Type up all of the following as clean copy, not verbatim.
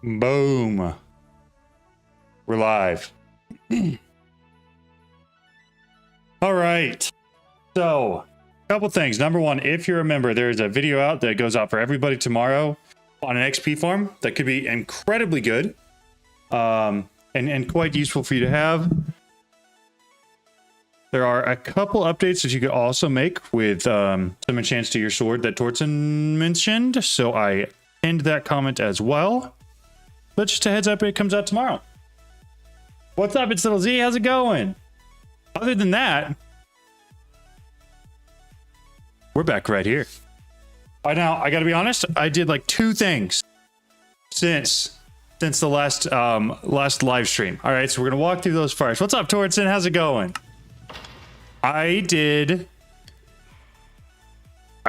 Boom. We're live. All right. So, a couple things. Number one, if you're a member, there's a video out that goes out for everybody tomorrow on an XP farm that could be incredibly good and quite useful for you to have. There are a couple updates that you could also make with some enchants to your sword that Tortzen mentioned. So I pinned that comment as well. But just a heads up, it comes out tomorrow. What's up, it's Little Z, how's it going? Other than that, we're back right here. Now, I gotta be honest, I did like 2 things since the last live stream. All right, so we're gonna walk through those first. What's up, Tortzen, how's it going? I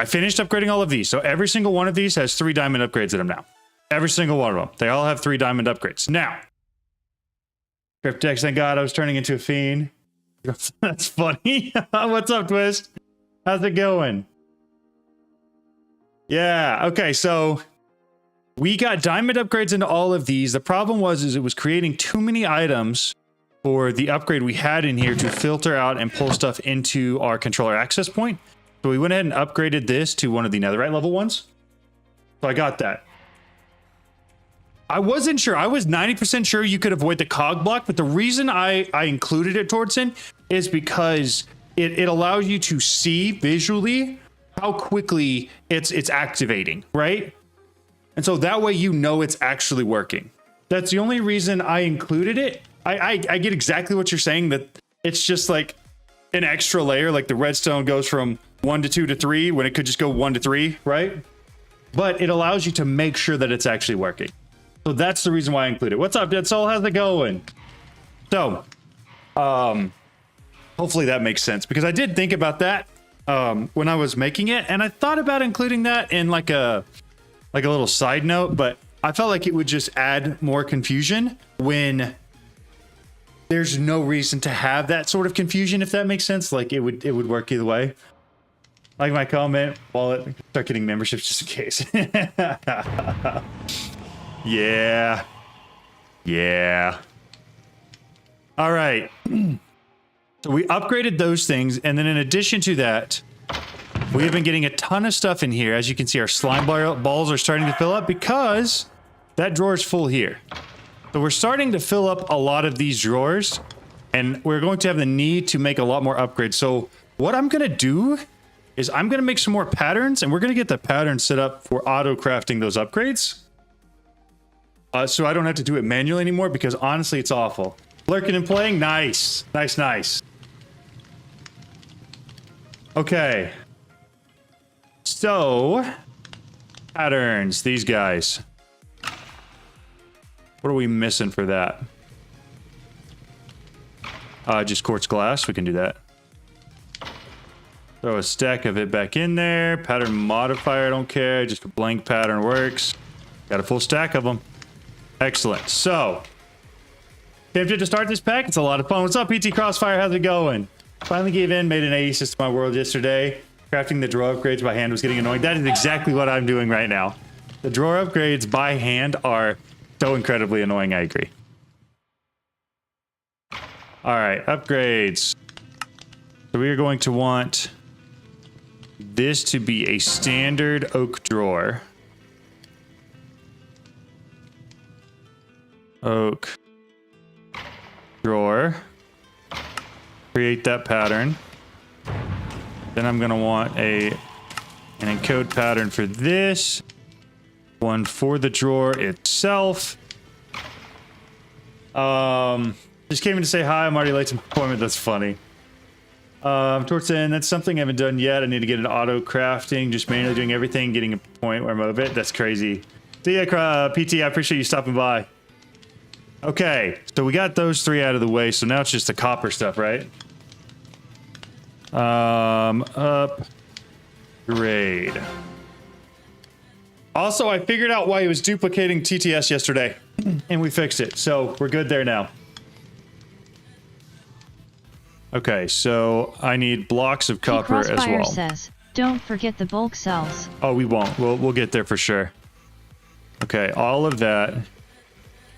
finished upgrading all of these. So every single one of these has 3 diamond upgrades in them now. Every single one of them. They all have 3 diamond upgrades. Now, Cryptex, thank God I was turning into a fiend. That's funny. What's up, Twist? How's it going? Yeah, okay, so we got diamond upgrades into all of these. The problem was it was creating too many items for the upgrade we had in here to filter out and pull stuff into our controller access point. So we went ahead and upgraded this to one of the netherite level ones. So I got that. I wasn't sure. I was 90% sure you could avoid the cog block, but the reason I included it, Tortzen, is because it allows you to see visually how quickly it's activating, right? And so that way you know it's actually working. That's the only reason I included it. I get exactly what you're saying, that it's just like an extra layer, like the redstone goes from 1 to 2 to 3 when it could just go 1 to 3, right? But it allows you to make sure that it's actually working. So that's the reason why I included it. What's up, Dead Soul? How's it going? So, hopefully that makes sense, because I did think about that when I was making it, and I thought about including that in like a little side note, but I felt like it would just add more confusion when there's no reason to have that sort of confusion, if that makes sense. Like it would work either way. Like my comment, wallet, start getting memberships just in case. Yeah. All right. So we upgraded those things, and then in addition to that, we have been getting a ton of stuff in here. As you can see, our slime balls are starting to fill up because that drawer is full here. So we're starting to fill up a lot of these drawers, and we're going to have the need to make a lot more upgrades. So what I'm going to do is I'm going to make some more patterns, and we're going to get the pattern set up for auto-crafting those upgrades. So I don't have to do it manually anymore, because honestly, it's awful. Lurking and playing, nice. Nice. Okay. So, patterns, these guys. What are we missing for that? Just quartz glass, we can do that. Throw a stack of it back in there. Pattern modifier, I don't care. Just a blank pattern works. Got a full stack of them. Excellent. So, tempted to start this pack. It's a lot of fun. What's up, PT Crossfire? How's it going? Finally gave in, made an AE system on my world yesterday. Crafting the drawer upgrades by hand was getting annoying. That is exactly what I'm doing right now. The drawer upgrades by hand are so incredibly annoying, I agree. All right, upgrades. So we are going to want this to be a standard oak drawer. Oak drawer. Create that pattern. Then I'm gonna want an encode pattern for this. One for the drawer itself. Just came in to say hi. I'm already late to my appointment. That's funny. Tortzen, that's something I haven't done yet. I need to get into auto crafting. Just manually doing everything, getting a point where I'm of it. That's crazy. See ya, PT. I appreciate you stopping by. Okay, so we got those 3 out of the way, so now it's just the copper stuff, right? Upgrade. Also, I figured out why it was duplicating TTS yesterday, and we fixed it, so we're good there now. Okay, so I need blocks of copper as well. Says, don't forget the bulk cells. Oh, we won't. We'll get there for sure. Okay, all of that.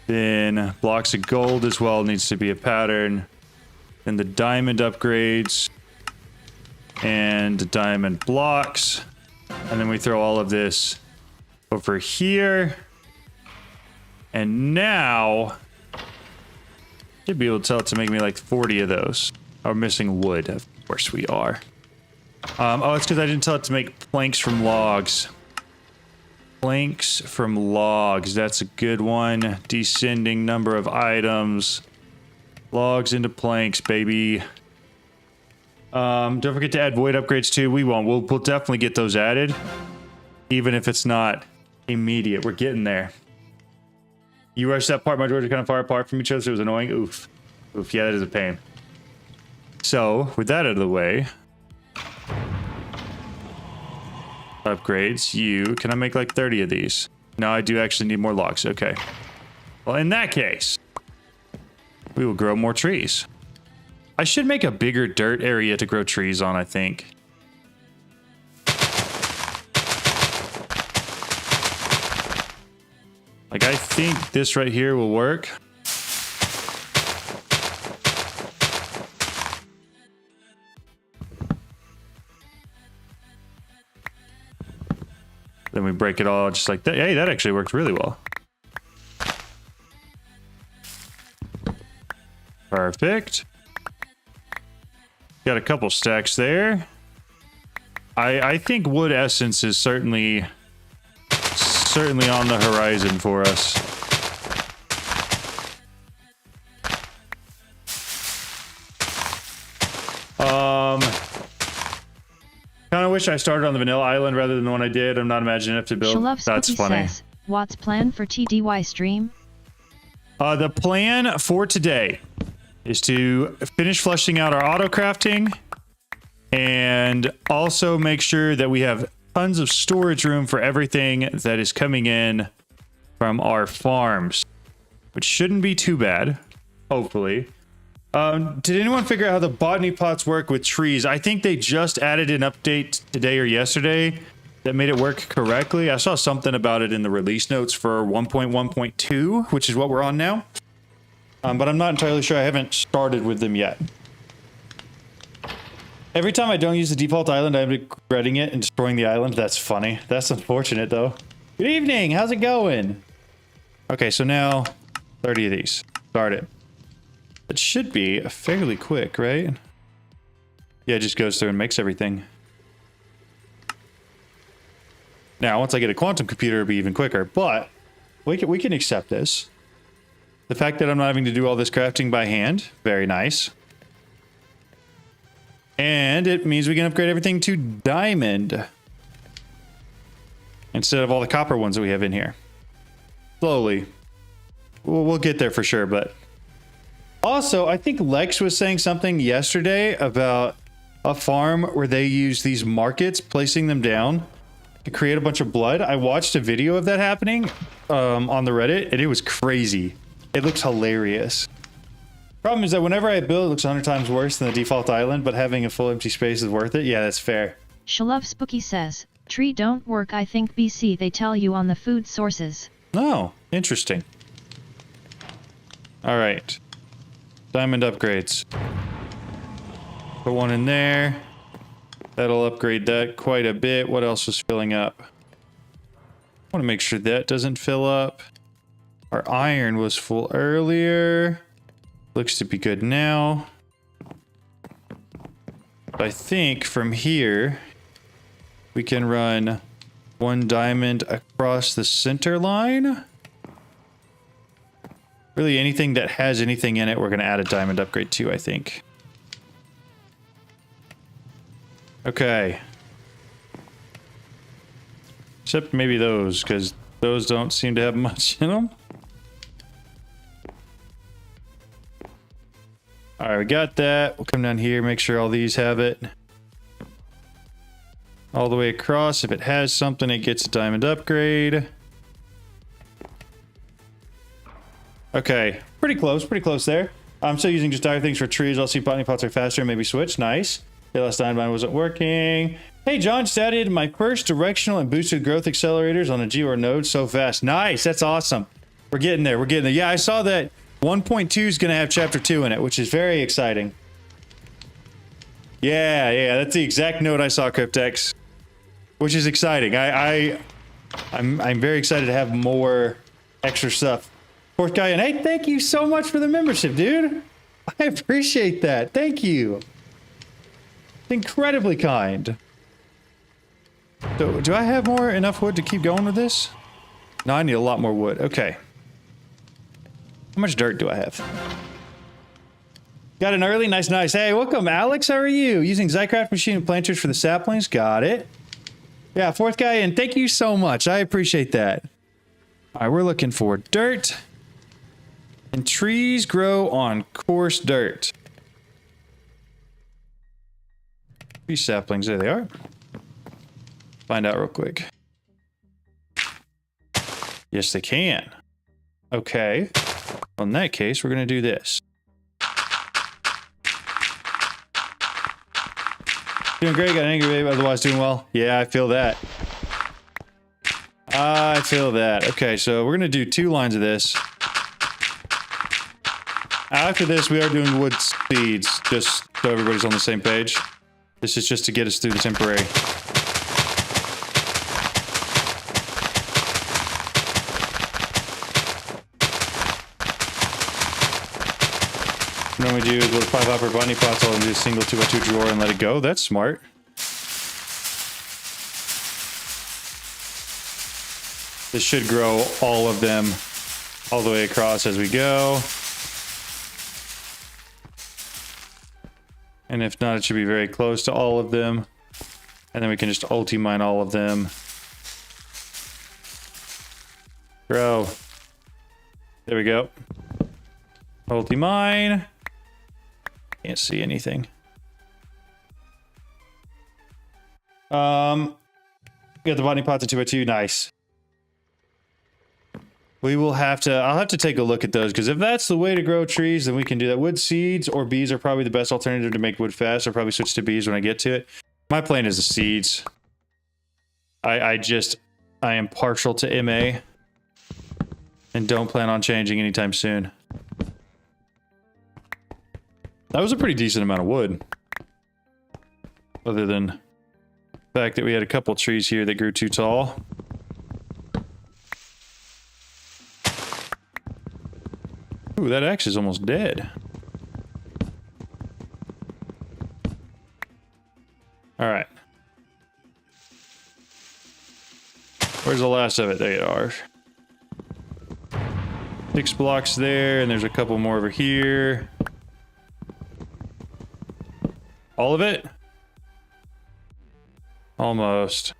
Then blocks of gold as well needs to be a pattern. Then the diamond upgrades. And the diamond blocks. And then we throw all of this over here. And now should be able to tell it to make me like 40 of those. We're missing wood. Of course we are. Oh, it's because I didn't tell it to make planks from logs. Planks from logs. That's a good one. Descending number of items. Logs into planks, baby. Don't forget to add void upgrades too. We won't. We'll definitely get those added. Even if it's not immediate. We're getting there. You rushed that part. My drawers are kind of far apart from each other, so it was annoying. Oof. Oof, yeah, that is a pain. So, with that out of the way... Upgrades. You. Can I make like 30 of these? No, I do actually need more logs. Okay. Well, in that case, we will grow more trees. I should make a bigger dirt area to grow trees on, I think. Like, I think this right here will work. Then we break it all just like that. Hey, that actually worked really well. Perfect. Got a couple stacks there. I think wood essence is certainly on the horizon for us. Kind of wish I started on the vanilla island rather than the one I did. I'm not imaginative enough to build. That's funny. Says, what's plan for TDY stream? The plan for today is to finish fleshing out our autocrafting and also make sure that we have tons of storage room for everything that is coming in from our farms, which shouldn't be too bad, hopefully. Did anyone figure out how the botany pots work with trees? I think they just added an update today or yesterday that made it work correctly. I saw something about it in the release notes for 1.1.2, which is what we're on now. But I'm not entirely sure. I haven't started with them yet. Every time I don't use the default island, I'm regretting it and destroying the island. That's funny. That's unfortunate, though. Good evening. How's it going? Okay, so now 30 of these. Start it. It should be fairly quick, right? Yeah, it just goes through and makes everything. Now, once I get a quantum computer, it'll be even quicker. But we can accept this. The fact that I'm not having to do all this crafting by hand, very nice. And it means we can upgrade everything to diamond instead of all the copper ones that we have in here. Slowly. We'll get there for sure, but... Also, I think Lex was saying something yesterday about a farm where they use these markets, placing them down to create a bunch of blood. I watched a video of that happening on the Reddit, and it was crazy. It looks hilarious. Problem is that whenever I build, it looks 100 times worse than the default island, but having a full empty space is worth it. Yeah, that's fair. Shalove Spooky says, tree don't work. I think BC they tell you on the food sources. Oh, interesting. All right. Diamond upgrades. Put one in there. That'll upgrade that quite a bit. What else was filling up? I want to make sure that doesn't fill up. Our iron was full earlier. Looks to be good now. I think from here, we can run one diamond across the center line. Really, anything that has anything in it, we're going to add a diamond upgrade to, I think. Okay. Except maybe those, because those don't seem to have much in them. Alright, we got that. We'll come down here, make sure all these have it. All the way across. If it has something, it gets a diamond upgrade. Okay, pretty close there. I'm still using just dire things for trees. I'll see botany pots are faster, maybe switch. Nice. The last diamond wasn't working. Hey, John, just added my first directional and boosted growth accelerators on a Geor node so fast. Nice, that's awesome. We're getting there. We're getting there. Yeah, I saw that 1.2 is going to have chapter 2 in it, which is very exciting. Yeah, that's the exact note I saw, Cryptex, which is exciting. I'm very excited to have more extra stuff. Fourth guy, and hey, thank you so much for the membership, dude. I appreciate that. Thank you. Incredibly kind. So, do I have enough wood to keep going with this? No, I need a lot more wood. Okay. How much dirt do I have? Got an early, nice. Hey, welcome, Alex. How are you? Using Zycraft machine and planters for the saplings. Got it. Yeah, fourth guy in. Thank you so much. I appreciate that. All right, we're looking for dirt. And trees grow on coarse dirt. These saplings, there they are. Find out real quick. Yes, they can. Okay. Well, in that case, we're going to do this. Doing great, got an angry baby, otherwise doing well. Yeah, I feel that. I feel that. Okay, so we're going to do 2 lines of this. After this, we are doing wood seeds, just so everybody's on the same page. This is just to get us through the temporary. What we do is with 5 hopper Botany pots, I'll do a single 2x2 drawer and let it go. That's smart. This should grow all of them all the way across as we go. And if not, it should be very close to all of them. And then we can just ulti mine all of them. Grow. There we go. Ulti mine. Can't see anything. Got the botany pots at 2x2. Nice. We will have to, I'll have to take a look at those, because if that's the way to grow trees, then we can do that. Wood seeds or bees are probably the best alternative to make wood fast. I'll probably switch to bees when I get to it. My plan is the seeds. I am partial to MA and don't plan on changing anytime soon. That was a pretty decent amount of wood. Other than the fact that we had a couple trees here that grew too tall. Ooh, that axe is almost dead. Alright. Where's the last of it? There you are. 6 blocks there, and there's a couple more over here. All of it? Almost.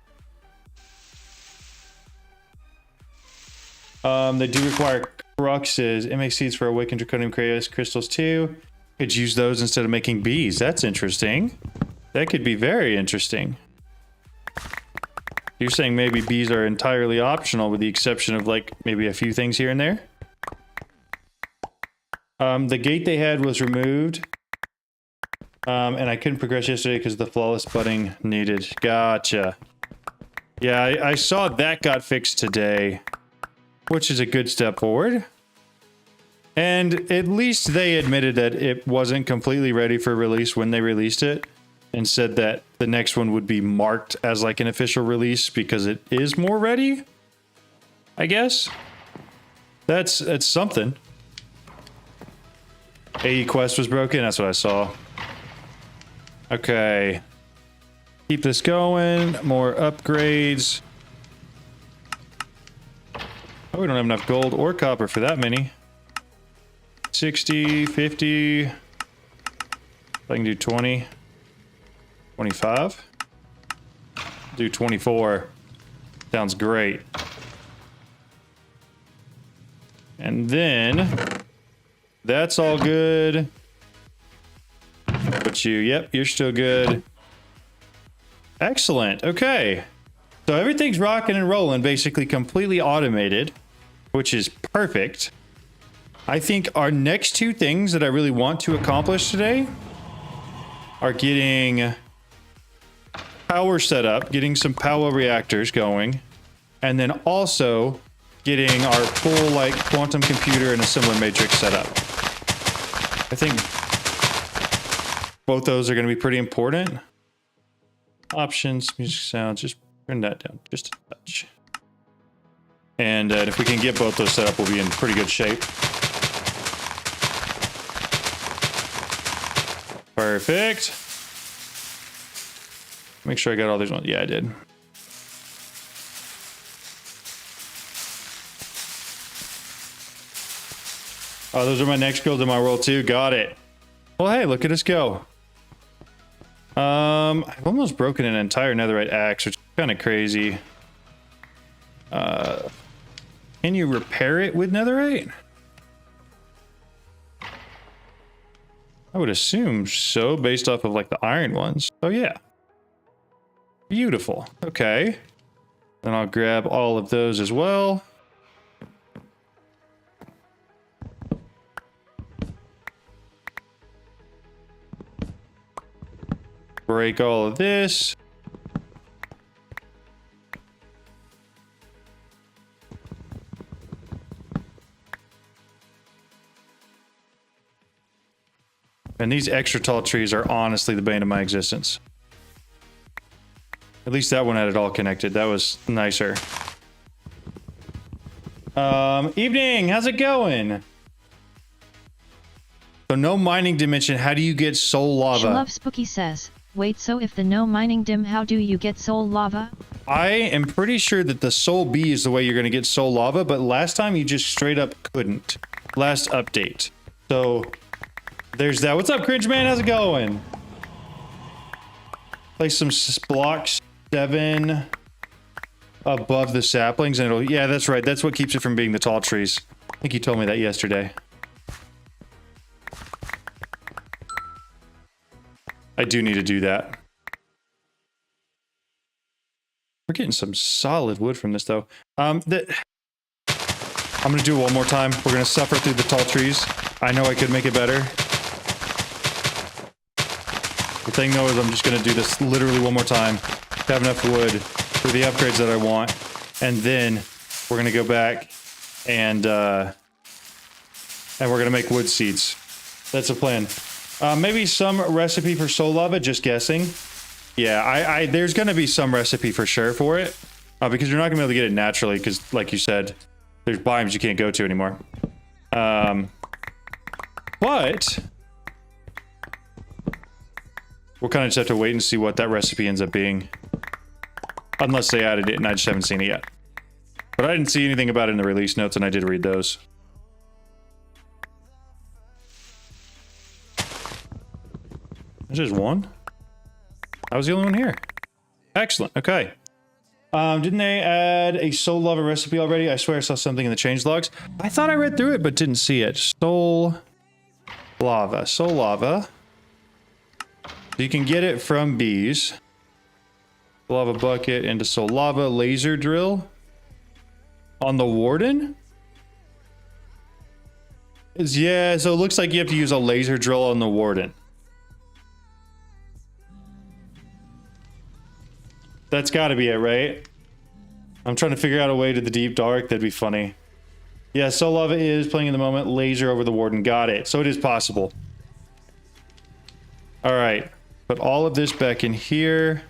They do require cruxes. MA seeds for awakened draconium crystals too. Could use those instead of making bees. That's interesting. That could be very interesting. You're saying maybe bees are entirely optional with the exception of like maybe a few things here and there? The gate they had was removed. And I couldn't progress yesterday because the flawless budding needed. Gotcha. Yeah, I saw that got fixed today, which is a good step forward. And at least they admitted that it wasn't completely ready for release when they released it, and said that the next one would be marked as like an official release because it is more ready, I guess. That's something. AE quest was broken, that's what I saw. Okay. Keep this going. More upgrades. Oh, we don't have enough gold or copper for that many. 60, 50. I can do 20. 25. Do 24. Sounds great. And then that's all good. But yep, you're still good. Excellent. Okay. So everything's rocking and rolling, basically completely automated, which is perfect. I think our next 2 things that I really want to accomplish today are getting power set up, getting some power reactors going, and then also getting our full like quantum computer and assembler matrix set up. I think both those are going to be pretty important. Options, music sounds, just turn that down just a touch. And if we can get both those set up, we'll be in pretty good shape. Perfect. Make sure I got all these ones. Yeah, I did. Oh, those are my next builds in my world too. Got it. Well, hey, look at us go. I've almost broken an entire netherite axe, which is kind of crazy. Can you repair it with netherite? I would assume so, based off of like the iron ones. Oh yeah. Beautiful. Okay. Then I'll grab all of those as well. Break all of this. And these extra tall trees are honestly the bane of my existence. At least that one had it all connected. That was nicer. Evening, how's it going? So no mining dimension, how do you get soul lava? Love Spooky says, wait, so if the no mining dim, how do you get soul lava? I am pretty sure that the soul B is the way you're going to get soul lava, but last time you just straight up couldn't. Last update. So there's that. What's up, Cringe Man? How's it going? Place some blocks 7 above the saplings and it'll... Yeah, that's right. That's what keeps it from being the tall trees. I think you told me that yesterday. I do need to do that. We're getting some solid wood from this, though. I'm going to do it one more time. We're going to suffer through the tall trees. I know I could make it better. The thing, though, is I'm just going to do this literally one more time. Have enough wood for the upgrades that I want. And then we're going to go back and we're going to make wood seeds. That's the plan. Maybe some recipe for soul lava, just guessing. Yeah, there's going to be some recipe for sure for it. Because you're not going to be able to get it naturally, because, like you said, there's biomes you can't go to anymore. But we'll kind of just have to wait and see what that recipe ends up being. Unless they added it and I just haven't seen it yet. But I didn't see anything about it in the release notes, and I did read those. There's just one? I was the only one here. Excellent. Okay. Didn't they add a soul lava recipe already? I swear I saw something in the change logs. I thought I read through it, but didn't see it. Soul lava. Soul lava. So you can get it from bees. Lava bucket into soul lava. Laser drill. On the warden? Yeah, so it looks like you have to use a laser drill on the warden. That's got to be it, right? I'm trying to figure out a way to the deep dark. That'd be funny. Yeah, soul lava is playing in the moment. Laser over the warden. Got it. So it is possible. All right. Put all of this back in here.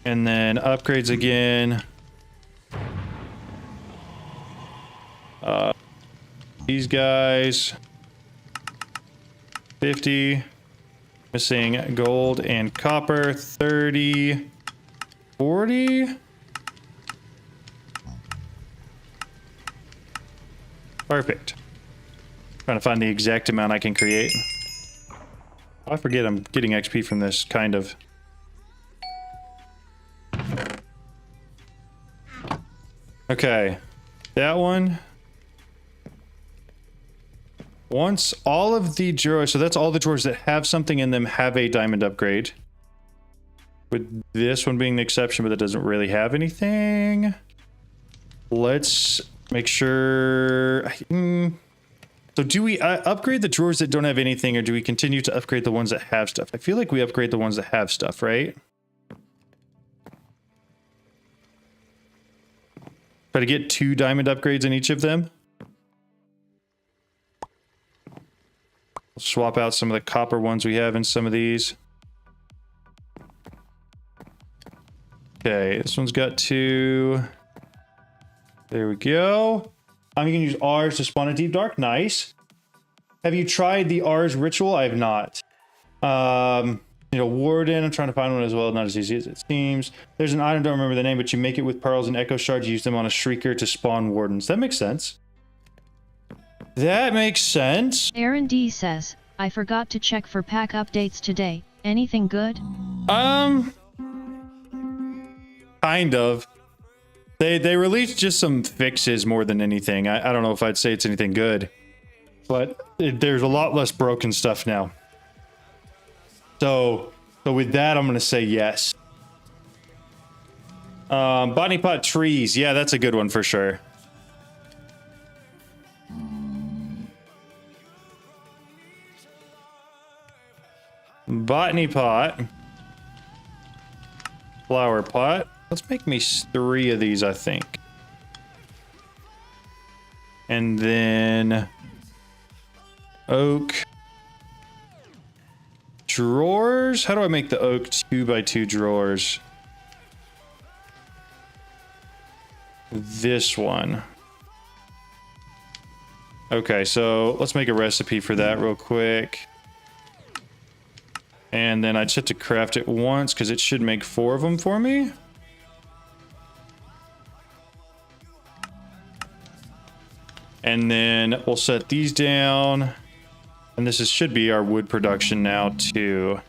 And then upgrades again. These guys. 50. Missing gold and copper. 30. 40. Perfect. Trying to find the exact amount I can create. I forget I'm getting XP from this, kind of. Okay. That one. Once all of the drawers, so that's all the drawers that have something in them have a diamond upgrade. With this one being the exception, but that doesn't really have anything. Let's make sure... So do we upgrade the drawers that don't have anything, or do we continue to upgrade the ones that have stuff? I feel like we upgrade the ones that have stuff, right? Try to get 2 diamond upgrades in each of them. Swap out some of the copper ones we have in some of these. Okay, this one's got 2. There we go. I'm gonna use R's to spawn a deep dark. Nice. Have you tried the R's ritual? I have not. You know, Warden. I'm trying to find one as well. Not as easy as it seems. There's an item, don't remember the name, but you make it with pearls and echo shards. You use them on a shrieker to spawn wardens. That makes sense. That makes sense. Aaron D says, I forgot to check for pack updates today. Anything good? Kind of. They released just some fixes more than anything. I don't know if I'd say it's anything good, but there's a lot less broken stuff now. So with that, I'm gonna say yes. Botany pot trees, yeah, that's a good one for sure. Botany pot, flower pot. Let's make me 3 of these, I think. And then oak. Drawers? How do I make the oak 2x2 drawers? This one. Okay, so let's make a recipe for that real quick. And then I just have to craft it once because it should make 4 of them for me. And then we'll set these down. And this should be our wood production now too.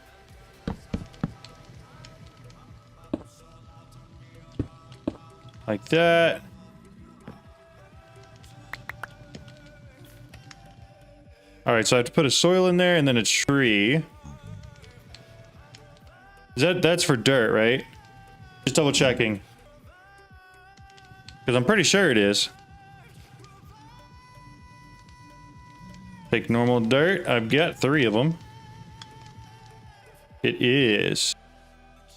Like that. All right, so I have to put a soil in there and then a tree. That's for dirt, right? Just double checking. Because I'm pretty sure it is. Take normal dirt. I've got 3 of them. It is.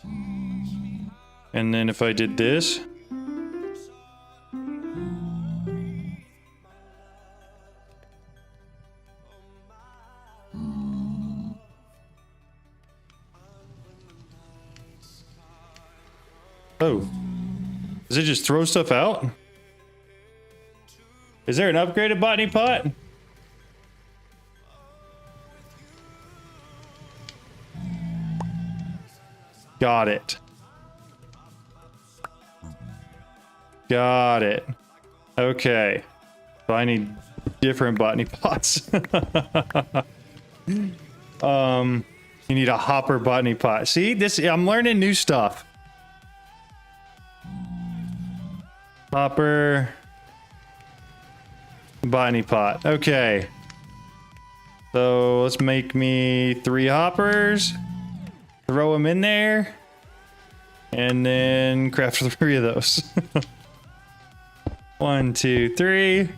And then if I did this. Oh. Does it just throw stuff out? Is there an upgraded botany pot? Got it. Got it. Okay. So I need different botany pots. You need a hopper botany pot. See, this I'm learning new stuff. Hopper botany pot. Okay. So let's make me 3 hoppers. Throw them in there. And then craft 3 of those. 1, 2, 3.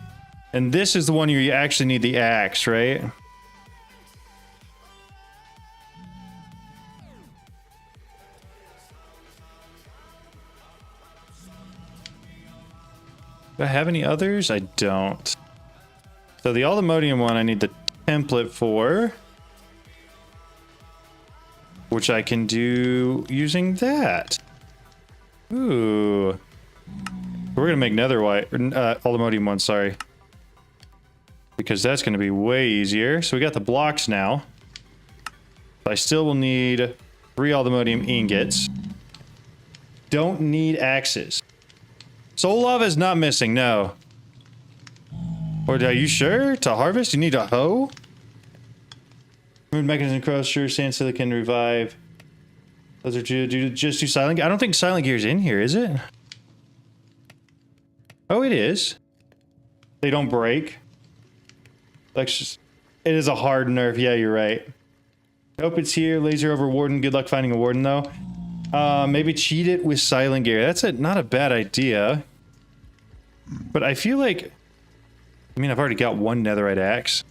And this is the one you actually need the axe, right? Do I have any others? I don't. So the aluminium one I need the template for, which I can do using that. Ooh. We're gonna make netherite, aluminium one, sorry. Because that's gonna be way easier. So we got the blocks now. I still will need 3 aluminium ingots. Don't need axes. Soul lava is not missing, no. Or are you sure? To harvest, you need a hoe? Remove mechanism crusher, sand silicon revive. Those are just do silent gear. I don't think silent gear is in here, is it? Oh, it is. They don't break. Like, it is a hard nerf. Yeah, you're right. Nope, it's here. Laser over warden. Good luck finding a warden, though. Maybe cheat it with silent gear. That's not a bad idea. But I feel like... I mean, I've already got 1 netherite axe.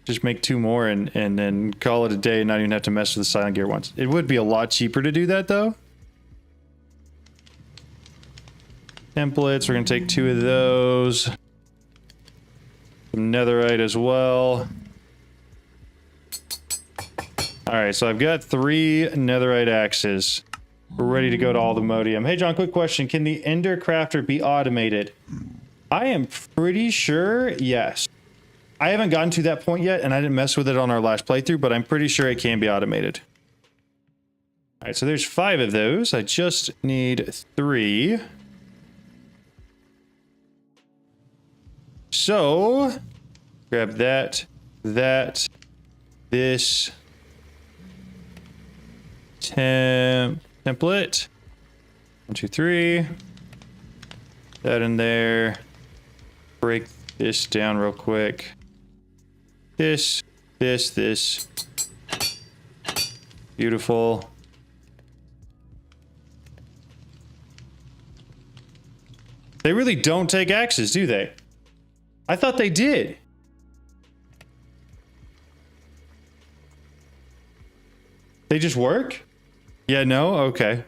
Just make 2 more and then call it a day and not even have to mess with the silent gear once. It would be a lot cheaper to do that, though. templates. We're going to take 2 of those. Some netherite as well. Alright, so I've got 3 netherite axes. We're ready to go to Aldermodium. Hey John, quick question. Can the Ender Crafter be automated? I am pretty sure yes. I haven't gotten to that point yet, and I didn't mess with it on our last playthrough, but I'm pretty sure it can be automated. Alright, so there's 5 of those. I just need 3. So, grab that, this, template. 1, 2, 3. That in there. Break this down real quick. This. Beautiful. They really don't take axes, do they? I thought they did. They just work? Yeah, no? Okay.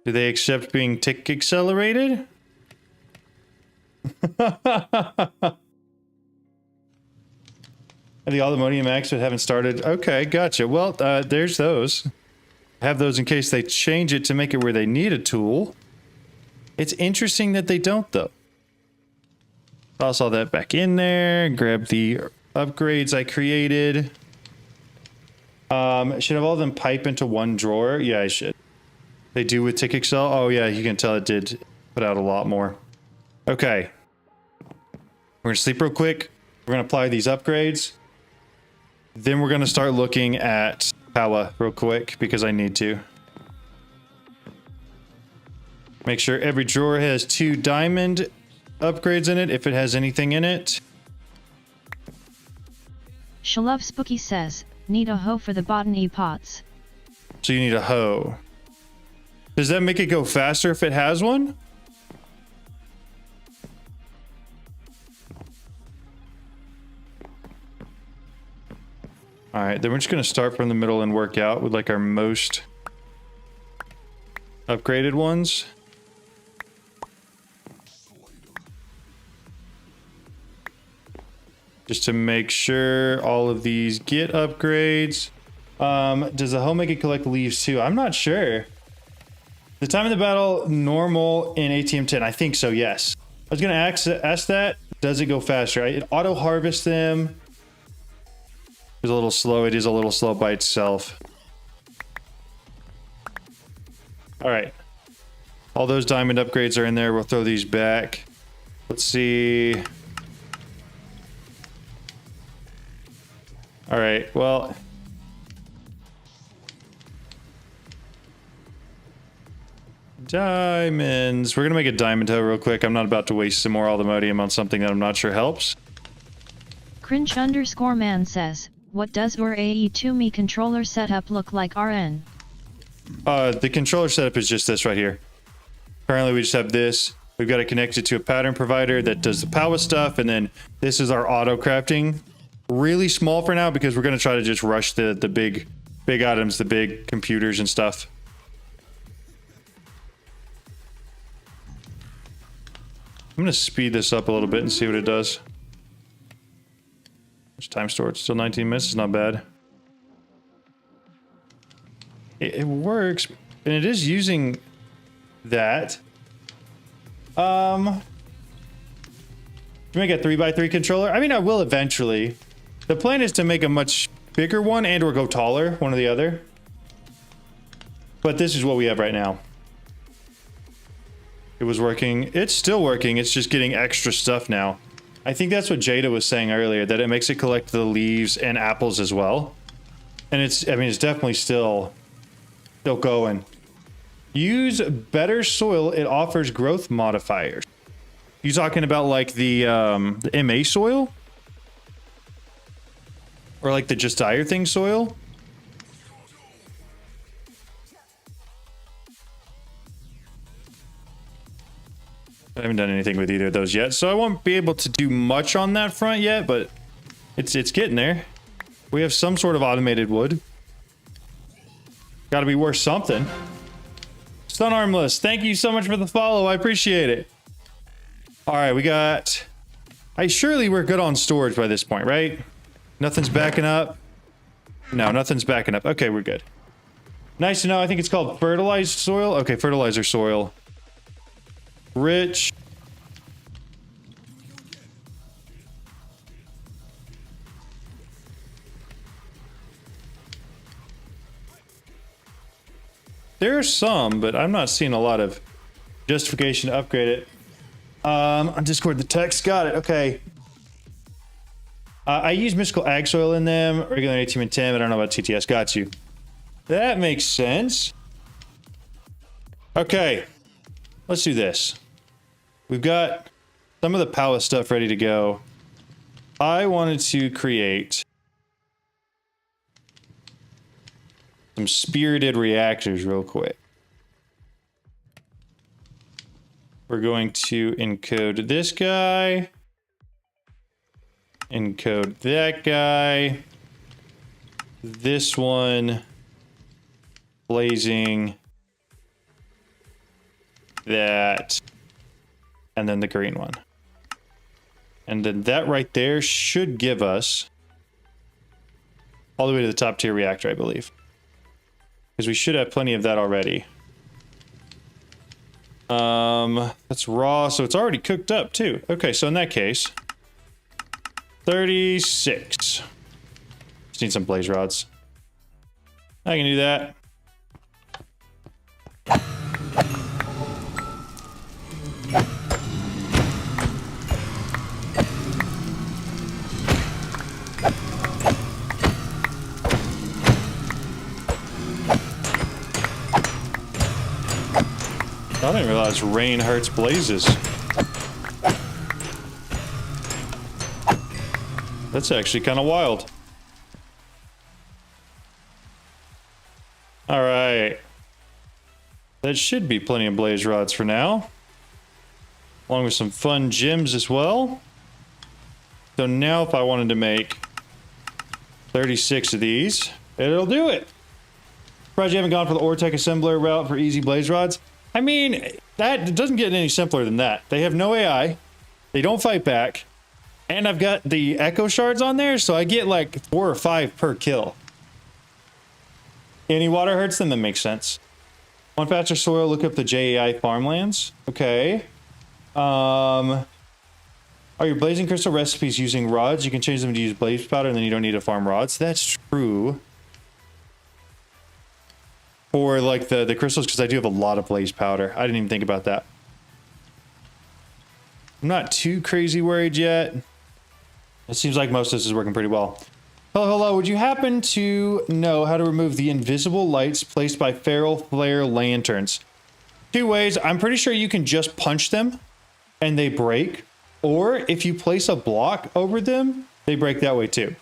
Do they accept being tick accelerated? The Aldermodium axe but haven't started. Okay, gotcha. Well, there's those. Have those in case they change it to make it where they need a tool. It's interesting that they don't, though. Toss all that back in there. Grab the upgrades I created. Should have all of them pipe into one drawer? Yeah, I should. They do with Tick Excel? Oh, yeah, you can tell it did put out a lot more. Okay. We're going to sleep real quick. We're going to apply these upgrades. Then we're going to start looking at power real quick because I need to. Make sure every drawer has 2 diamond upgrades in it, if it has anything in it. Shalove Spooky says, need a hoe for the botany pots. So you need a hoe. Does that make it go faster if it has one? Alright, then we're just going to start from the middle and work out with like our most upgraded ones. Just to make sure all of these get upgrades. Does the hoe make it collect leaves too? I'm not sure. The time of the battle, normal in ATM 10. I think so, yes. I was going to ask that. Does it go faster? It auto-harvests them. It's a little slow. It is a little slow by itself. Alright. All those diamond upgrades are in there. We'll throw these back. Let's see. Alright, well. Diamonds. We're going to make a diamond hoe real quick. I'm not about to waste some more Aldermodium on something that I'm not sure helps. Cringe_man says, what does your AE2 Me controller setup look like RN? The controller setup is just this right here. Currently we just have this. We've got it connected to a pattern provider that does the power stuff, and then this is our Autocrafting. Really small for now because we're going to try to just rush the big items, the big computers and stuff. I'm going to speed this up a little bit and see what it does. There's time storage, still 19 minutes, it's not bad. It works, and it is using that. To make a 3x3 controller? I mean, I will eventually. The plan is to make a much bigger one and or go taller, one or the other. But this is what we have right now. It was working. It's still working. It's just getting extra stuff now. I think that's what Jada was saying earlier, that it makes it collect the leaves and apples as well. And it's, I mean, it's definitely still going. Use better soil. It offers growth modifiers. You talking about like the MA soil? Or like the just dire thing soil? I haven't done anything with either of those yet, so I won't be able to do much on that front yet, but it's getting there. We have some sort of automated wood. Got to be worth something. Stun Armless, thank you so much for the follow. I appreciate it. All right, we got... surely we're good on storage by this point, right? Nothing's backing up. No, nothing's backing up. Okay, we're good. Nice to know. I think it's called fertilized soil. Okay, fertilizer soil. Rich. There are some, but I'm not seeing a lot of justification to upgrade it. On Discord, the text, got it. Okay. I use mystical ag soil in them, regular 18 and 10. I don't know about TTS. Got you. That makes sense. Okay, let's do this. We've got some of the palace stuff ready to go. I wanted to create some spirited reactors real quick. We're going to encode this guy, encode that guy, this one, blazing, that, and then the green one. And then that right there should give us all the way to the top tier reactor, I believe. Because we should have plenty of that already. That's raw, so it's already cooked up too. Okay, so in that case, 36. Just need some blaze rods. I can do that. I didn't realize rain hurts blazes. That's actually kind of wild. All right. That should be plenty of blaze rods for now. Along with some fun gems as well. So now if I wanted to make 36 of these, it'll do it. Surprised you haven't gone for the Ortec assembler route for easy blaze rods. I mean, that doesn't get any simpler than that. They have no AI. They don't fight back. And I've got the echo shards on there, so I get like 4 or 5 per kill. Any water hurts them, that makes sense. Want faster soil, look up the JAI farmlands. Okay. Are your blazing crystal recipes using rods? You can change them to use blaze powder and then you don't need to farm rods. That's true. For like the crystals, because I do have a lot of blaze powder. I didn't even think about that. I'm not too crazy worried yet. It seems like most of this is working pretty well. Hello. Would you happen to know how to remove the invisible lights placed by feral flare lanterns? 2 ways. I'm pretty sure you can just punch them and they break. Or if you place a block over them, they break that way too.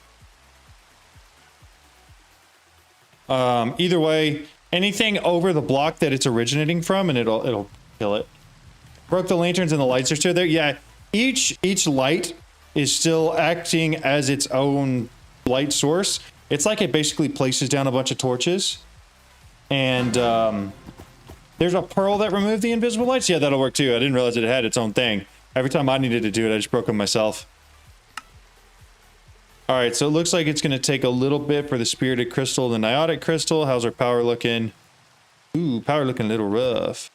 Either way, anything over the block that it's originating from, and it'll kill it. Broke the lanterns and the lights are still there. Yeah, each light is still acting as its own light source. It's like it basically places down a bunch of torches. And there's a pearl that removed the invisible lights. Yeah, that'll work too. I didn't realize it had its own thing. Every time I needed to do it, I just broke them myself. All right, so it looks like it's going to take a little bit for the spirited crystal, the niotic crystal. How's our power looking? Ooh, power looking a little rough.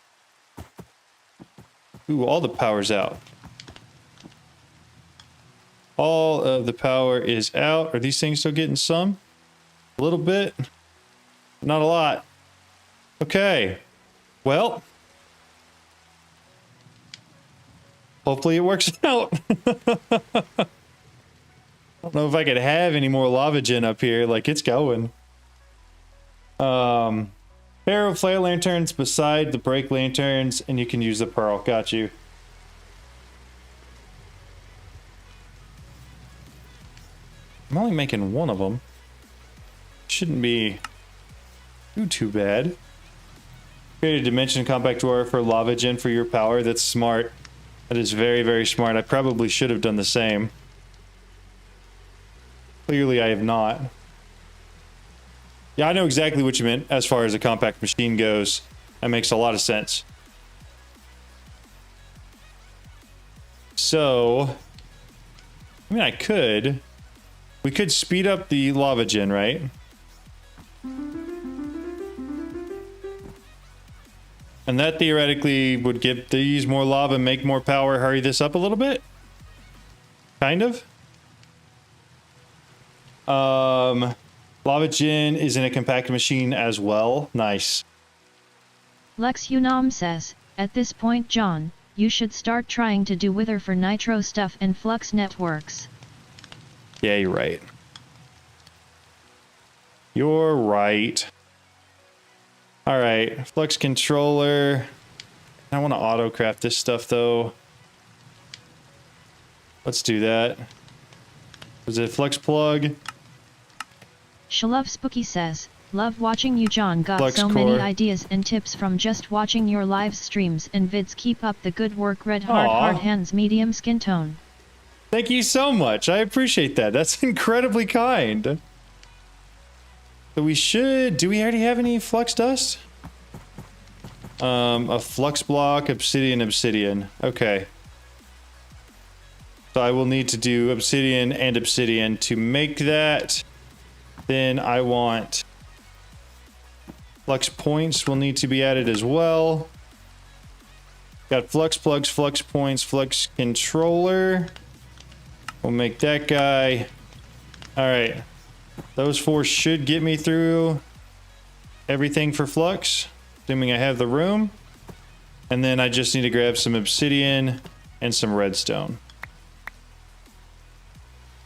Ooh, all the power's out. All of the power is out. Are these things still getting some? A little bit. Not a lot. Okay. Well. Hopefully it works out. I don't know if I could have any more lava gen up here. Like, it's going. Pair of flare lanterns beside the break lanterns, and you can use the pearl. Got you. I'm only making one of them. Shouldn't be too bad. Created dimension compact dwarf for lava gen for your power. That's smart. That is very, very smart. I probably should have done the same. Clearly, I have not. Yeah, I know exactly what you meant as far as a compact machine goes. That makes a lot of sense. So, I mean, we could speed up the lava gen, right? And that theoretically would give these more lava, make more power, hurry this up a little bit. Kind of. Lava gen is in a compacted machine as well. Nice. Lex Unam says, at this point John, you should start trying to do Wither for Nitro stuff and Flux networks. Yeah, you're right. You're right. Alright, Flux controller. I want to autocraft this stuff though. Let's do that. Was it Flux plug? Shalove Spooky says, love watching you John, got Flux so core. many ideas and tips from just watching your live streams and vids. Keep up the good work. Red heart, Aw. hard hands, medium skin tone. Thank you so much. I appreciate that. That's incredibly kind. So we should... Do we already have any flux dust? A flux block, obsidian. Okay. So I will need to do obsidian and obsidian to make that. Then I want... Flux points will need to be added as well. Got flux plugs, flux points, flux controller. We'll make that guy. Alright. Those 4 should get me through everything for flux, assuming I have the room. And then I just need to grab some obsidian and some redstone.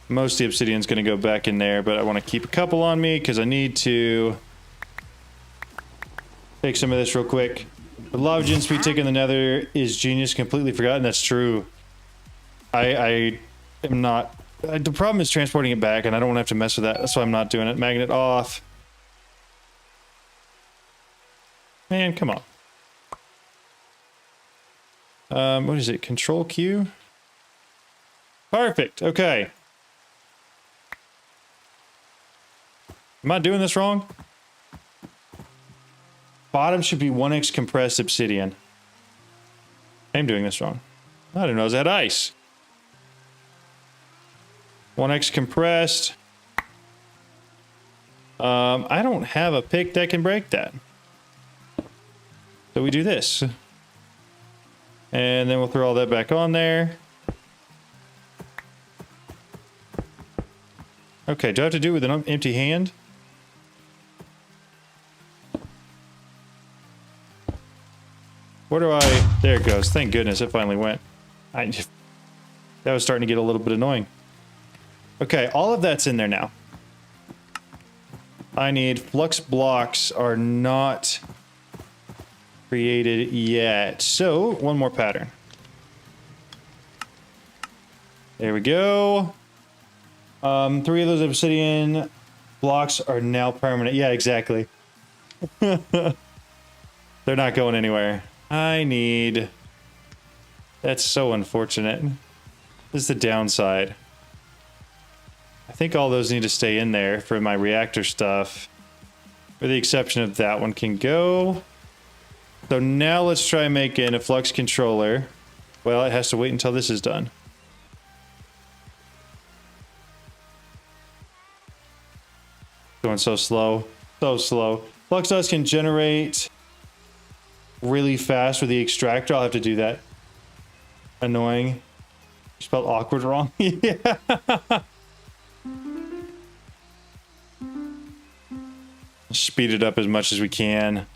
Most of the obsidian's going to go back in there, but I want to keep a couple on me because I need to take some of this real quick. The lava gen speed tick in the nether is genius, completely forgotten. That's true. I am not... The problem is transporting it back, and I don't want to have to mess with that. That's why I'm not doing it. Magnet off. Man, come on. What is it? Control Q? Perfect. Okay. Am I doing this wrong? Bottom should be 1x compressed obsidian. I'm doing this wrong. I didn't know it had ice. 1x compressed. I don't have a pick that can break that. So we do this. And then we'll throw all that back on there. Okay, do I have to do it with an empty hand? Where do I... There it goes. Thank goodness it finally went. That was starting to get a little bit annoying. Okay, all of that's in there now. I need... Flux blocks are not created yet. So, one more pattern. There we go. 3 of those obsidian blocks are now permanent. Yeah, exactly. They're not going anywhere. I need... That's so unfortunate. This is the downside. I think all those need to stay in there for my reactor stuff. With the exception of that one can go. So now let's try making a flux controller. Well, it has to wait until this is done. Going so slow. So slow. Flux dust can generate really fast with the extractor. I'll have to do that. Annoying. You spelled awkward wrong. Yeah. Speed it up as much as we can.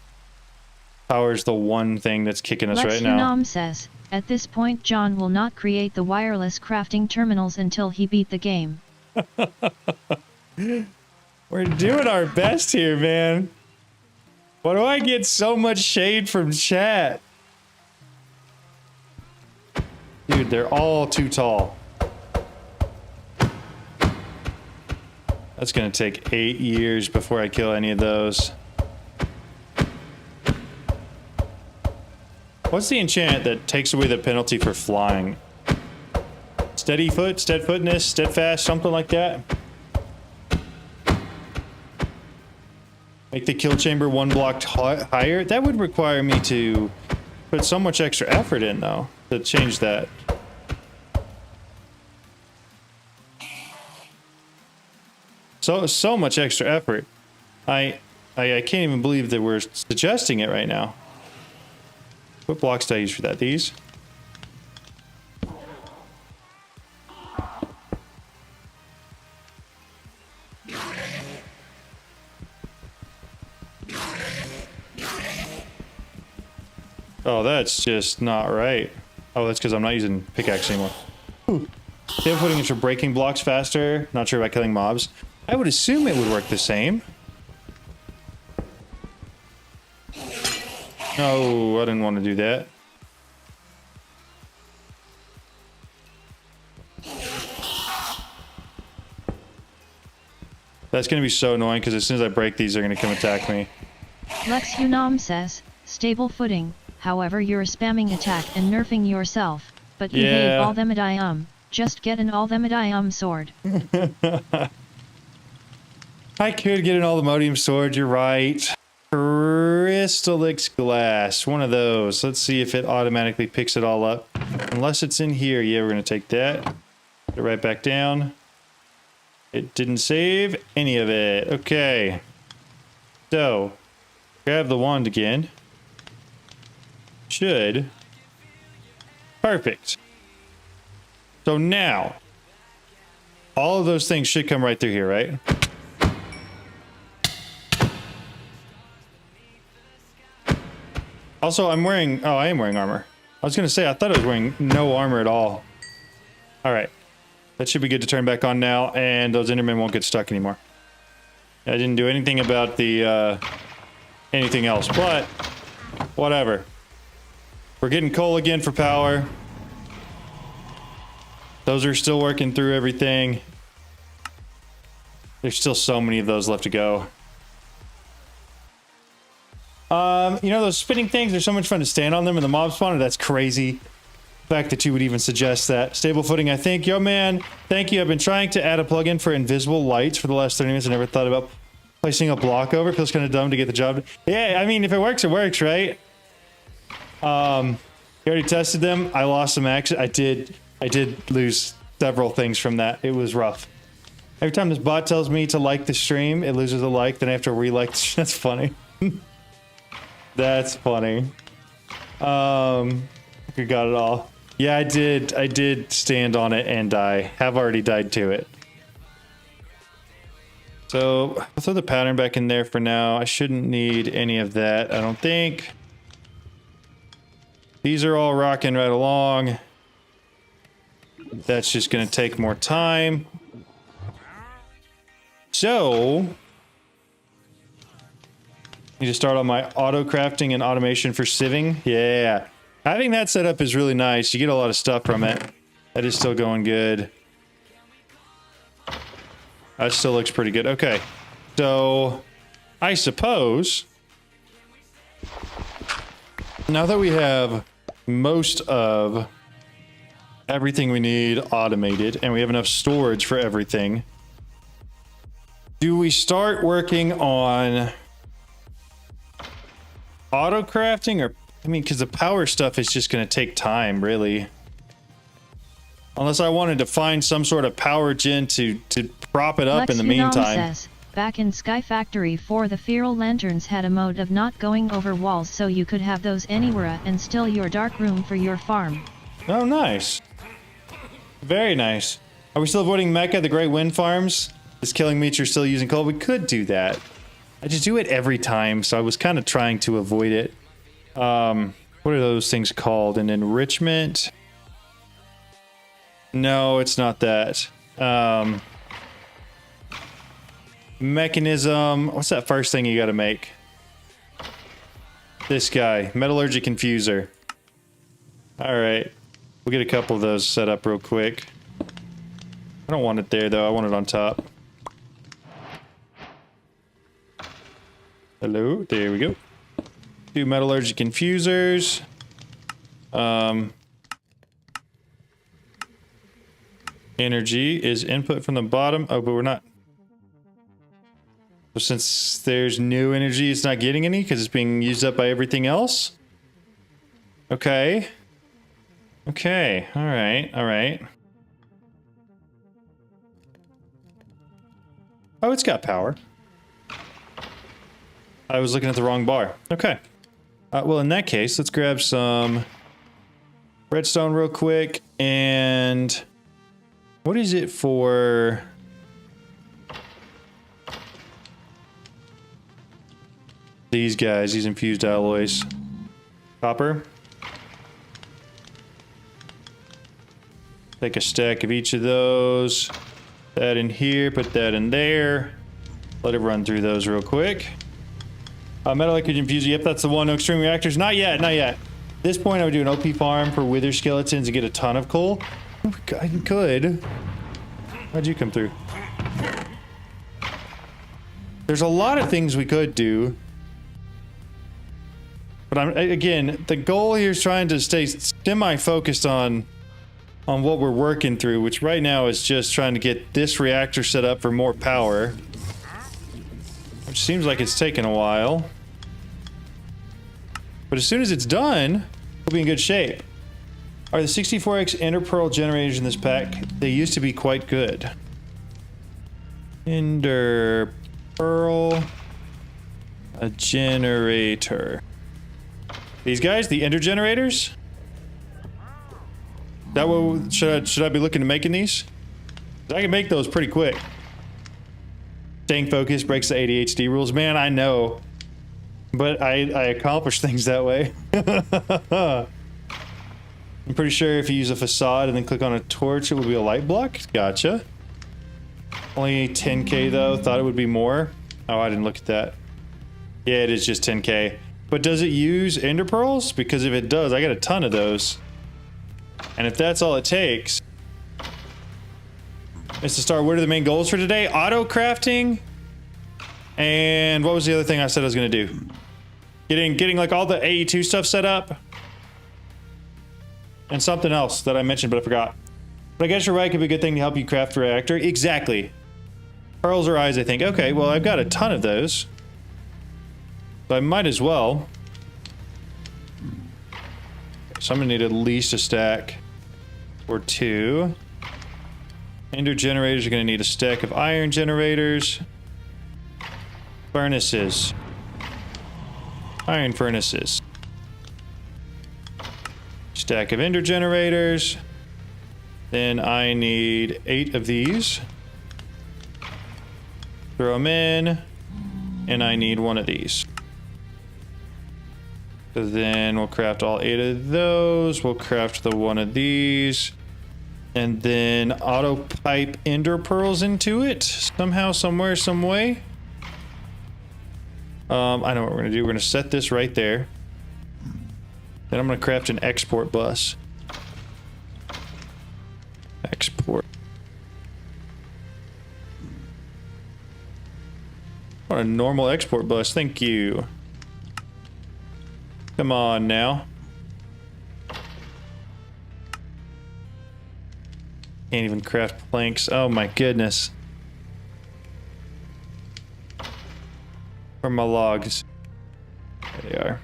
Power's the one thing that's kicking us right now. Unam says, at this point John will not create the wireless crafting terminals until he beat the game. We're doing our best here, man. Why do I get so much shade from chat? Dude, they're all too tall. That's gonna take 8 years before I kill any of those. What's the enchant that takes away the penalty for flying? Steady foot, steadfootness, steadfast, something like that? Make the kill chamber 1 block higher. That would require me to put so much extra effort in, though, to change that. So much extra effort. I can't even believe that we're suggesting it right now. What blocks do I use for that? These? Oh, that's just not right. Oh, that's because I'm not using pickaxe anymore. Ooh. They have putting it for breaking blocks faster. Not sure about killing mobs. I would assume it would work the same. No, I didn't want to do that. That's going to be so annoying because as soon as I break these, they're going to come attack me. Lex Unam says, stable footing, however you're spamming attack and nerfing yourself, but evade all them just get an all them sword. I could get an all-the-modium sword, you're right. Crystallix glass, one of those. Let's see if it automatically picks it all up. Unless it's in here. Yeah, we're going to take that. Put it right back down. It didn't save any of it. Okay. So, grab the wand again. Should. Perfect. So now, all of those things should come right through here, right? Also, I'm wearing... Oh, I am wearing armor. I was going to say, I thought I was wearing no armor at all. Alright. That should be good to turn back on now, and those Endermen won't get stuck anymore. I didn't do anything about the, anything else, but... whatever. We're getting coal again for power. Those are still working through everything. There's still so many of those left to go. You know those spinning things? They're so much fun to stand on them in the mob spawner. That's crazy. The fact that you would even suggest that. Stable footing, I think. Yo, man. Thank you. I've been trying to add a plugin for invisible lights for the last 30 minutes. I never thought about placing a block over. Feels kind of dumb to get the job. Yeah, I mean, if it works, right? You already tested them. I lost some action. I did lose several things from that. It was rough. Every time this bot tells me to like the stream, it loses a like. Then I have to re-like. That's funny. That's funny. We got it all. Yeah, I did stand on it and die. Have already died to it. So I'll throw the pattern back in there for now. I shouldn't need any of that, I don't think. These are all rocking right along. That's just gonna take more time. So need to start on my auto-crafting and automation for sieving. Yeah. Having that set up is really nice. You get a lot of stuff from it. That is still going good. That still looks pretty good. Okay. So, I suppose, now that we have most of everything we need automated, and we have enough storage for everything, do we start working on auto-crafting? Or, I mean, because the power stuff is just going to take time, really. Unless I wanted to find some sort of power gen to prop it up Lex in the meantime. Says, back in Sky Factory 4, the feral lanterns had a mode of not going over walls, so you could have those anywhere and still your dark room for your farm. Oh, nice. Very nice. Are we still avoiding Mecca, the great wind farms? Is killing meat, you're still using coal? We could do that. I just do it every time, so I was kind of trying to avoid it. What are those things called? An enrichment? No, it's not that. Mechanism. What's that first thing you gotta make? This guy. Metallurgic infuser. Alright. We'll get a couple of those set up real quick. I don't want it there, though. I want it on top. Hello? There we go. Two metallurgic infusers. Energy is input from the bottom. Oh, but we're not. So since there's new energy, it's not getting any because it's being used up by everything else. Okay. Okay. All right. All right. Oh, it's got power. I was looking at the wrong bar. Okay. Well, in that case, let's grab some redstone real quick. And what is it for? These guys, these infused alloys. Copper. Take a stack of each of those. That in here, put that in there. Let it run through those real quick. Metal liquid infuser, yep, that's the one. No extreme reactors. Not yet, not yet. At this point, I would do an OP farm for wither skeletons and get a ton of coal. I could. How'd you come through? There's a lot of things we could do. But again, the goal here is trying to stay semi-focused on what we're working through, which right now is just trying to get this reactor set up for more power. Which seems like it's taken a while. But as soon as it's done, we'll be in good shape. Are the 64x Ender Pearl generators in this pack? They used to be quite good. Ender Pearl. A generator. These guys, the Ender generators? That what should I be looking to making these? I can make those pretty quick. Staying focused breaks the ADHD rules. Man, I know. But I accomplish things that way. I'm pretty sure if you use a facade and then click on a torch, it will be a light block. Gotcha. Only 10k though. Thought it would be more. Oh, I didn't look at that. Yeah, it is just 10k. But does it use ender pearls? Because if it does, I got a ton of those. And if that's all it takes, is to start. What are the main goals for today? Autocrafting. And what was the other thing I said I was going to do? Getting like all the AE2 stuff set up. And something else that I mentioned, but I forgot. But I guess you're right, could be a good thing to help you craft a reactor. Exactly. Pearls or eyes, I think. Okay, well, I've got a ton of those. So I might as well. So I'm gonna need at least a stack or two. Ender generators are gonna need a stack of iron generators. Furnaces. Iron furnaces. Stack of ender generators. Then I need 8 of these. Throw them in. And I need 1 of these. So then we'll craft all 8 of those. We'll craft the 1 of these. And then auto pipe ender pearls into it. Somehow, somewhere, some way. I know what we're going to do. We're going to set this right there. Then I'm going to craft an export bus. Export. What a normal export bus. Thank you. Come on now. Can't even craft planks. Oh my goodness. Where are my logs? There they are.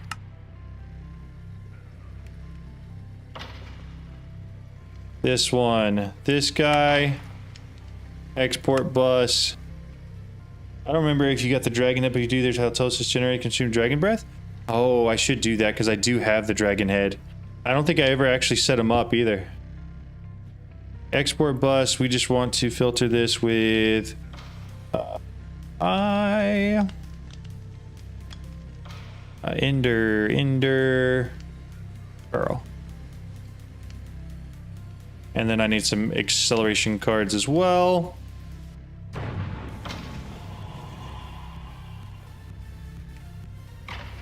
This one. This guy. Export bus. I don't remember if you got the dragon head, but you do. There's halitosis generate consume dragon breath. Oh, I should do that because I do have the dragon head. I don't think I ever actually set them up either. Export bus. We just want to filter this with Ender Pearl. And then I need some acceleration cards as well.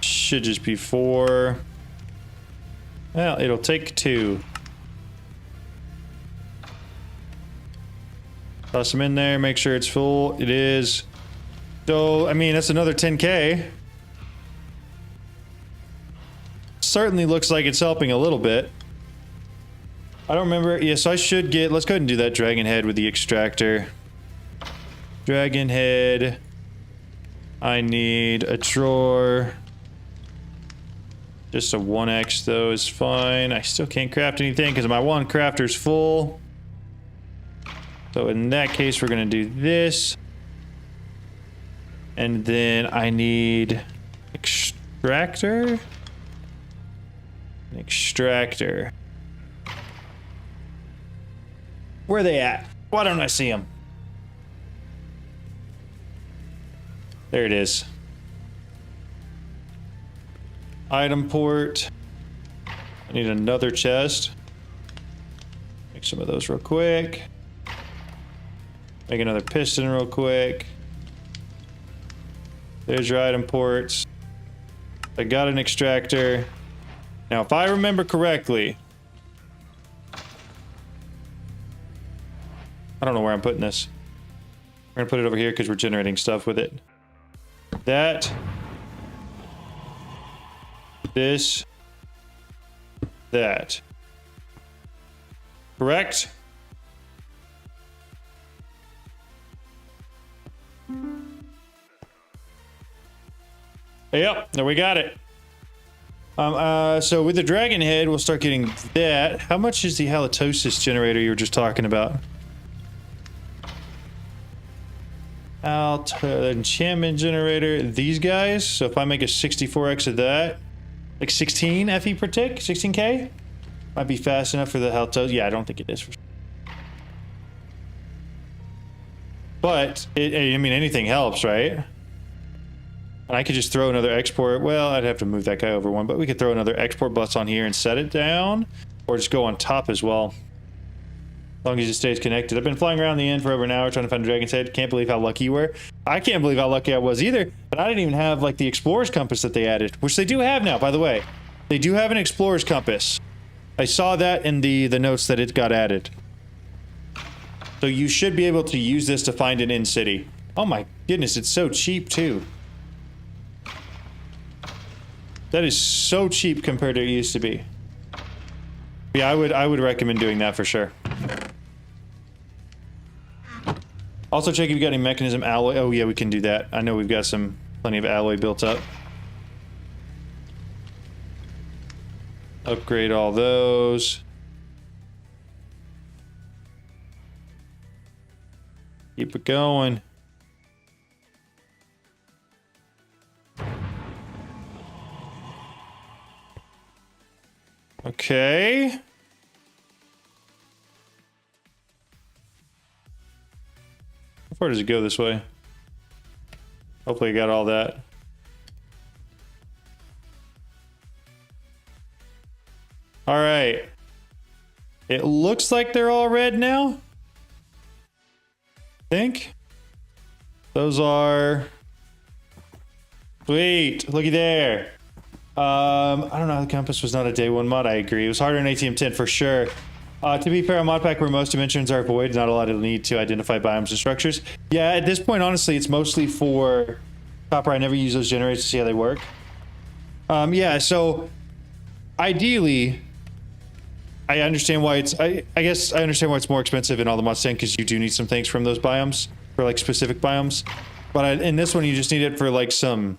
Should just be 4. Well, it'll take 2. Toss them in there, make sure it's full. It is. So, I mean, that's another 10k. Certainly looks like it's helping a little bit. I don't remember. Yeah, so I should get... Let's go ahead and do that dragon head with the extractor. Dragon head. I need a drawer. Just a 1x though is fine. I still can't craft anything because my one crafter's full. So in that case, we're gonna do this. And then I need extractor. An extractor. Where are they at? Why don't I see them? There it is. Item port. I need another chest. Make some of those real quick. Make another piston real quick. There's your item ports. I got an extractor. Now, if I remember correctly, I don't know where I'm putting this. We're gonna put it over here because we're generating stuff with it. That. This. That. Correct? Yep, there we got it. So with the dragon head, we'll start getting that. How much is the halitosis generator you were just talking about? Enchantment generator, these guys. So if I make a 64x of that, like 16 FE per tick, 16k, might be fast enough for the halitosis. Yeah, I don't think it is. For sure. But I mean, anything helps, right? And I could just throw another export. Well, I'd have to move that guy over one, but we could throw another export bus on here and set it down, or just go on top as well. As long as it stays connected. I've been flying around the end for over an hour trying to find a dragon's head. Can't believe how lucky you were. I can't believe how lucky I was either. But I didn't even have like the explorer's compass that they added, which they do have now, by the way. They do have an explorer's compass. I saw that in the notes that it got added. So you should be able to use this to find an in-city. Oh my goodness, it's so cheap too. That is so cheap compared to it used to be. Yeah, I would recommend doing that for sure. Also check if you got any mechanism alloy. Oh yeah, we can do that. I know we've got plenty of alloy built up. Upgrade all those. Keep it going. Okay. How far does it go this way? Hopefully I got all that. All right. It looks like they're all red now. I think. Those are... Sweet. Looky there. I don't know, the compass was not a day one mod. I agree. It was harder in ATM 10 for sure. To be fair, a mod pack where most dimensions are void, not a lot of need to identify biomes and structures. Yeah, at this point, honestly, it's mostly for copper. I never use those generators to see how they work. Yeah, so ideally, I understand why it's... I guess I understand why it's more expensive in all the mods 10 because you do need some things from those biomes for like specific biomes. But in this one, you just need it for like some...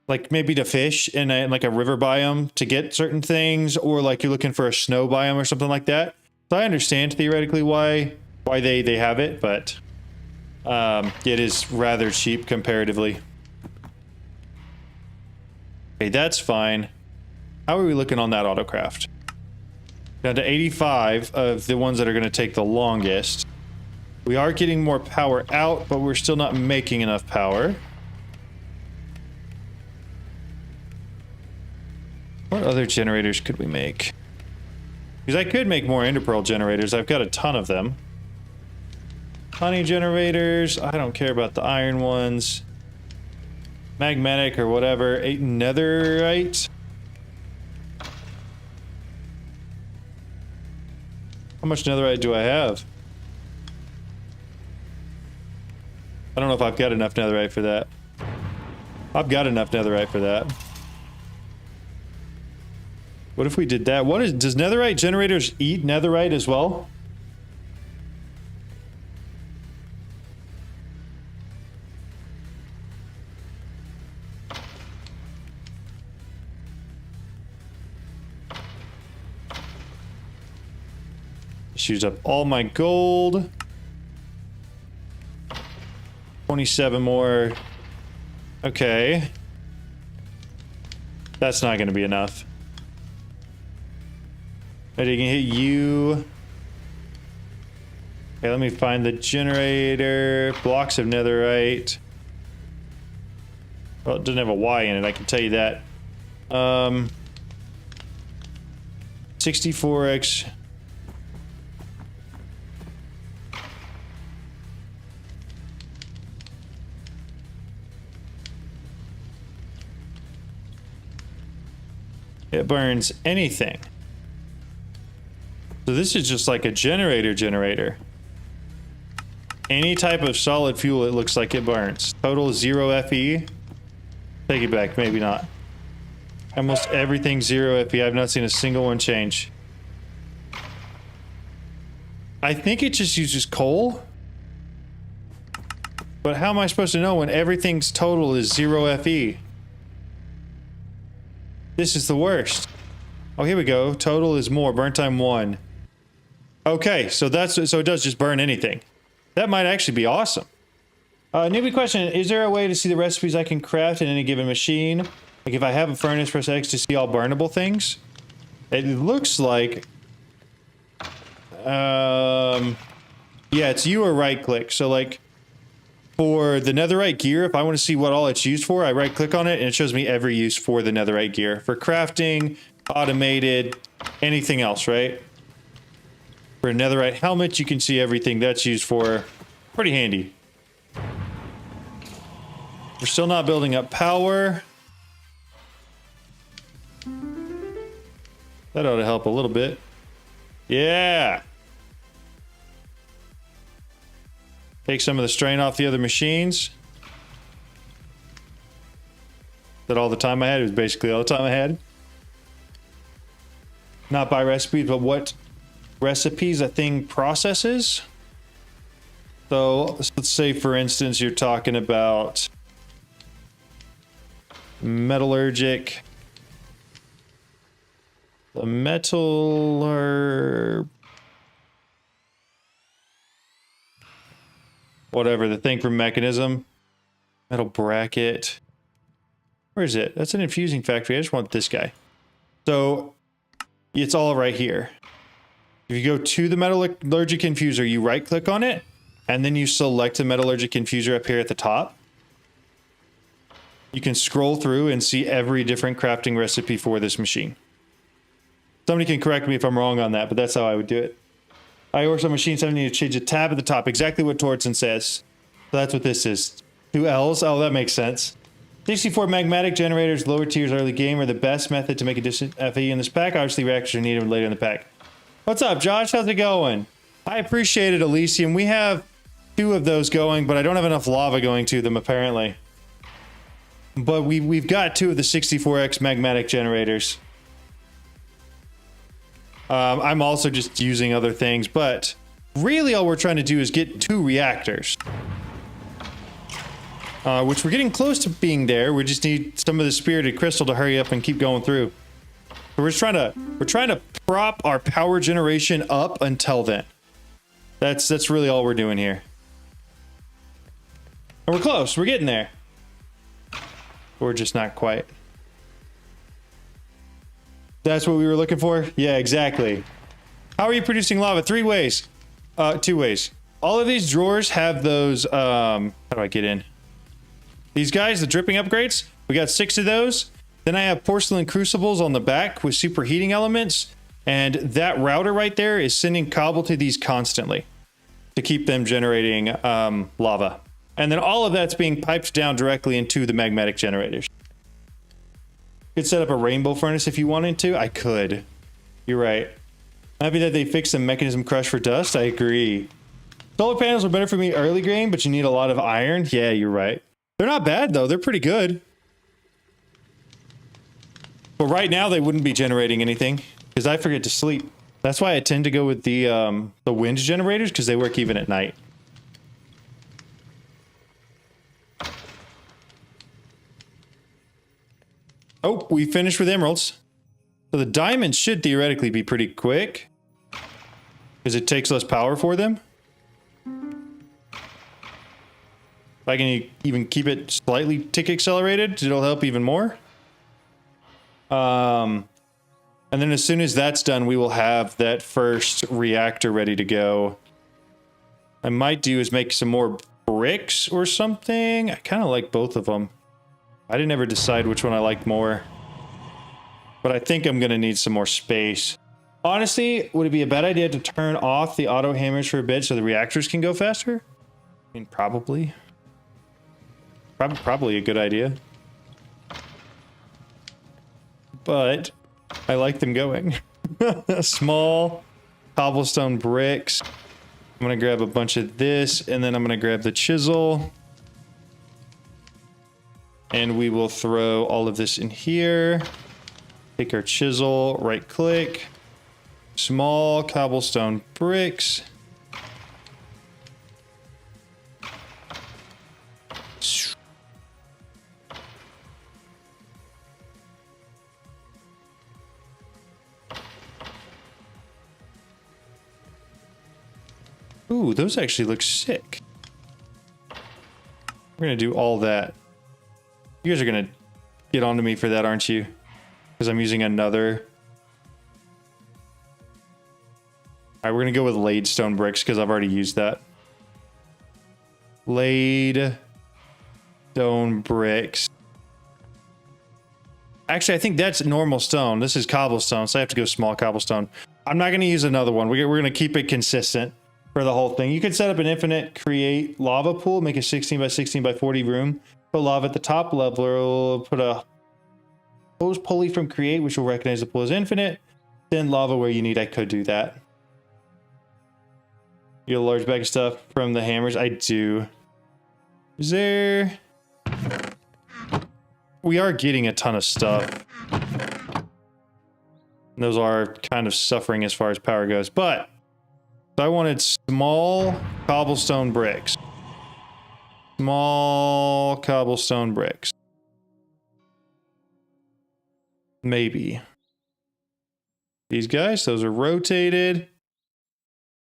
Like maybe to fish in like a river biome to get certain things, or like you're looking for a snow biome or something like that. So I understand theoretically why they have it, but it is rather cheap comparatively. Okay, that's fine. How are we looking on that autocraft? Down to 85 of the ones that are going to take the longest. We are getting more power out, but we're still not making enough power. What other generators could we make? Because I could make more ender pearl generators. I've got a ton of them. Honey generators. I don't care about the iron ones. Magmatic or whatever. 8 netherite. How much netherite do I have? I don't know if I've got enough netherite for that. I've got enough netherite for that. What if we did that? Does netherite generators eat netherite as well? Just used up all my gold. 27 more. Okay. That's not going to be enough. Ready, you can hit you. Okay, let me find the generator. Blocks of netherite. Well, it doesn't have a Y in it, I can tell you that. 64x. It burns anything. So this is just like a generator. Any type of solid fuel, it looks like it burns. Total 0 FE. Take it back, maybe not. Almost everything 0 FE. I've not seen a single one change. I think it just uses coal. But how am I supposed to know when everything's total is 0 FE? This is the worst. Oh, here we go. Total is more. Burn time 1. Okay, so it does just burn anything. That might actually be awesome. Newbie question, is there a way to see the recipes I can craft in any given machine? Like if I have a furnace, press X to see all burnable things? It looks like... yeah, it's you or right click. So like, for the netherite gear, if I want to see what all it's used for, I right click on it and it shows me every use for the netherite gear. For crafting, automated, anything else, right? For a netherite helmet, you can see everything that's used for. Pretty handy. We're still not building up power. That ought to help a little bit. Yeah. Take some of the strain off the other machines. That all the time I had? It was basically all the time I had. Not by recipes, but what recipes a thing processes. So let's say, for instance, you're talking about metallurgic. The metal or whatever, the thing from mechanism. Metal bracket. Where is it? That's an infusing factory. I just want this guy. So it's all right here. If you go to the metallurgic infuser, you right click on it, and then you select the metallurgic infuser up here at the top. You can scroll through and see every different crafting recipe for this machine. Somebody can correct me if I'm wrong on that, but that's how I would do it. I order some machines, I need to change a tab at the top. Exactly what Tortson says. So that's what this is. 2 L's. Oh, that makes sense. 64 magmatic generators, lower tiers early game, are the best method to make additional FE in this pack. Obviously, reactors are needed later in the pack. What's up, Josh? How's it going? I appreciate it, Elysium. We have 2 of those going, but I don't have enough lava going to them, apparently. But we've got 2 of the 64X magmatic generators. I'm also just using other things, but really all we're trying to do is get 2 reactors. Which we're getting close to being there. We just need some of the spirited crystal to hurry up and keep going through. So we're trying to prop our power generation up until then. That's really all we're doing here. And we're close. We're getting there. We're just not quite. That's what we were looking for? Yeah, exactly. How are you producing lava? 3 ways. 2 ways. All of these drawers have those, how do I get in? These guys, the dripping upgrades. We got 6 of those. Then I have porcelain crucibles on the back with superheating elements. And that router right there is sending cobble to these constantly to keep them generating lava. And then all of that's being piped down directly into the magmatic generators. Could set up a rainbow furnace if you wanted to. I could. You're right. Happy that they fixed the mechanism crush for dust. I agree. Solar panels are better for me early game, but you need a lot of iron. Yeah, you're right. They're not bad though. They're pretty good. But right now they wouldn't be generating anything because I forget to sleep. That's why I tend to go with the wind generators because they work even at night. Oh, we finished with emeralds. So the diamonds should theoretically be pretty quick. because it takes less power for them. If I can even keep it slightly tick accelerated, it'll help even more. And then as soon as that's done, we will have that first reactor ready to go. I might do is make some more bricks or something. I kind of like both of them. I didn't ever decide which one I liked more. But I think I'm going to need some more space. Honestly, would it be a bad idea to turn off the auto hammers for a bit so the reactors can go faster? I mean, probably. Probably a good idea. But I like them going. Small cobblestone bricks. I'm going to grab a bunch of this, and then I'm going to grab the chisel. And we will throw all of this in here. Take our chisel, right click. Small cobblestone bricks. Ooh, those actually look sick. We're gonna do all that. You guys are gonna get onto me for that, aren't you? Because I'm using another. Alright, we're gonna go with laid stone bricks because I've already used that. Laid stone bricks. Actually, I think that's normal stone. This is cobblestone, so I have to go small cobblestone. I'm not gonna use another one. We're gonna keep it consistent for the whole thing. You could set up an infinite create lava pool, make a 16 by 16 by 40 room, put lava at the top level, put a hose pulley from create, which will recognize the pool as infinite, send lava where you need. I could do that. You get a large bag of stuff from the hammers. I do. Is there... We are getting a ton of stuff. Those are kind of suffering as far as power goes, but I wanted small cobblestone bricks. Small cobblestone bricks. Maybe. These guys, those are rotated.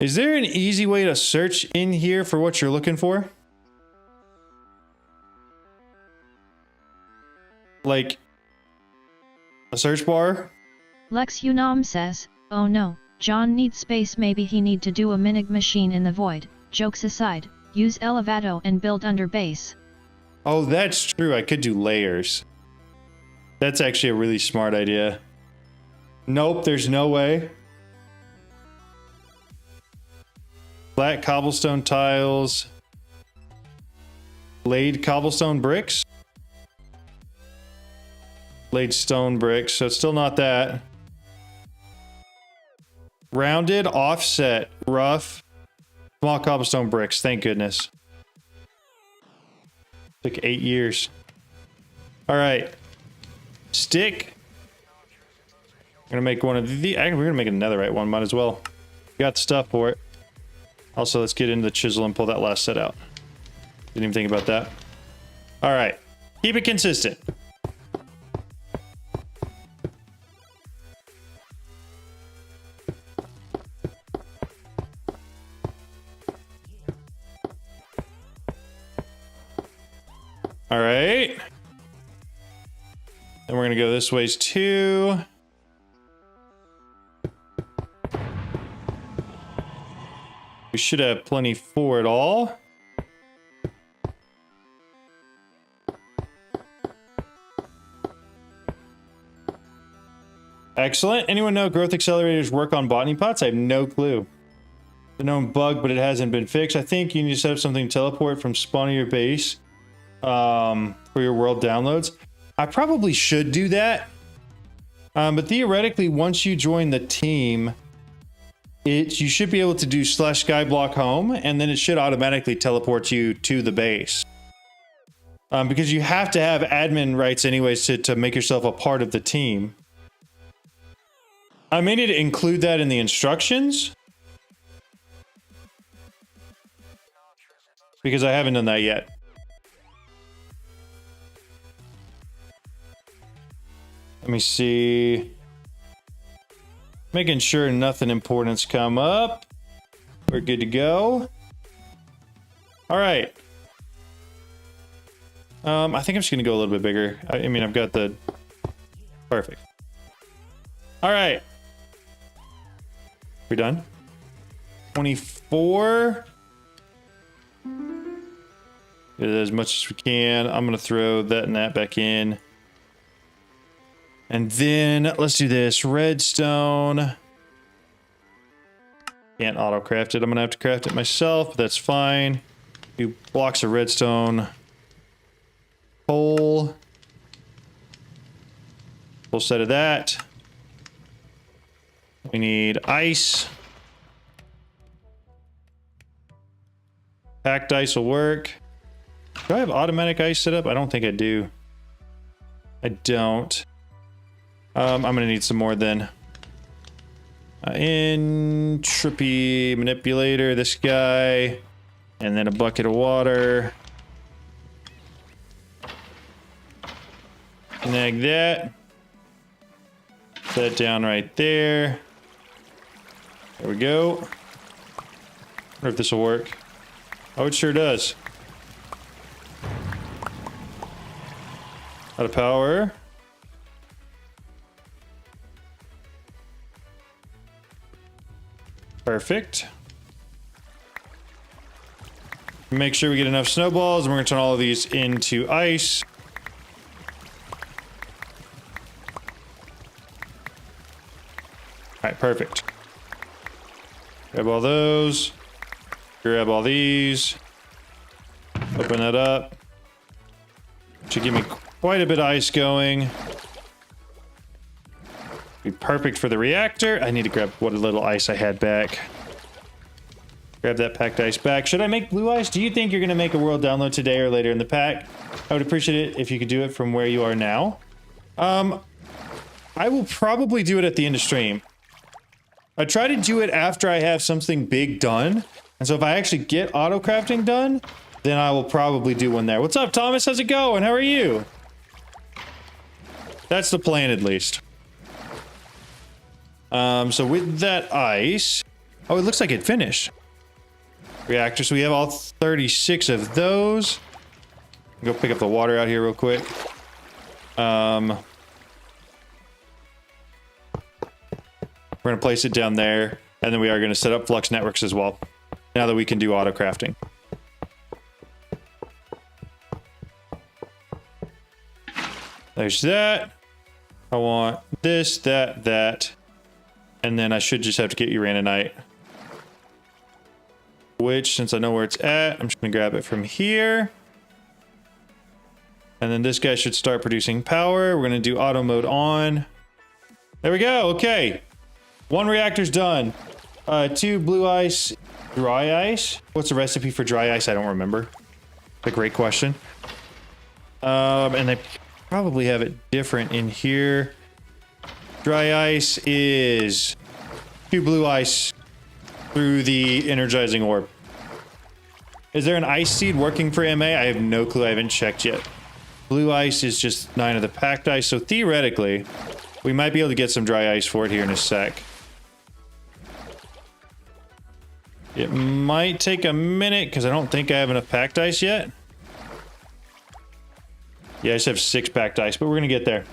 Is there an easy way to search in here for what you're looking for? Like a search bar? Lex Unam says, oh no, John needs space, maybe he need to do a minig machine in the void. Jokes aside, use Elevato and build under base. Oh, that's true. I could do layers. That's actually a really smart idea. Nope, there's no way. Flat cobblestone tiles. Laid cobblestone bricks. Laid stone bricks, so it's still not that. Rounded, offset, rough, small cobblestone bricks, thank goodness. Took 8 years. All right. Stick. I'm gonna make one of the, we're gonna make a netherite one, might as well. Got stuff for it. Also, let's get into the chisel and pull that last set out. Didn't even think about that. All right. Keep it consistent. All right. Then we're gonna go this ways too. We should have plenty for it all. Excellent. Anyone know growth accelerators work on botany pots? I have no clue. It's a known bug, but it hasn't been fixed. I think you need to set up something to teleport from spawn to your base for your world downloads. I probably should do that. But theoretically, once you join the team, you should be able to do /skyblock home, and then it should automatically teleport you to the base. Because you have to have admin rights anyways to make yourself a part of the team. I may need to include that in the instructions, because I haven't done that yet. Let me see. Making sure nothing important's come up. We're good to go. All right. I think I'm just gonna go a little bit bigger. I mean, I've got the perfect. All right. We're done. 24. Get as much as we can. I'm gonna throw that and that back in. And then let's do this. Redstone. Can't auto craft it. I'm gonna have to craft it myself, but that's fine. 2 blocks of redstone. Coal. Full set of that. We need ice. Packed ice will work. Do I have automatic ice set up? I don't think I do. I don't. I'm gonna need some more then. Entropy manipulator, this guy, and then a bucket of water. Snag that. Set it down right there. There we go. Wonder if this will work. Oh, it sure does. Out of power. Perfect. Make sure we get enough snowballs, and we're going to turn all of these into ice. All right, perfect. Grab all those. Grab all these. Open that up. Should give me quite a bit of ice going. Be perfect for the reactor. I need to grab what little ice I had back. Grab that packed ice back. Should I make blue ice? Do you think you're going to make a world download today or later in the pack? I would appreciate it if you could do it from where you are now. I will probably do it at the end of stream. I try to do it after I have something big done. And so if I actually get autocrafting done, then I will probably do one there. What's up, Thomas? How's it going? How are you? That's the plan, at least. So with that ice... Oh, it looks like it finished. Reactors. So we have all 36 of those. Go pick up the water out here real quick. We're going to place it down there. And then we are going to set up Flux networks as well. Now that we can do auto crafting. There's that. I want this, that, that. And then I should just have to get uraninite. Which, since I know where it's at, I'm just going to grab it from here. And then this guy should start producing power. We're going to do auto mode on. There we go. Okay. 1 reactor's done. 2 blue ice, dry ice. What's the recipe for dry ice? I don't remember. A great question. And they probably have it different in here. Dry ice is 2 blue ice through the energizing orb. Is there an ice seed working for MA? I have no clue. I haven't checked yet. Blue ice is just 9 of the packed ice. So theoretically, we might be able to get some dry ice for it here in a sec. It might take a minute because I don't think I have enough packed ice yet. Yeah, I just have 6 packed ice, but we're going to get there.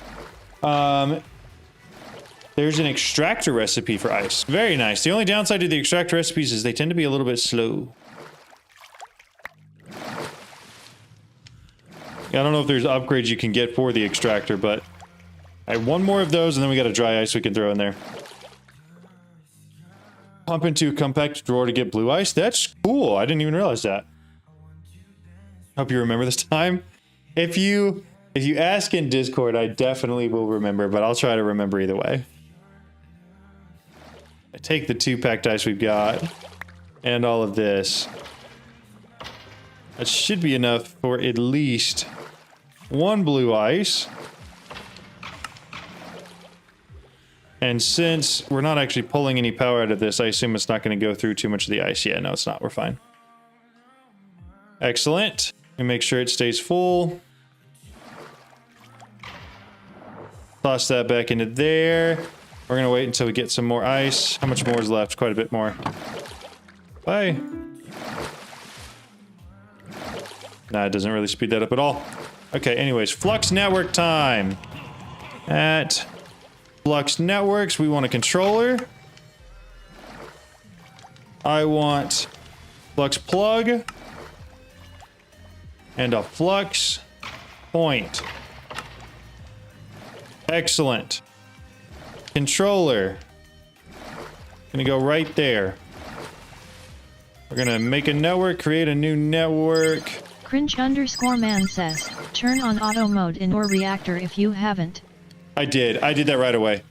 There's an extractor recipe for ice. Very nice. The only downside to the extractor recipes is they tend to be a little bit slow. I don't know if there's upgrades you can get for the extractor, but I have 1 more of those, and then we got a dry ice we can throw in there. Pump into a compact drawer to get blue ice. That's cool. I didn't even realize that. Hope you remember this time. If you ask in Discord, I definitely will remember, but I'll try to remember either way. I take the 2 packed ice we've got and all of this. That should be enough for at least 1 blue ice. And since we're not actually pulling any power out of this, I assume it's not going to go through too much of the ice. Yeah, no, it's not. We're fine. Excellent. And make sure it stays full. Toss that back into there. We're going to wait until we get some more ice. How much more is left? Quite a bit more. Bye. Nah, it doesn't really speed that up at all. Okay, anyways, Flux network time. At Flux networks, we want a controller. I want Flux plug and a Flux point. Excellent. Controller. Gonna go right there. We're gonna make a network, create a new network. Cringe_man says, turn on auto mode in your reactor if you haven't. I did that right away.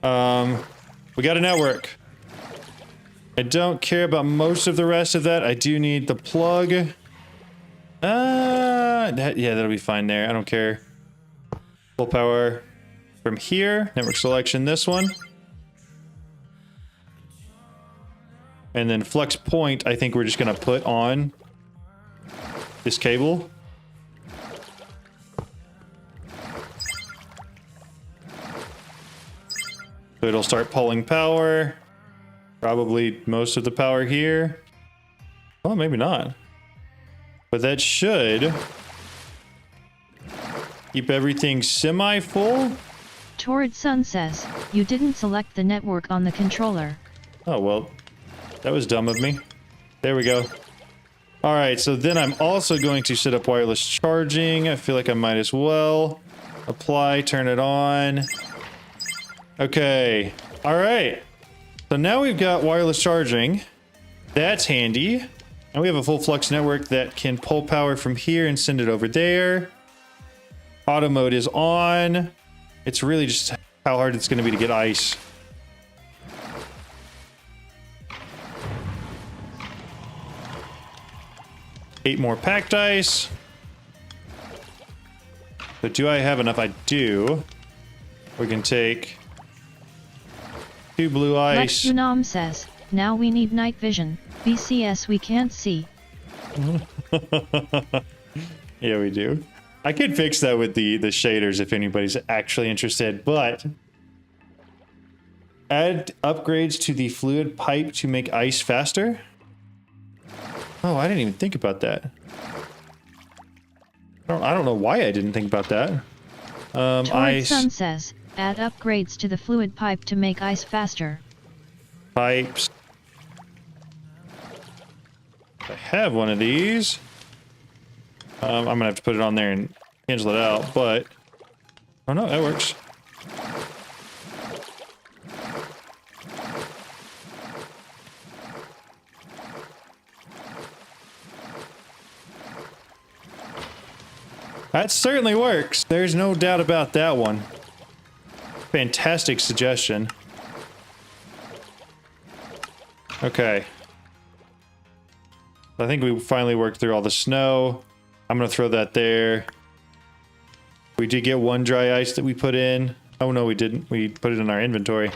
We got a network. I don't care about most of the rest of that. I do need the plug. Yeah, that'll be fine there. I don't care. Full power from here. Network selection, this one. And then Flux point, I think we're just gonna put on this cable. So it'll start pulling power. Probably most of the power here. Well, maybe not. But that should keep everything semi-full. Torrid Sun says, you didn't select the network on the controller. Oh, well, that was dumb of me. There we go. All right, so then I'm also going to set up wireless charging. I feel like I might as well. Apply, turn it on. Okay, all right. So now we've got wireless charging. That's handy. And we have a full Flux network that can pull power from here and send it over there. Auto mode is on. It's really just how hard it's going to be to get ice. Eight more packed ice. But do I have enough? I do. We can take 2 blue ice. Lexunam says, now we need night vision. BCS we can't see. Yeah, we do. I could fix that with the shaders if anybody's actually interested, but add upgrades to the fluid pipe to make ice faster. Oh, I didn't even think about that. I don't know why I didn't think about that. Torrid Sun says, add upgrades to the fluid pipe to make ice faster. Pipes. I have one of these. I'm gonna have to put it on there and cancel it out, but oh no, that works. That certainly works. There's no doubt about that one. Fantastic suggestion. Okay. I think we finally worked through all the snow. I'm gonna throw that there. We did get one dry ice that we put in. Oh no, we didn't. We put it in our inventory.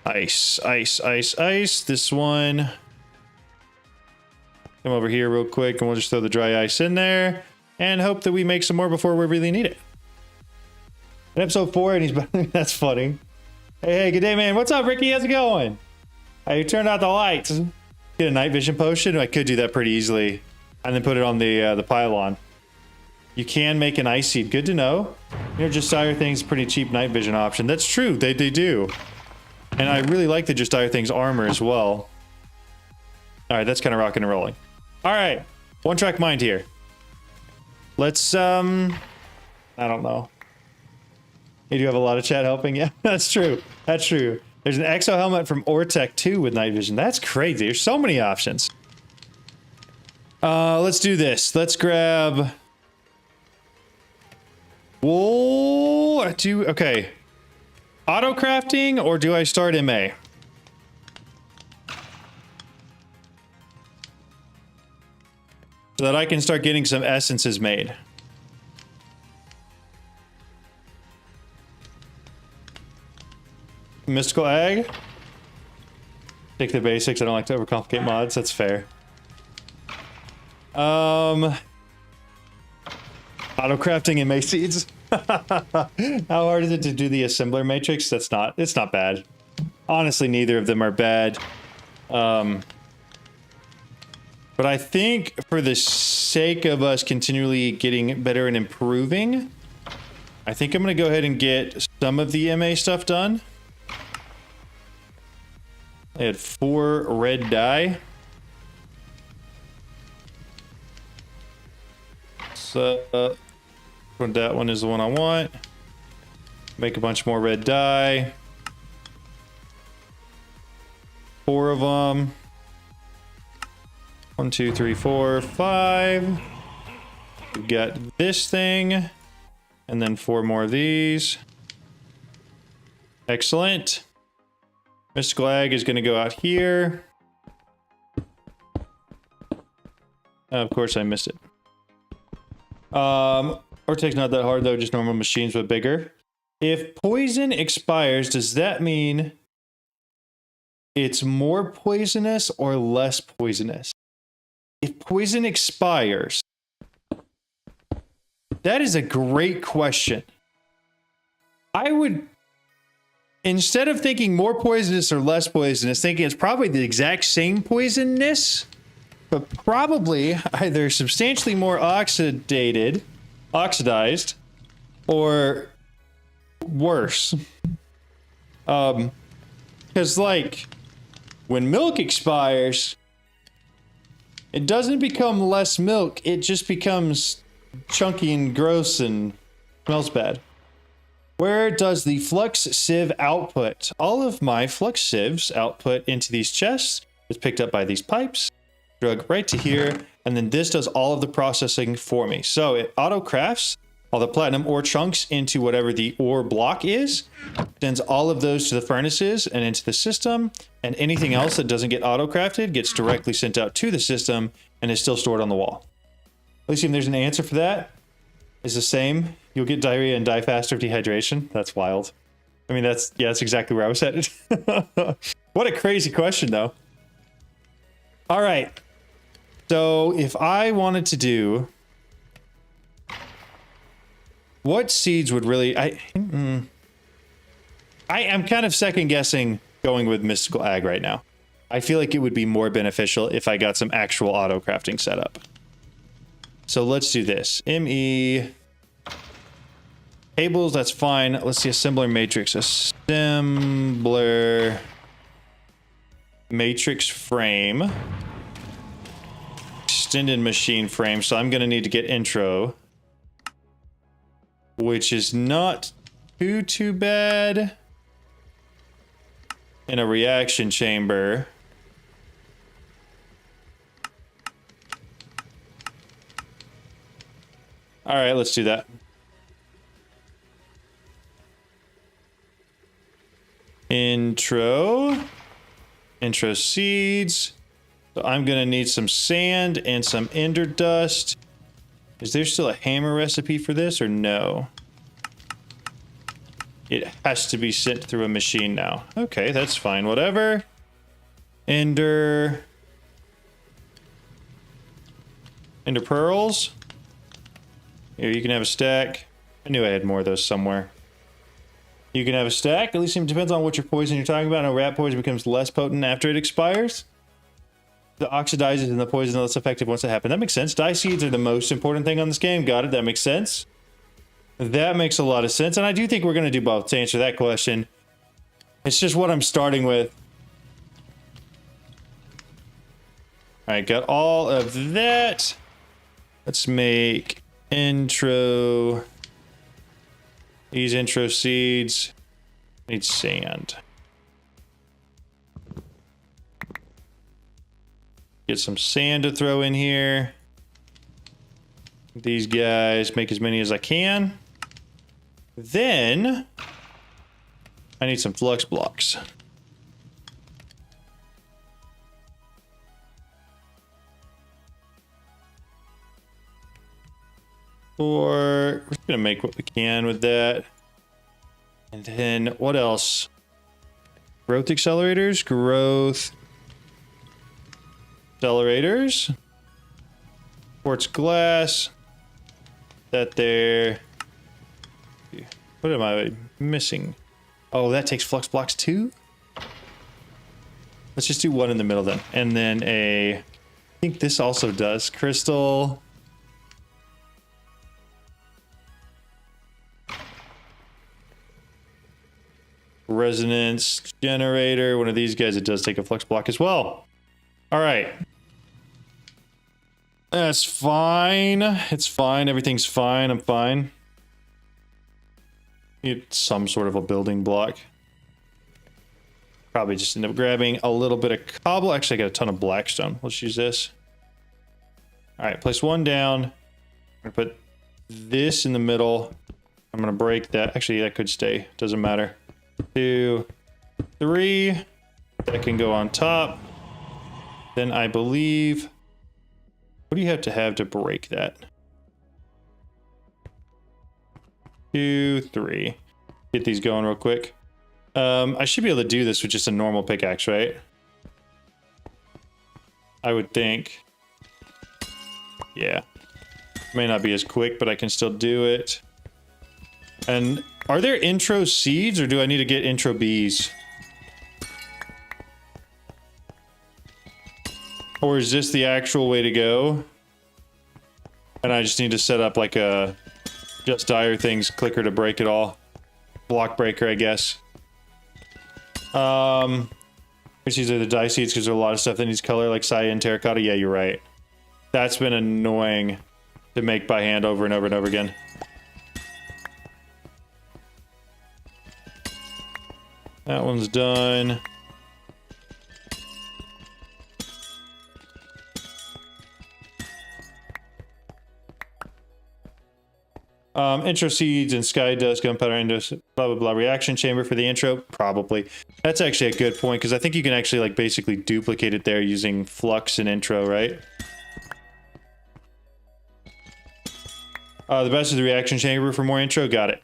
Ice, ice, ice, ice. This one. Come over here real quick and we'll just throw the dry ice in there and hope that we make some more before we really need it. In episode 4 and he's that's funny. Hey, good day, man. What's up, Ricky? How's it going? I turned out the lights. Get a night vision potion. I could do that pretty easily, and then put it on the pylon. You can make an ice seed. Good to know. You know, Just Dire Things pretty cheap night vision option. That's true. They do, and I really like the Just Dire Things armor as well. All right, that's kind of rocking and rolling. All right, one track mind here. Let's I don't know. You do have a lot of chat helping. Yeah, that's true. That's true. There's an exo helmet from Ortec too with night vision. That's crazy. There's so many options. Let's do this. Let's grab wool. Okay. Autocrafting, or do I start MA? So that I can start getting some essences made. Mystical egg. Take the basics. I don't like to overcomplicate mods. That's fair. Autocrafting and mace seeds. How hard is it to do the assembler matrix? It's not bad. Honestly, neither of them are bad. But I think for the sake of us continually getting better and improving, I think I'm going to go ahead and get some of the MA stuff done. I had 4 red dye. So that one is the one I want. Make a bunch more red dye. 4 of them. 1, 2, 3, 4, 5. We've got this thing. And then 4 more of these. Excellent. Mystical Ag is going to go out here. Of course I missed it. Ortec's not that hard though, just normal machines but bigger. If poison expires, does that mean it's more poisonous or less poisonous? If poison expires, that is a great question. I would, instead of thinking more poisonous or less poisonous, thinking it's probably the exact same poisonness, but probably either substantially more oxidized, or worse. Because like, when milk expires, it doesn't become less milk, it just becomes chunky and gross and smells bad. Where does the flux sieve output? All of my flux sieves output into these chests. It's picked up by these pipes, drug right to here, and then this does all of the processing for me. So it auto-crafts all the platinum ore chunks into whatever the ore block is, sends all of those to the furnaces and into the system, and anything else that doesn't get auto-crafted gets directly sent out to the system and is still stored on the wall. Elysium, there's an answer for that. It's the same. You'll get diarrhea and die faster of dehydration. That's wild. I mean, that's exactly where I was headed. What a crazy question, though. All right. So if I wanted to do, what seeds would really, I am kind of second guessing going with Mystical Ag right now. I feel like it would be more beneficial if I got some actual auto crafting set up. So let's do this. ME tables, that's fine. Let's see, assembler matrix. Assembler matrix frame. Extended machine frame. So I'm gonna need to get intro, which is not too bad. In a reaction chamber. All right, let's do that. Intro seeds. So I'm gonna need some sand and some ender dust. Is there still a hammer recipe for this or no? It has to be sent through a machine now. Okay, that's fine, whatever. Ender pearls. Here, you can have a stack. I knew I had more of those somewhere. You can have a stack. At least it depends on what your poison you're talking about. I know rat poison becomes less potent after it expires. The oxidizes and the poison less effective once it happens. That makes sense. Dye seeds are the most important thing on this game. Got it. That makes sense. That makes a lot of sense. And I do think we're going to do both to answer that question. It's just what I'm starting with. All right, got all of that. Let's make intro. These intro seeds. Need sand. Get some sand to throw in here. These guys, make as many as I can. Then I need some flux blocks. We're just gonna make what we can with that. And then what else? Growth accelerators, quartz glass, that there. What am I missing? Oh, that takes flux blocks too? Let's just do one in the middle then. And then I think this also does crystal. Resonance generator. One of these guys, it does take a flux block as well. All right. That's fine. It's fine. Everything's fine. I'm fine. Need some sort of a building block. Probably just end up grabbing a little bit of cobble. Actually, I got a ton of blackstone. Let's use this. All right, place one down. I'm gonna put this in the middle. I'm gonna break that. Actually, that could stay. Doesn't matter. 2, 3. That can go on top. Then I believe... What do you have to break that? 2, 3. Get these going real quick. I should be able to do this with just a normal pickaxe, right? I would think. Yeah. May not be as quick, but I can still do it. And are there intro seeds, or do I need to get intro bees? Or is this the actual way to go? And I just need to set up like a Just Dire Things clicker to break it all. Block breaker, I guess. Which these are the dye seeds because there's a lot of stuff that needs color, like cyan, terracotta. Yeah, you're right. That's been annoying to make by hand over and over and over again. That one's done. Intro seeds and sky dust, gunpowder, into blah blah blah. Reaction chamber for the intro, probably. That's actually a good point because I think you can actually like basically duplicate it there using flux and intro, right? The best is the reaction chamber for more intro. Got it.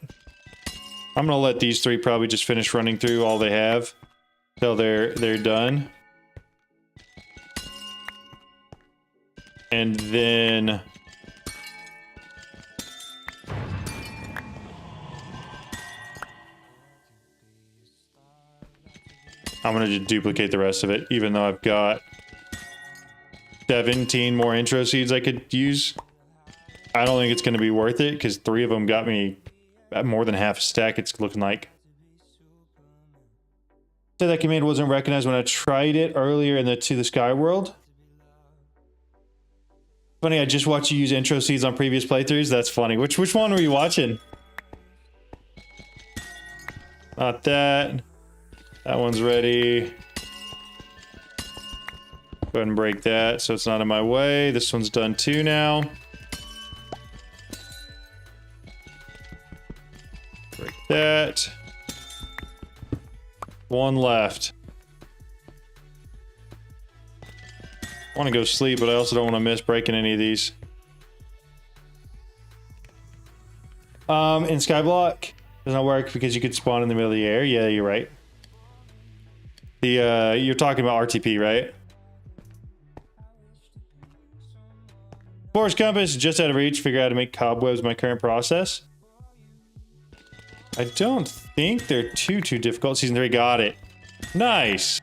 I'm gonna let these three probably just finish running through all they have till they're done, and then. I'm going to just duplicate the rest of it, even though I've got 17 more intro seeds I could use. I don't think it's going to be worth it, because 3 of them got me more than half a stack, it's looking like. So that command wasn't recognized when I tried it earlier in the To the Sky world. Funny, I just watched you use intro seeds on previous playthroughs. That's funny. Which one were you watching? Not that. That one's ready. Go ahead and break that so it's not in my way. This one's done too now. Break that. One left. I want to go sleep, but I also don't want to miss breaking any of these. In Skyblock, does not work because you could spawn in the middle of the air. Yeah, you're right. You're talking about RTP, right? Forest compass, just out of reach. Figure out how to make cobwebs. My current process. I don't think they're too difficult. Season 3, got it. Nice.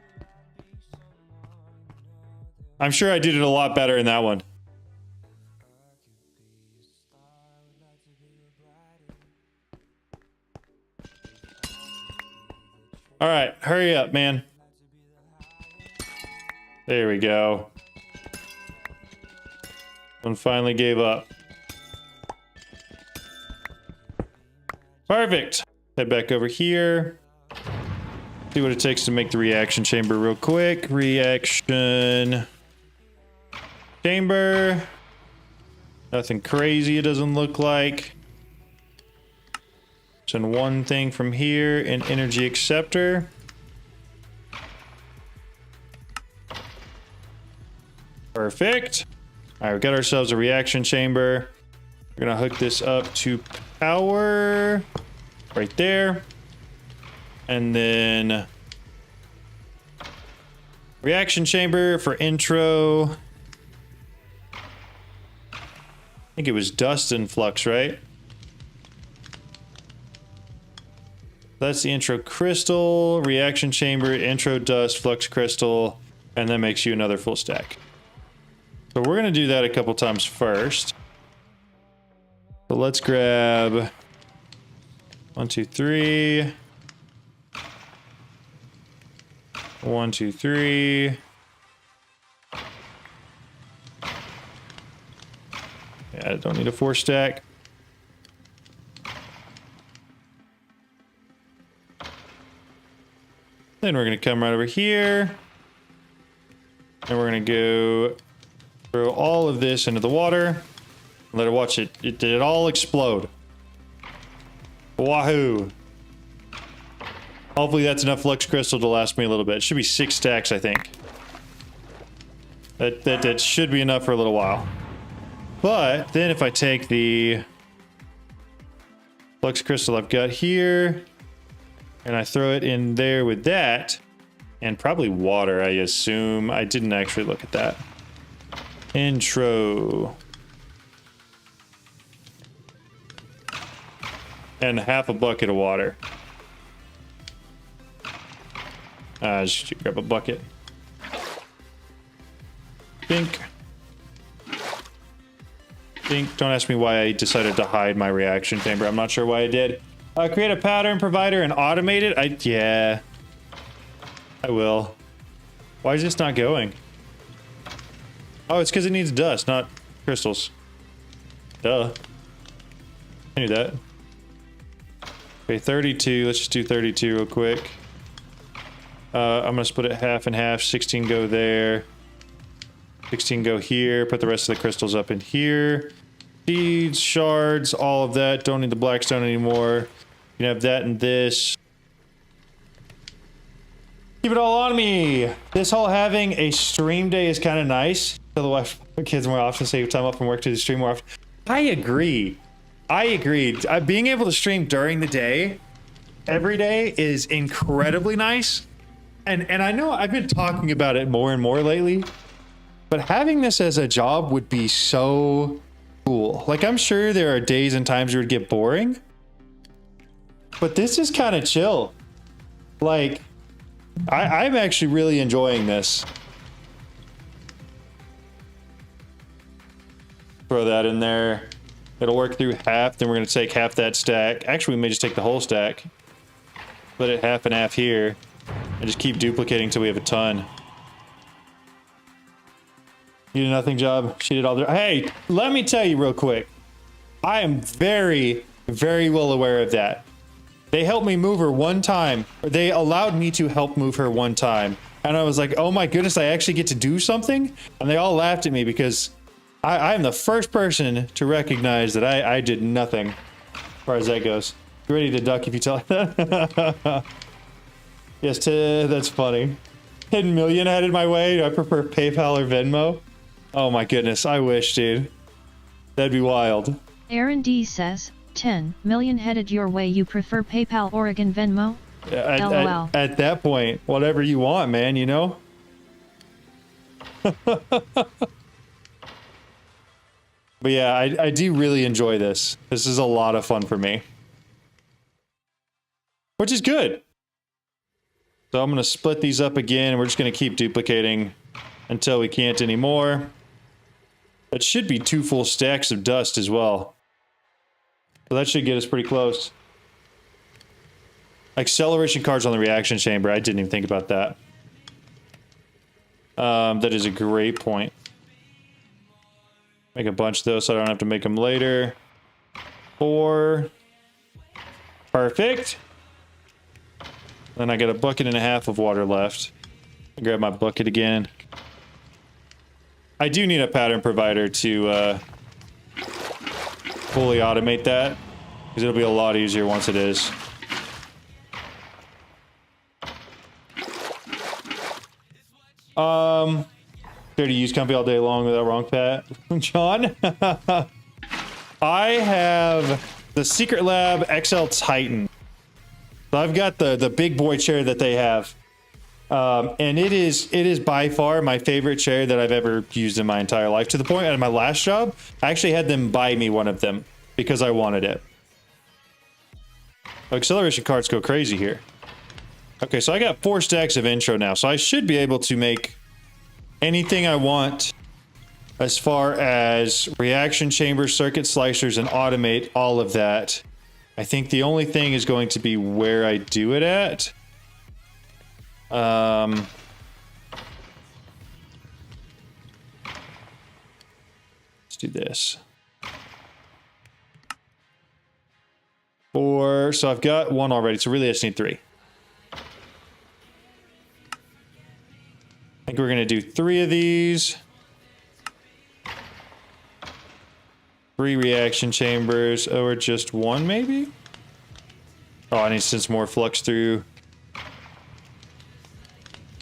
I'm sure I did it a lot better in that one. All right, hurry up, man. There we go. One finally gave up. Perfect. Head back over here. See what it takes to make the reaction chamber real quick. Reaction chamber. Nothing crazy, it doesn't look like. Send one thing from here, an energy acceptor. Perfect. All right, we got ourselves a reaction chamber. We're gonna hook this up to power right there. And then reaction chamber for intro. I think it was dust and flux, right? That's the intro crystal, reaction chamber, intro dust, flux crystal, and that makes you another full stack. So we're gonna do that a couple times first. So let's grab 1, 2, 3. 1, 2, 3. Yeah, I don't need a 4 stack. Then we're going to come right over here. And we're going to go throw all of this into the water. Let it watch it. It all explode. Wahoo. Hopefully that's enough flux crystal to last me a little bit. It should be 6 stacks, I think. That should be enough for a little while. But then if I take the flux crystal I've got here, and I throw it in there with that, and probably water, I assume. I didn't actually look at that. Intro. And half a bucket of water. Just grab a bucket. Think. Don't ask me why I decided to hide my reaction chamber. I'm not sure why I did. Create a pattern provider and automate it. Yeah, I will. Why is this not going? Oh, it's because it needs dust, not crystals. Duh. I knew that. Okay, 32. Let's just do 32 real quick. I'm gonna split it half and half. 16 go there. 16 go here. Put the rest of the crystals up in here. Seeds, shards, all of that. Don't need the blackstone anymore. You can have that and this. Keep it all on me. This whole having a stream day is kind of nice. Otherwise, kids more often save time up from work to stream more often. I agree. I agreed. Being able to stream during the day, every day, is incredibly nice. And I know I've been talking about it more and more lately, but having this as a job would be so cool. Like, I'm sure there are days and times where it would get boring, but this is kind of chill. Like, I'm actually really enjoying this. Throw that in there. It'll work through half. Then we're going to take half that stack. Actually, we may just take the whole stack. Split it half and half here. And just keep duplicating until we have a ton. You did nothing, job. She did all the... Hey, let me tell you real quick. I am very, very well aware of that. They helped me move her one time. Or they allowed me to help move her one time. And I was like, oh my goodness, I actually get to do something? And they all laughed at me because I am the first person to recognize that I did nothing as far as that goes. You ready to duck if you tell that? Yes, that's funny. 10 million headed my way. Do I prefer PayPal or Venmo? Oh my goodness, I wish, dude. That'd be wild. Aaron D says, 10 million headed your way, you prefer PayPal, Oregon, Venmo? LOL. At that point, whatever you want, man, you know? But yeah, I do really enjoy this. This is a lot of fun for me. Which is good. So I'm going to split these up again, and we're just going to keep duplicating until we can't anymore. That should be 2 full stacks of dust as well. So that should get us pretty close. Acceleration cards on the reaction chamber. I didn't even think about that. That is a great point. Make a bunch of those so I don't have to make them later. 4. Perfect. Then I got a bucket and a half of water left. I'll grab my bucket again. I do need a pattern provider to fully automate that, because it'll be a lot easier once it is. There to use company all day long with that wrong, Pat. John? I have the Secret Lab XL Titan. So I've got the big boy chair that they have. And it is by far my favorite chair that I've ever used in my entire life. To the point at my last job, I actually had them buy me one of them because I wanted it. Acceleration carts go crazy here. Okay, so I got 4 stacks of intro now, so I should be able to make anything I want as far as reaction chambers, circuit slicers, and automate all of that. I think the only thing is going to be where I do it at. Let's do this. 4, so I've got 1 already, so really I just need 3. I think we're gonna do 3 of these. 3 reaction chambers, or just 1 maybe? Oh, I need to send some more flux through.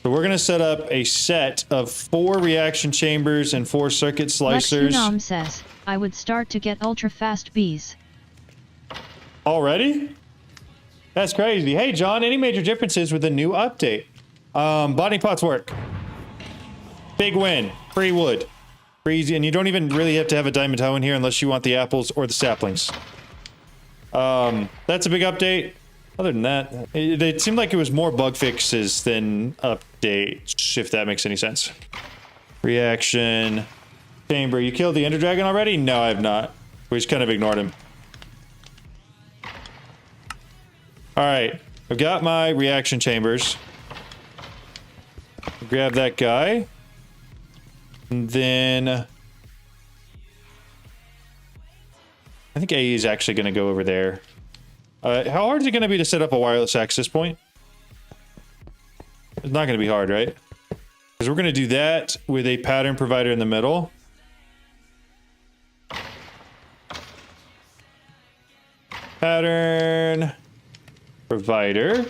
So we're gonna set up a set of 4 reaction chambers and 4 circuit slicers. Lexunom says, I would start to get ultra fast bees. Already? That's crazy. Hey John, any major differences with the new update? Botany pots work. Big win. Free wood. Easy, and you don't even really have to have a diamond hoe in here unless you want the apples or the saplings. That's a big update. Other than that, it seemed like it was more bug fixes than updates, if that makes any sense. Reaction chamber. You killed the Ender Dragon already? No, I have not. We just kind of ignored him. Alright, I've got my reaction chambers. Grab that guy. And then I think AE is actually going to go over there. How hard is it going to be to set up a wireless access point? It's not going to be hard, right? Because we're going to do that with a pattern provider in the middle. Pattern provider.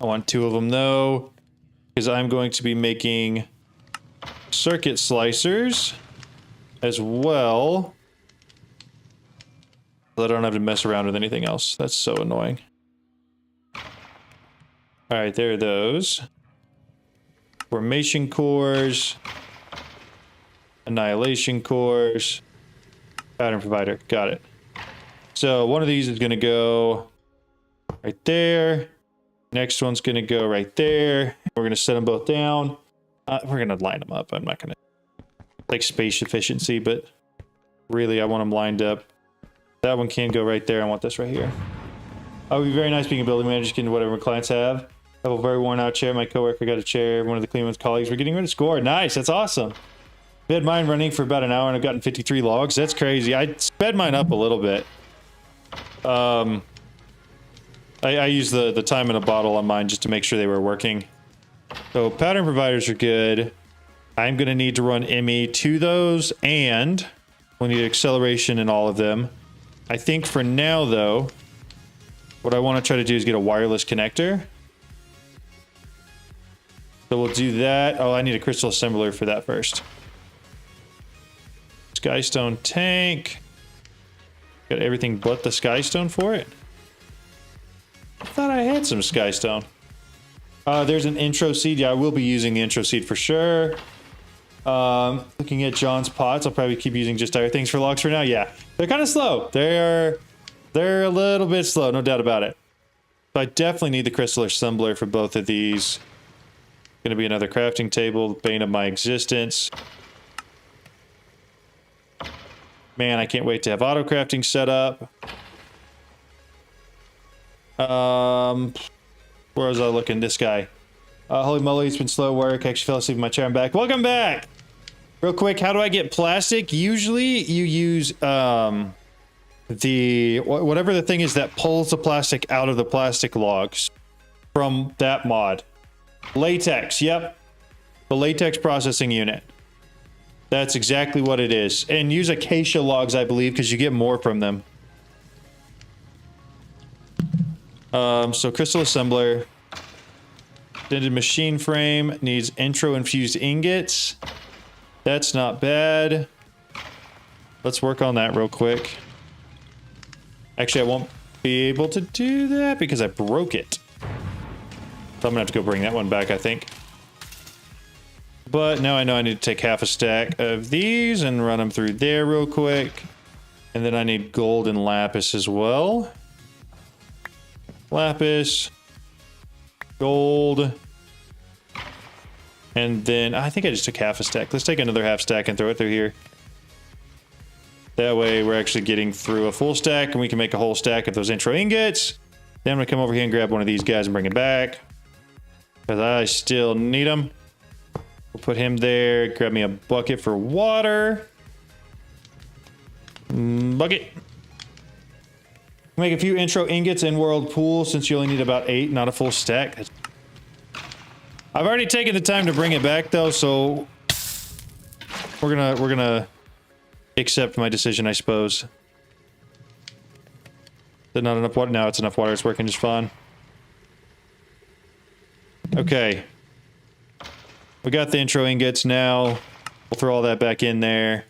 I want 2 of them though, because I'm going to be making circuit slicers as well. I don't have to mess around with anything else. That's so annoying. All right, there are those. Formation cores. Annihilation cores. Pattern provider. Got it. So one of these is going to go right there. Next one's going to go right there. We're going to set them both down. We're going to line them up. I'm not going to like space efficiency, but really I want them lined up. That one can go right there. I want this right here. It would be very nice being a building manager, getting whatever my clients have. I have a very worn out chair. My coworker got a chair. One of the Cleveland's colleagues were getting rid of score. Nice. That's awesome. I had mine running for about an hour and I've gotten 53 logs. That's crazy. I sped mine up a little bit. I used the time in a bottle on mine just to make sure they were working. So pattern providers are good. I'm going to need to run ME to those, and we'll need acceleration in all of them. I think for now, though, what I want to try to do is get a wireless connector. So we'll do that. Oh, I need a crystal assembler for that first. Skystone tank. Got everything but the skystone for it. I thought I had some skystone. There's an intro seed. Yeah, I will be using the intro seed for sure. Looking at John's pots, I'll probably keep using just dire things for logs for now. Yeah, they're kind of slow. They're a little bit slow, no doubt about it. But I definitely need the crystal assembler for both of these. Going to be another crafting table, the bane of my existence. Man, I can't wait to have autocrafting set up. Where was I looking? This guy. Holy moly, it's been slow work. I actually fell asleep in my chair. I'm back. Welcome back! Real quick, how do I get plastic? Usually you use whatever the thing is that pulls the plastic out of the plastic logs from that mod. Latex, yep. The latex processing unit. That's exactly what it is. And use acacia logs, I believe, because you get more from them. So crystal assembler. Extended machine frame needs intro infused ingots. That's not bad. Let's work on that real quick. Actually, I won't be able to do that because I broke it. So I'm gonna have to go bring that one back, I think. But now I know I need to take half a stack of these and run them through there real quick. And then I need gold and lapis as well. Lapis, gold, and then I think I just took half a stack. Let's take another half stack and throw it through here. That way we're actually getting through a full stack, and we can make a whole stack of those intro ingots. Then I'm gonna come over here and grab one of these guys and bring it back, because I still need them. We'll put him there. Grab me a bucket for water. Bucket. Make a few intro ingots in world pool, since you only need about 8, not a full stack. I've already taken the time to bring it back though, so we're gonna accept my decision, I suppose. There's not enough water. Now it's enough water. It's working just fine. Okay. We got the intro ingots now. We'll throw all that back in there.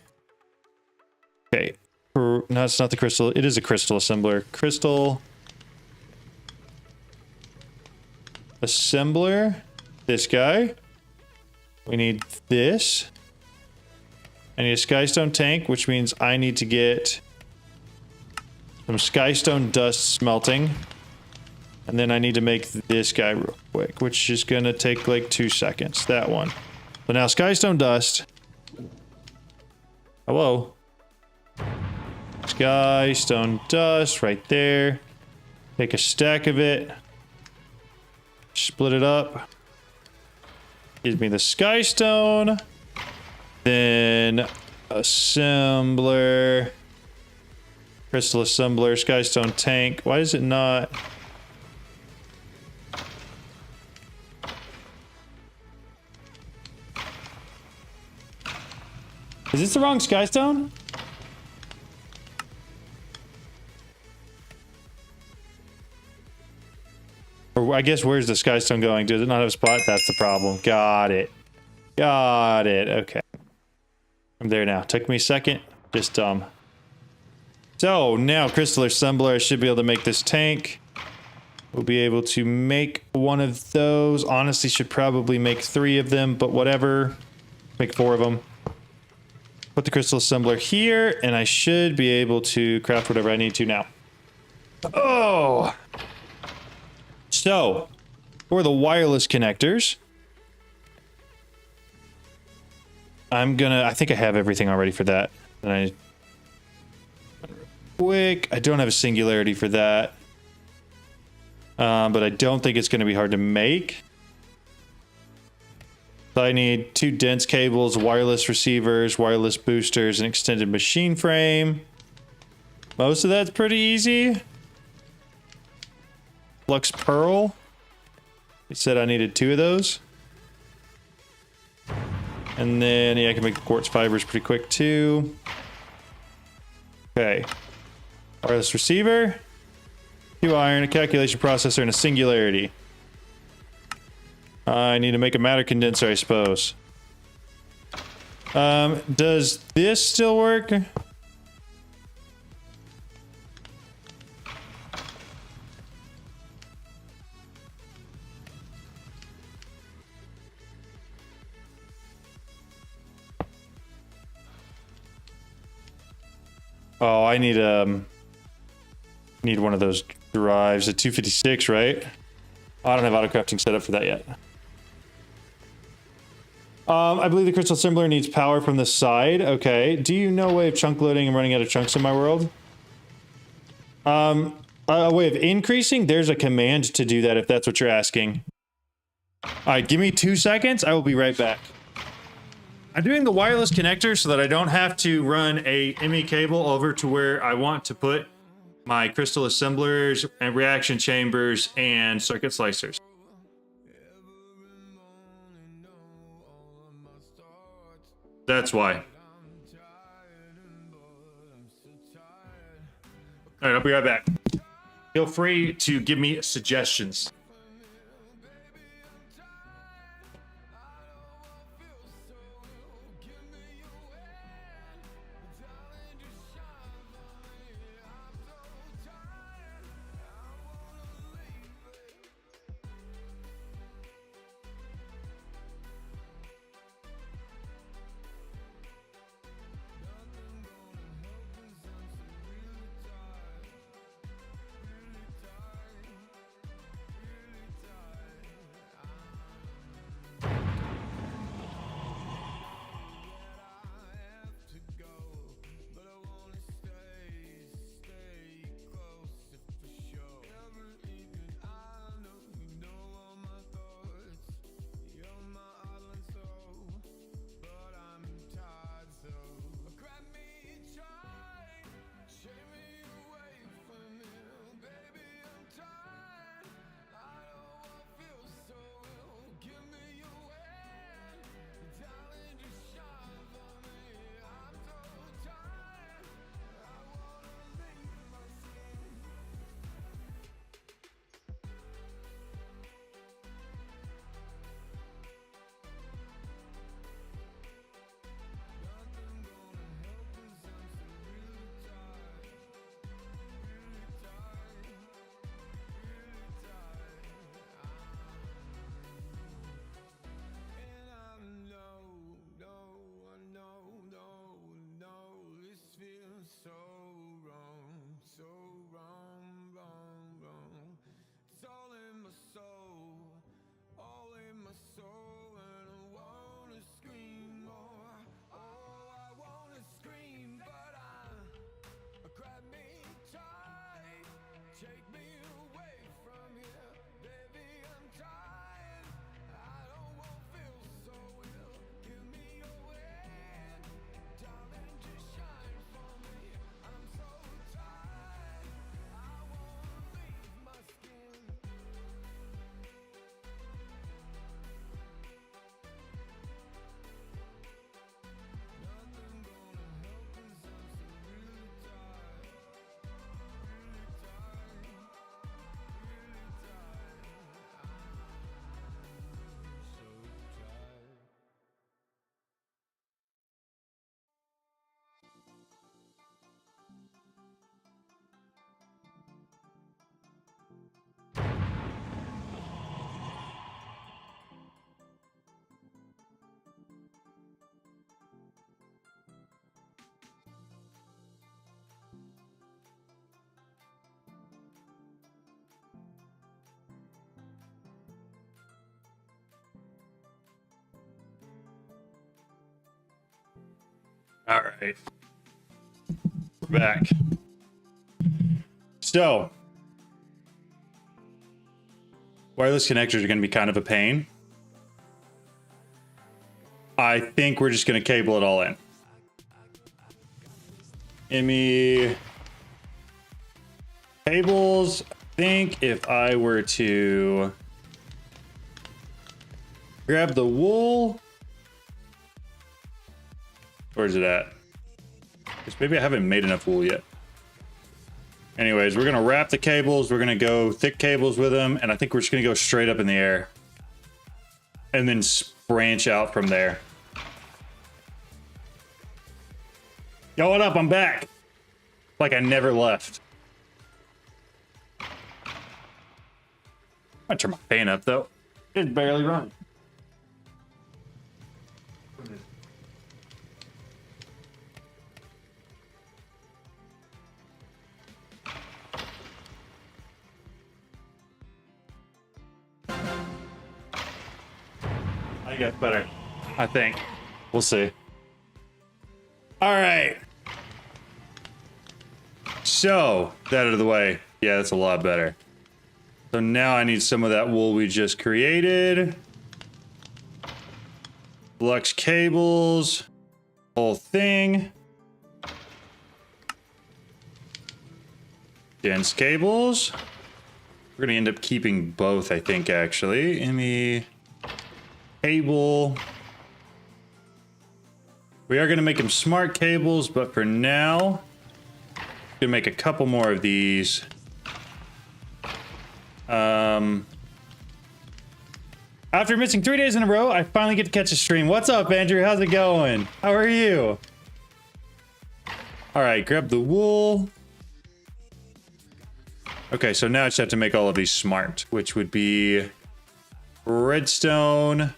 Okay. No, it's not the crystal. It is a crystal assembler. Crystal assembler. This guy. We need this. I need a skystone tank, which means I need to get some skystone dust smelting. And then I need to make this guy real quick, which is going to take like 2 seconds. That one. So now skystone dust. Hello. Skystone dust right there. Take a stack of it. Split it up. Gives me the skystone. Then assembler. Crystal assembler. Skystone tank. Why is it not? Is this the wrong skystone? Or I guess where's the skystone going? Does it not have a spot? That's the problem. Got it. Got it. Okay. I'm there now. Took me a second. Just dumb. So now crystal assembler, I should be able to make this tank. We'll be able to make one of those. Honestly, should probably make 3 of them, but whatever. Make 4 of them. Put the crystal assembler here, and I should be able to craft whatever I need to now. Oh! So, for the wireless connectors, I think I have everything already for that. And I don't have a singularity for that. But I don't think it's going to be hard to make. So I need 2 dense cables, wireless receivers, wireless boosters, and extended machine frame. Most of that's pretty easy. Flux pearl. It said I needed 2 of those. And then, yeah, I can make the quartz fibers pretty quick too. Okay. Wireless receiver. 2 iron, a calculation processor, and a singularity. I need to make a matter condenser, I suppose. Does this still work? Oh, I need one of those drives. A 256, right? I don't have autocrafting set up for that yet. I believe the crystal assembler needs power from the side. Okay. Do you know a way of chunk loading and running out of chunks in my world? A way of increasing? There's a command to do that if that's what you're asking. All right, give me 2 seconds. I will be right back. I'm doing the wireless connector so that I don't have to run a ME cable over to where I want to put my crystal assemblers and reaction chambers and circuit slicers. That's why. All right, I'll be right back. Feel free to give me suggestions. All right. We're back. So, wireless connectors are going to be kind of a pain. I think we're just going to cable it all in. Emmy cables. I think if I were to grab the wool, where's it at? Because maybe I haven't made enough wool yet. Anyways, we're gonna wrap the cables. We're gonna go thick cables with them, and I think we're just gonna go straight up in the air and then branch out from there. Yo, what up? I'm back. Like I never left. I turn my fan up though. It's barely running. I guess better. I think. We'll see. All right. So, that out of the way. Yeah, that's a lot better. So now I need some of that wool we just created. Flux cables. Whole thing. Dense cables. We're going to end up keeping both, I think, actually. Emmy cable. We are going to make them smart cables, but for now, going to make a couple more of these. After missing 3 days in a row, I finally get to catch a stream. What's up, Andrew? How's it going? How are you? All right, grab the wool. Okay, so now I just have to make all of these smart, which would be redstone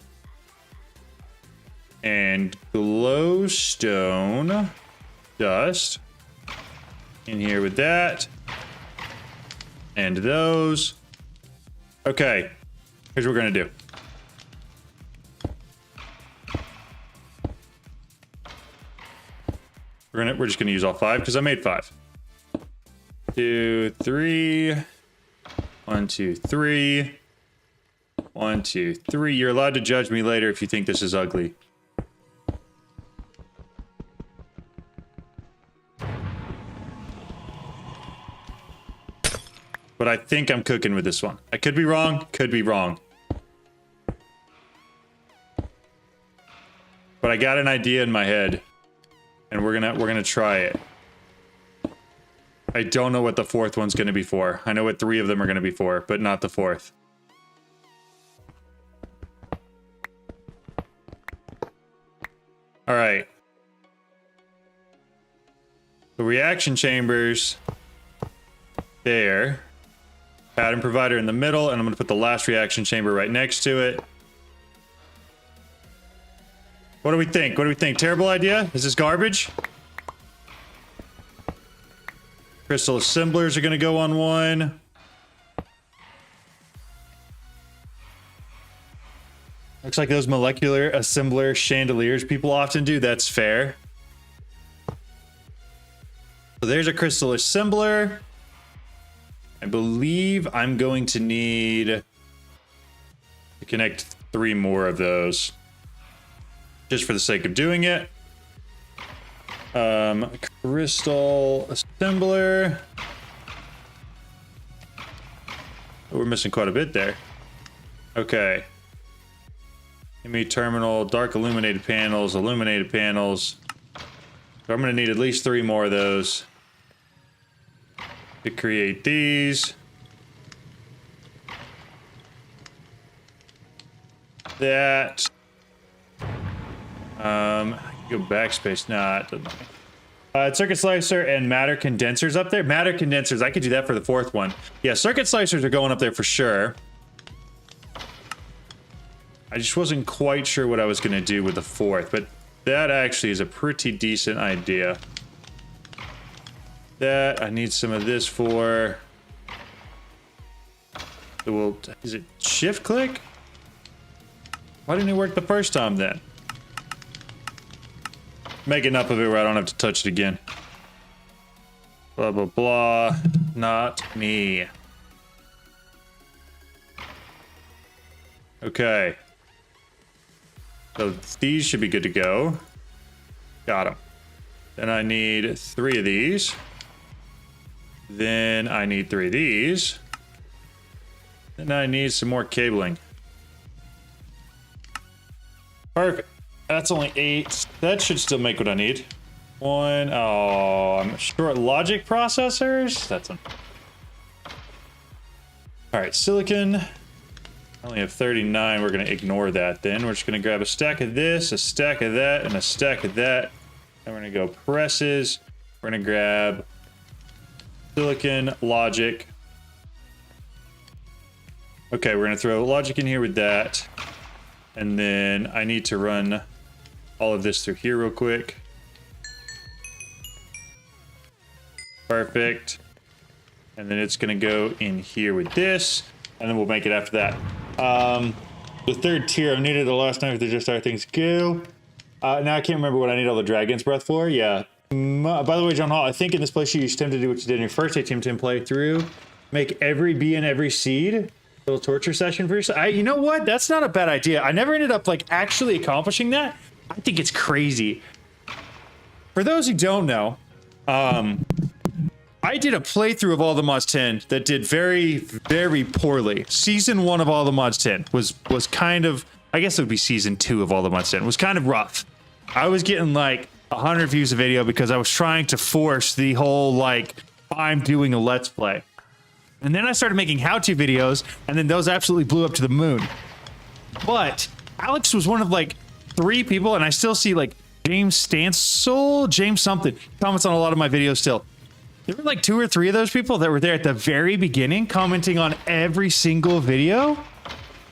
and glowstone dust. In here with that. And those. Okay. Here's what we're gonna do. We're just gonna use all 5 because I made 5. 2, 3. 1, 2, 3. 1, 2, 3. You're allowed to judge me later if you think this is ugly. But I think I'm cooking with this one. I could be wrong, could be wrong. But I got an idea in my head, and we're gonna try it. I don't know what the 4th one's gonna be for. I know what 3 of them are gonna be for, but not the 4th. All right. The reaction chambers there. Pattern provider in the middle, and I'm going to put the last reaction chamber right next to it. What do we think? What do we think? Terrible idea? Is this garbage? Crystal assemblers are going to go on one. Looks like those molecular assembler chandeliers people often do. That's fair. So there's a crystal assembler. I believe I'm going to need to connect 3 more of those. Just for the sake of doing it. Crystal assembler. Oh, we're missing quite a bit there. Okay. Emmy terminal, dark illuminated panels, illuminated panels. So I'm going to need at least 3 more of those to create these. That. Go backspace. Nah, it doesn't matter. Circuit slicer and matter condensers up there. Matter condensers. I could do that for the 4th one. Yeah, circuit slicers are going up there for sure. I just wasn't quite sure what I was going to do with the 4th, but that actually is a pretty decent idea. That I need some of this for. Well, is it shift click? Why didn't it work the first time then? make enough of it where I don't have to touch it again. Blah, blah, blah. Not me. Okay. So these should be good to go. Got them. Then I need 3 of these. Then I need 3 of these. Then I need some more cabling. Perfect. That's only 8. That should still make what I need. 1. Oh, I'm short logic processors. That's one. All right, silicon. I only have 39. We're going to ignore that then. We're just going to grab a stack of this, a stack of that, and a stack of that. And we're going to go presses. We're going to grab silicon, logic. Okay, we're going to throw logic in here with that. And then I need to run all of this through here real quick. Perfect. And then it's going to go in here with this. And then we'll make it after that. The third tier, I've needed the last night to just start things go. Now I can't remember what I need all the Dragon's Breath for. Yeah. By the way, John Hall, I think in this place you attempt to do what you did in your first ATM playthrough. Make every bee and every seed. Little torture session for yourself. You know what? That's not a bad idea. I never ended up like actually accomplishing that. I think it's crazy. For those who don't know, I did a playthrough of All the Mods 10 that did very, very poorly. Season 1 of All the Mods 10 was kind of, I guess it would be season 2 of All the Mods 10. Was kind of rough. I was getting like 100 views a video because I was trying to force the whole like I'm doing a let's play. And then I started making how-to videos, and then those absolutely blew up to the moon. But Alex was one of like 3 people, and I still see like James Stansel, James something, comments on a lot of my videos still. There were like 2 or 3 of those people that were there at the very beginning, commenting on every single video,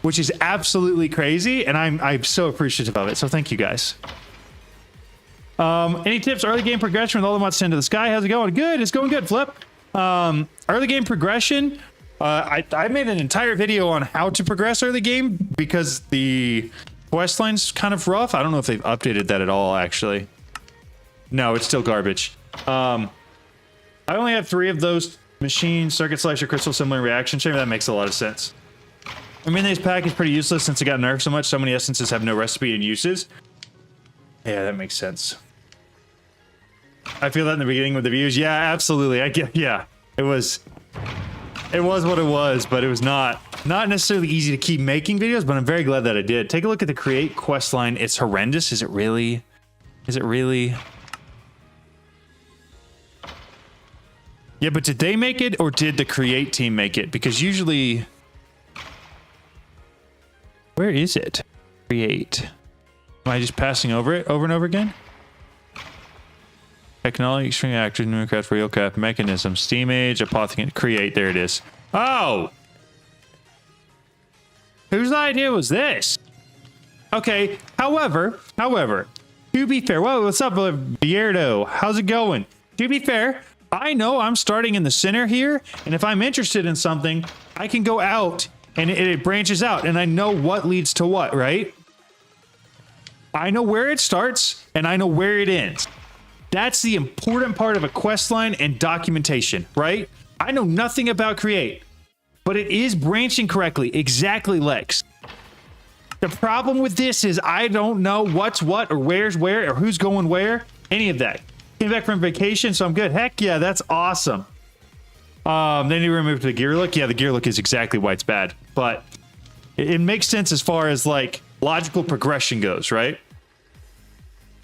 which is absolutely crazy, and I'm so appreciative of it. So thank you guys. Any tips? Early game progression with all the mods 10 to the sky. How's it going? Good. It's going good. Flip. Early game progression. I made an entire video on how to progress early game because the quest line's kind of rough. I don't know if they've updated that at all, actually. No, it's still garbage. I only have 3 of those machines, circuit slicer, crystal similar reaction chamber. That makes a lot of sense. I mean, this pack is pretty useless since it got nerfed so much. So many essences have no recipe and uses. Yeah, that makes sense. I feel that in the beginning with the views. Yeah, absolutely. I get. Yeah, it was what it was, but it was not necessarily easy to keep making videos. But I'm very glad that I did. Take a look at the create quest line. It's horrendous. Is it really? Is it really? Yeah, but did they make it or did the create team make it? Because usually, where is it? Create. Am I just passing over it over and over again? Technology, extreme reactors, Newcraft, Realcraft, mechanism, steam age, apothecary, create. There it is. Oh! Whose idea was this? Okay, however, to be fair, whoa, what's up, Bierdo? How's it going? To be fair, I know I'm starting in the center here, and if I'm interested in something, I can go out, and it branches out, and I know what leads to what, right? I know where it starts, and I know where it ends. That's the important part of a quest line and documentation, right? I know nothing about create, but it is branching correctly. Exactly, Lex. The problem with this is I don't know what's what or where's where or who's going where. Any of that. Came back from vacation, so I'm good. Heck yeah, that's awesome. Then you remove the gear look. Yeah, the gear look is exactly why it's bad, but it makes sense as far as like logical progression goes, right?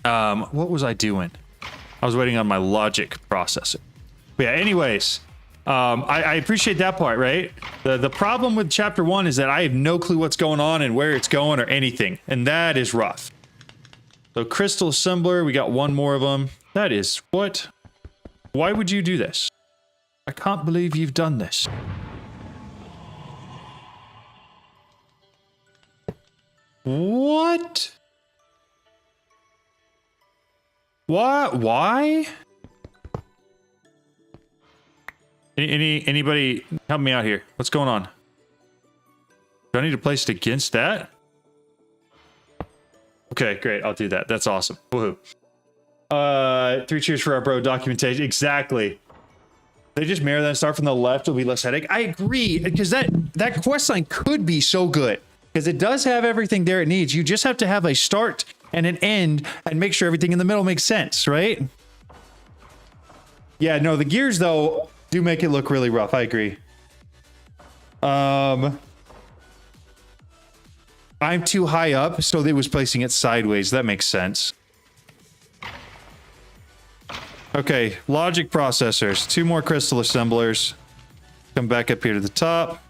What was I doing? I was waiting on my logic processor. But yeah, anyways, I appreciate that part, right? The problem with chapter 1 is that I have no clue what's going on and where it's going or anything, and that is rough. So crystal assembler, we got 1 more of them. That is what? Why would you do this? I can't believe you've done this. What? What? Why? Anybody help me out here? What's going on? Do I need to place it against that? Okay, great. I'll do that. That's awesome. Woohoo. Three cheers for our bro documentation. Exactly. They just mirror that and start from the left. It'll be less headache. I agree, because that quest line could be so good because it does have everything there it needs. You just have to have a start and an end and make sure everything in the middle makes sense, right? Yeah, no, the gears though do make it look really rough. I agree. I'm too high up, so they was placing it sideways. That makes sense. Okay, logic processors. 2 more crystal assemblers. Come back up here to the top.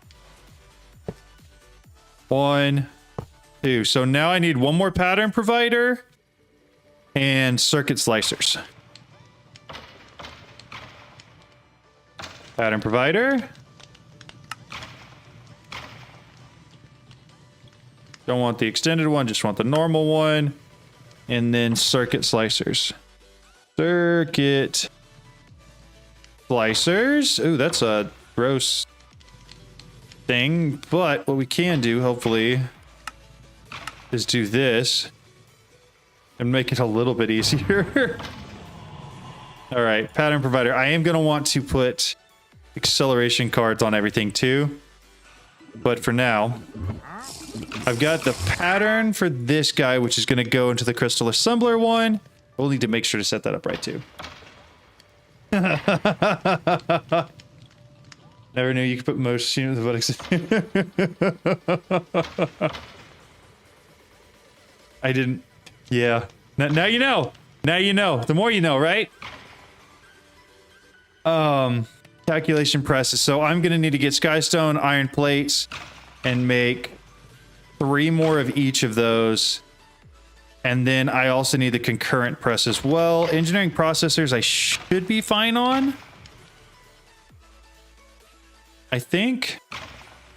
1, 2. So now I need 1 more pattern provider and circuit slicers. Pattern provider. Don't want the extended one, just want the normal one. And then circuit slicers. Circuit slicers. Ooh, that's a gross thing. But what we can do, hopefully, is do this and make it a little bit easier. All right, pattern provider. I am going to want to put acceleration cards on everything too. But for now, I've got the pattern for this guy, which is going to go into the crystal assembler one. We'll need to make sure to set that up right too. Never knew you could put motion with the buttocks. I didn't. Yeah. Now you know. Now you know. The more you know, right? Calculation presses. So I'm going to need to get skystone, iron plates, and make 3 more of each of those. And then I also need the concurrent press as well. Engineering processors I should be fine on. I think.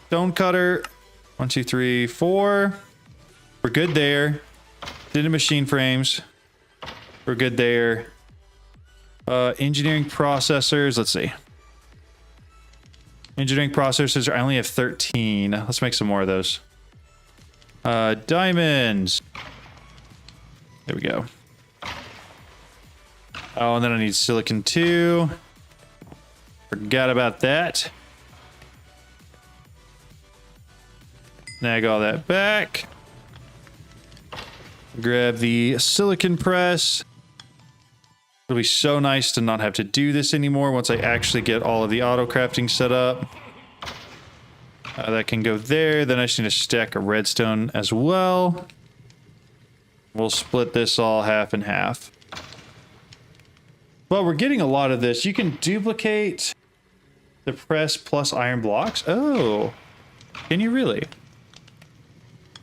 Stone cutter. 1, 2, 3, 4. We're good there. Did machine frames. We're good there. Engineering processors. Let's see. Engineering processors. I only have 13. Let's make some more of those. Diamonds. There we go. Oh, and then I need silicon too. Forgot about that. Snag all that back. Grab the silicon press. It'll be so nice to not have to do this anymore once I actually get all of the auto-crafting set up. That can go there. Then I just need to stack a redstone as well. We'll split this all half and half. Well, we're getting a lot of this. You can duplicate the press plus iron blocks. Oh, can you really?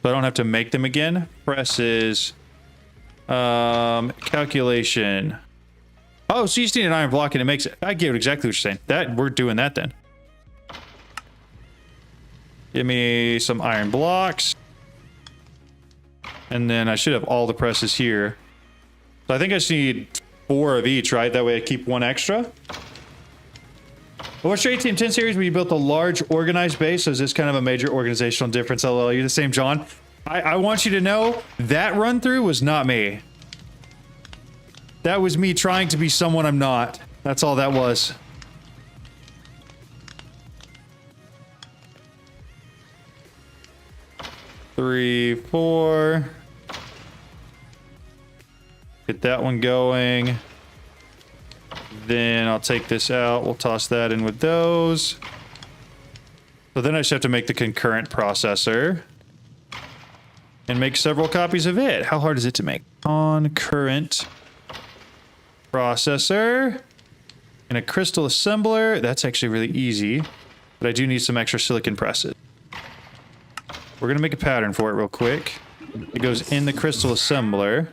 So I don't have to make them again. Presses. Calculation. Oh, so you just need an iron block and it makes it. I get exactly what you're saying. That we're doing that then. Give me some iron blocks. And then I should have all the presses here. So I think I just need 4 of each, right? That way I keep 1 extra. Well, what's your ATM 10 series where you built a large organized base? So is this kind of a major organizational difference? LL, you're the same, John. I want you to know that run through was not me. That was me trying to be someone I'm not. That's all that was. Three, 4. Get that one going. Then I'll take this out. We'll toss that in with those. So then I just have to make the concurrent processor. And make several copies of it. How hard is it to make? Concurrent processor. And a crystal assembler. That's actually really easy. But I do need some extra silicon presses. We're going to make a pattern for it real quick. It goes in the crystal assembler.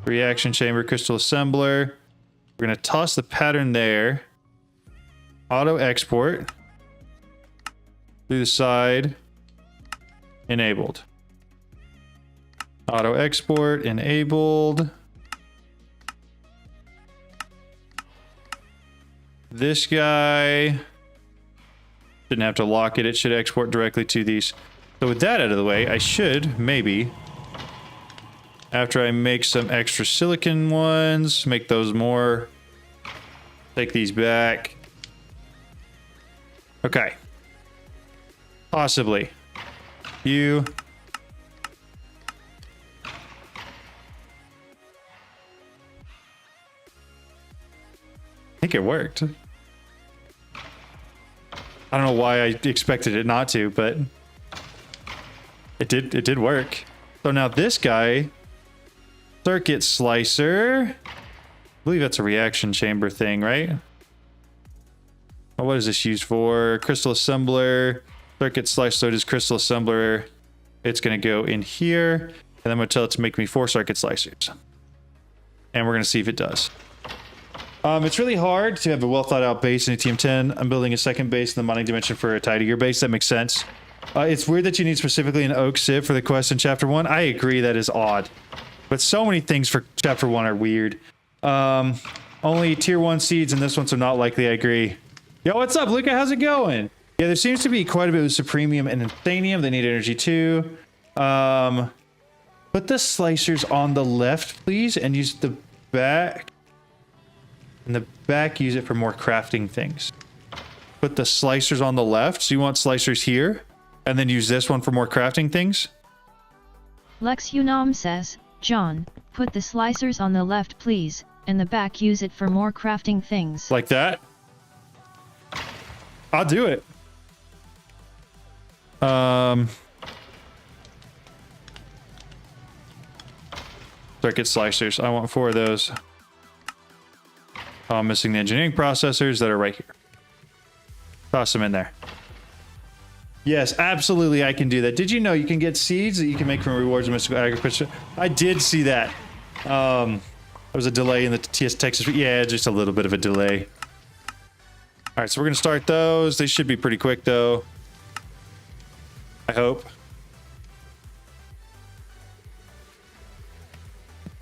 Reaction chamber, crystal assembler. We're going to toss the pattern there. Auto export. Through the side. Enabled. Auto export enabled. This guy. Didn't have to lock it. It should export directly to these. So with that out of the way, I should maybe After I make some extra silicon ones, make those more. Take these back. Okay. Possibly. You. I think it worked. I don't know why I expected it not to, but it did work. So now this guy, circuit slicer. I believe that's a reaction chamber thing, right? Oh, what is this used for? Crystal assembler, circuit slicer. So it is crystal assembler. It's going to go in here, and then I'm going to tell it to make me 4 circuit slicers. And we're going to see if it does. It's really hard to have a well thought out base in a TM10. I'm building a second base in the mining dimension for a tidier base. That makes sense. It's weird that you need specifically an oak sieve for the quest in chapter 1. I agree, that is odd. But so many things for chapter 1 are weird. Only tier 1 seeds in this one, so not likely. I agree. Yo, what's up, Luca? How's it going? Yeah, there seems to be quite a bit of supremium and insanium. They need energy too. Put the slicers on the left, please, and use the back. In the back, use it for more crafting things. Put the slicers on the left. So you want slicers here, and then use this one for more crafting things. Lex Unam says, John, put the slicers on the left, please. In the back, use it for more crafting things. Like that? I'll do it. Circuit slicers. I want 4 of those. I'm missing the engineering processors that are right here. Toss them in there. Yes, absolutely, I can do that. Did you know you can get seeds that you can make from rewards of mystical agriculture? I did see that. There was a delay in the TS Texas. Yeah, just a little bit of a delay. All right, so we're going to start those. They should be pretty quick, though. I hope.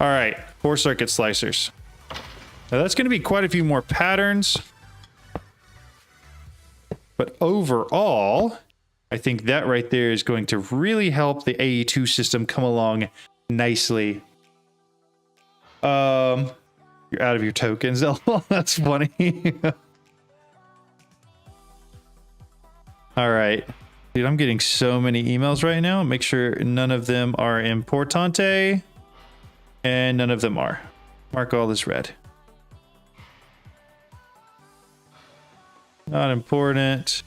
All right, 4 circuit slicers. Now that's going to be quite a few more patterns. But overall, I think that right there is going to really help the AE2 system come along nicely. You're out of your tokens. Oh, that's funny. All right. Dude, I'm getting so many emails right now. Make sure none of them are importante. And none of them are. Mark all this red. Not important.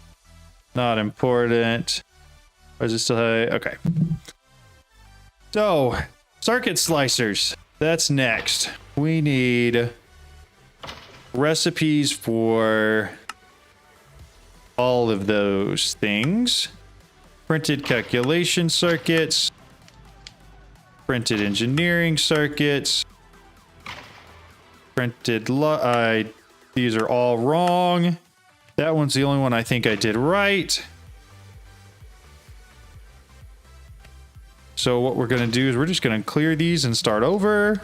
Not important. Or is it still high? Okay. So, circuit slicers. That's next. We need recipes for all of those things. Printed calculation circuits. Printed engineering circuits. Printed... these are all wrong. That one's the only one I think I did right. So what we're going to do is we're just going to clear these and start over.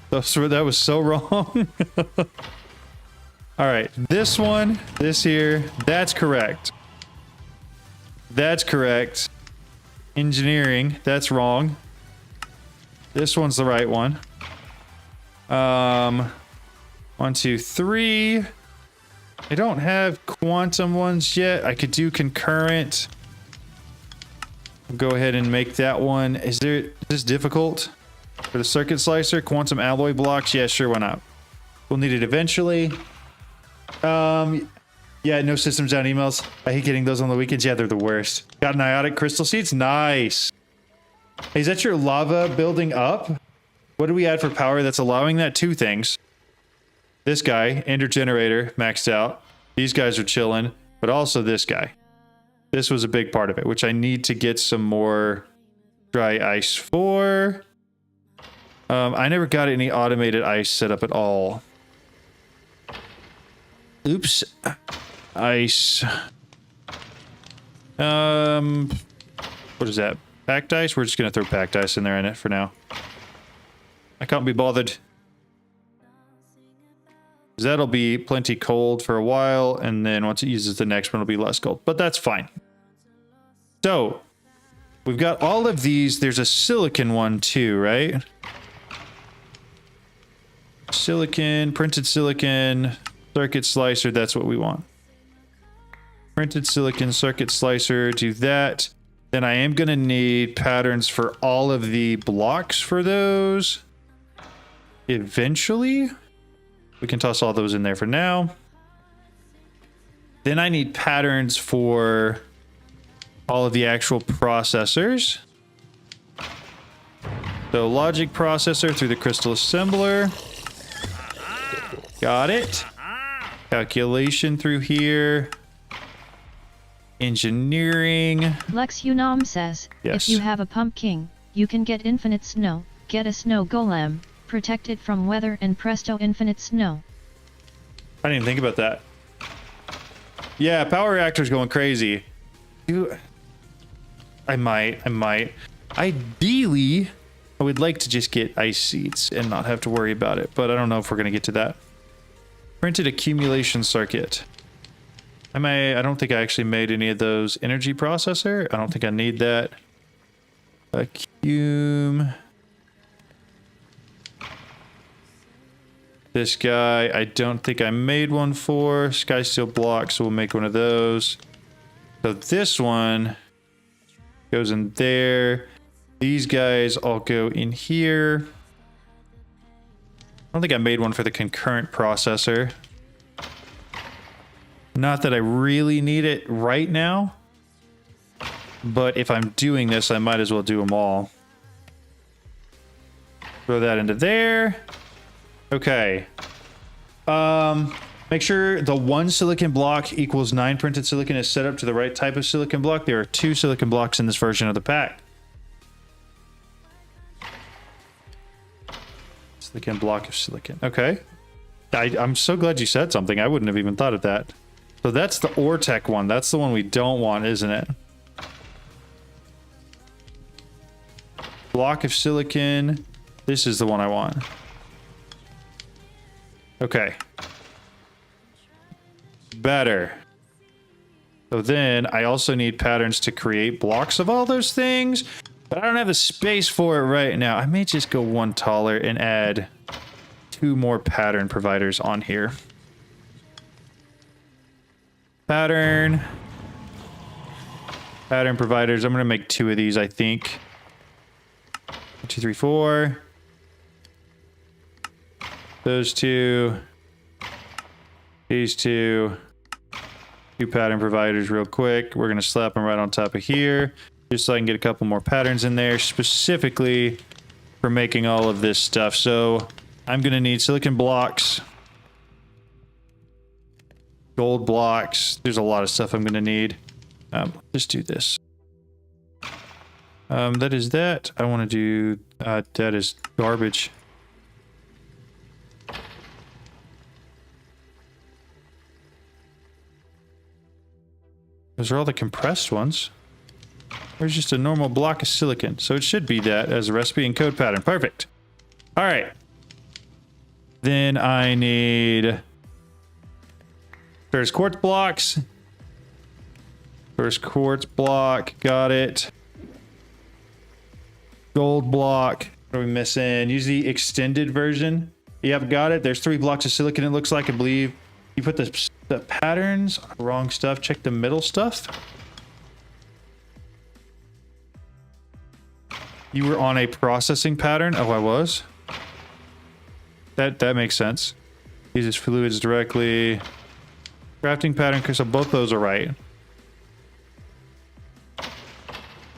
That was so wrong. All right, this one, this here, that's correct. That's correct. Engineering, that's wrong. This one's the right one. 1, 2, 3. I don't have quantum ones yet. I could do concurrent. I'll go ahead and make that one. Is this difficult? For the circuit slicer, quantum alloy blocks? Yeah, sure, why not? We'll need it eventually. Yeah, no systems down emails. I hate getting those on the weekends. Yeah, they're the worst. Got an iotic crystal seeds? Nice. Hey, is that your lava building up? What do we add for power that's allowing that? 2 things. This guy, ender generator, maxed out. These guys are chilling, but also this guy. This was a big part of it, which I need to get some more dry ice for. I never got any automated ice set up at all. Oops. Ice. What is that? Packed ice? We're just going to throw packed ice in there in it for now. I can't be bothered. That'll be plenty cold for a while, and then once it uses the next one, it'll be less cold. But that's fine. So, we've got all of these. There's a silicon one too, right? Silicon, printed silicon, circuit slicer. That's what we want. Printed silicon, circuit slicer. Do that. Then I am going to need patterns for all of the blocks for those. Eventually. We can toss all those in there for now. Then I need patterns for all of the actual processors. So logic processor through the crystal assembler. Got it. Calculation through here. Engineering. Lex Unam says, yes. If you have a pumpkin, you can get infinite snow, get a snow golem, protect it from weather, and presto, infinite snow. I didn't even think about that. Yeah, power reactor's going crazy. I might. Ideally, I would like to just get ice seeds and not have to worry about it, but I don't know if we're going to get to that. Printed accumulation circuit. I don't think I actually made any of those. Energy processor. I don't think I need that. Accum. This guy, I don't think I made one for. Sky steel block, so we'll make one of those. So this one goes in there. These guys all go in here. I don't think I made one for the concurrent processor. Not that I really need it right now, but if I'm doing this, I might as well do them all. Throw that into there. Okay. Make sure the 1 silicon block equals 9 printed silicon is set up to the right type of silicon block. There are 2 silicon blocks in this version of the pack. Silicon block of silicon. Okay. I'm so glad you said something. I wouldn't have even thought of that. So that's the Ortec one. That's the one we don't want, isn't it? Block of silicon. This is the one I want. Okay. Better. So then I also need patterns to create blocks of all those things, but I don't have the space for it right now. I may just go one taller and add 2 more pattern providers on here. Pattern providers. I'm going to make 2 of these, I think. 1, 2, 3, 4. Those 2. These 2. 2 pattern providers real quick. We're going to slap them right on top of here, just so I can get a couple more patterns in there, specifically for making all of this stuff. So I'm going to need silicon blocks. Gold blocks. There's a lot of stuff I'm going to need. Just do this. That is that. I want to do... that is garbage. Those are all the compressed ones. There's just a normal block of silicon. So it should be that as a recipe and code pattern. Perfect. All right. Then I need... There's quartz blocks. First quartz block. Got it. Gold block. What are we missing? Use the extended version. Yep, got it. There's 3 blocks of silicon, it looks like, I believe. You put the patterns on the wrong stuff. Check the middle stuff. You were on a processing pattern. Oh, I was. That makes sense. Uses fluids directly. Crafting pattern, so both those are right.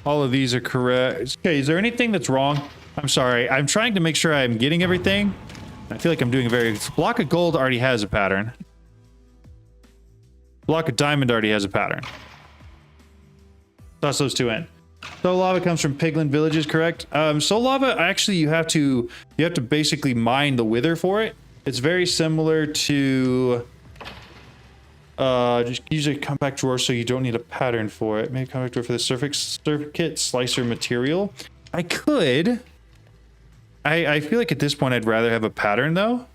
All of these are correct. Okay, is there anything that's wrong? I'm sorry. I'm trying to make sure I'm getting everything. I feel like I'm doing a very... Block of gold already has a pattern. Block of diamond already has a pattern. Toss those 2 in. Soul lava comes from Piglin villages, correct? Soul lava, actually, you have to basically mine the wither for it. It's very similar to... just use a compact drawer so you don't need a pattern for it. Maybe compact drawer for the circuit slicer material. I could. I feel like at this point I'd rather have a pattern though,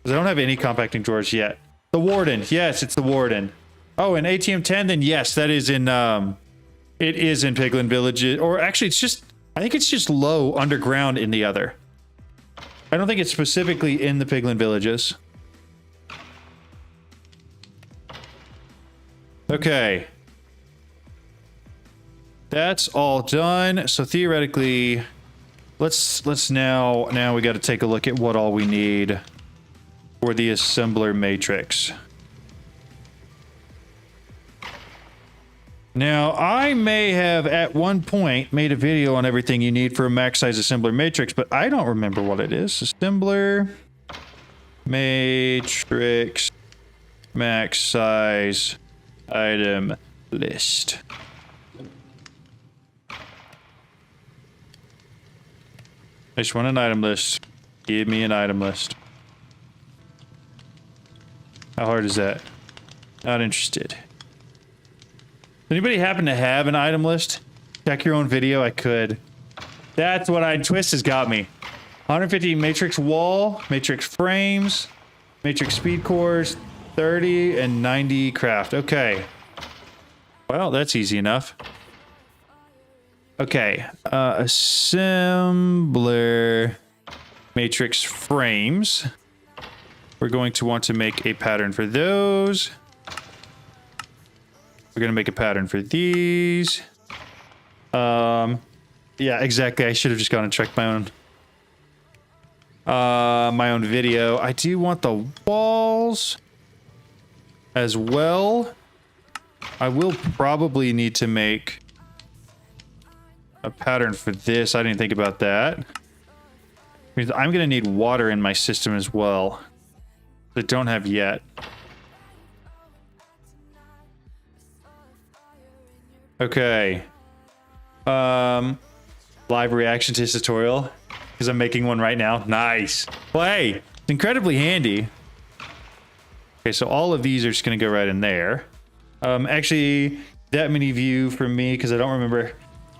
because I don't have any compacting drawers yet. The warden, yes, it's the warden. Oh, and ATM 10, then yes, that is in it is in Piglin Village, or actually it's just, I think it's just low underground in the other. I don't think it's specifically in the Piglin villages. Okay. That's all done. So theoretically, let's now we got to take a look at what all we need for the assembler matrix. Now, I may have at one point made a video on everything you need for a max size assembler matrix, but I don't remember what it is. Assembler matrix max size item list. I just want an item list. Give me an item list. How hard is that? Not interested. Anybody happen to have an item list? Check your own video. I could. That's what Twist has got me. 150 matrix wall, matrix frames, matrix speed cores, 30 and 90 craft. Okay. Well, that's easy enough. Okay. Assembler matrix frames. We're going to want to make a pattern for those. We're going to make a pattern for these. Yeah, exactly. I should have just gone and checked my own video. I do want the walls as well. I will probably need to make a pattern for this. I didn't think about that. I'm going to need water in my system as well. I don't have yet. Okay. Live reaction to this tutorial because I'm making one right now. Nice. Well, hey, it's incredibly handy. Okay, so all of these are just going to go right in there. Actually, that many view for me because I don't remember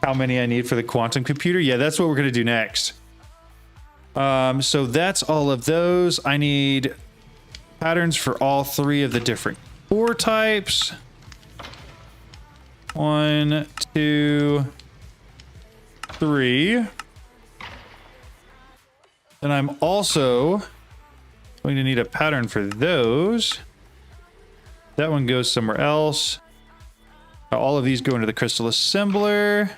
how many I need for the quantum computer. Yeah, that's what we're going to do next. So that's all of those. I need patterns for all three of the different core types. 1, 2, 3. Then I'm also going to need a pattern for those. That one goes somewhere else. All of these go into the crystal assembler.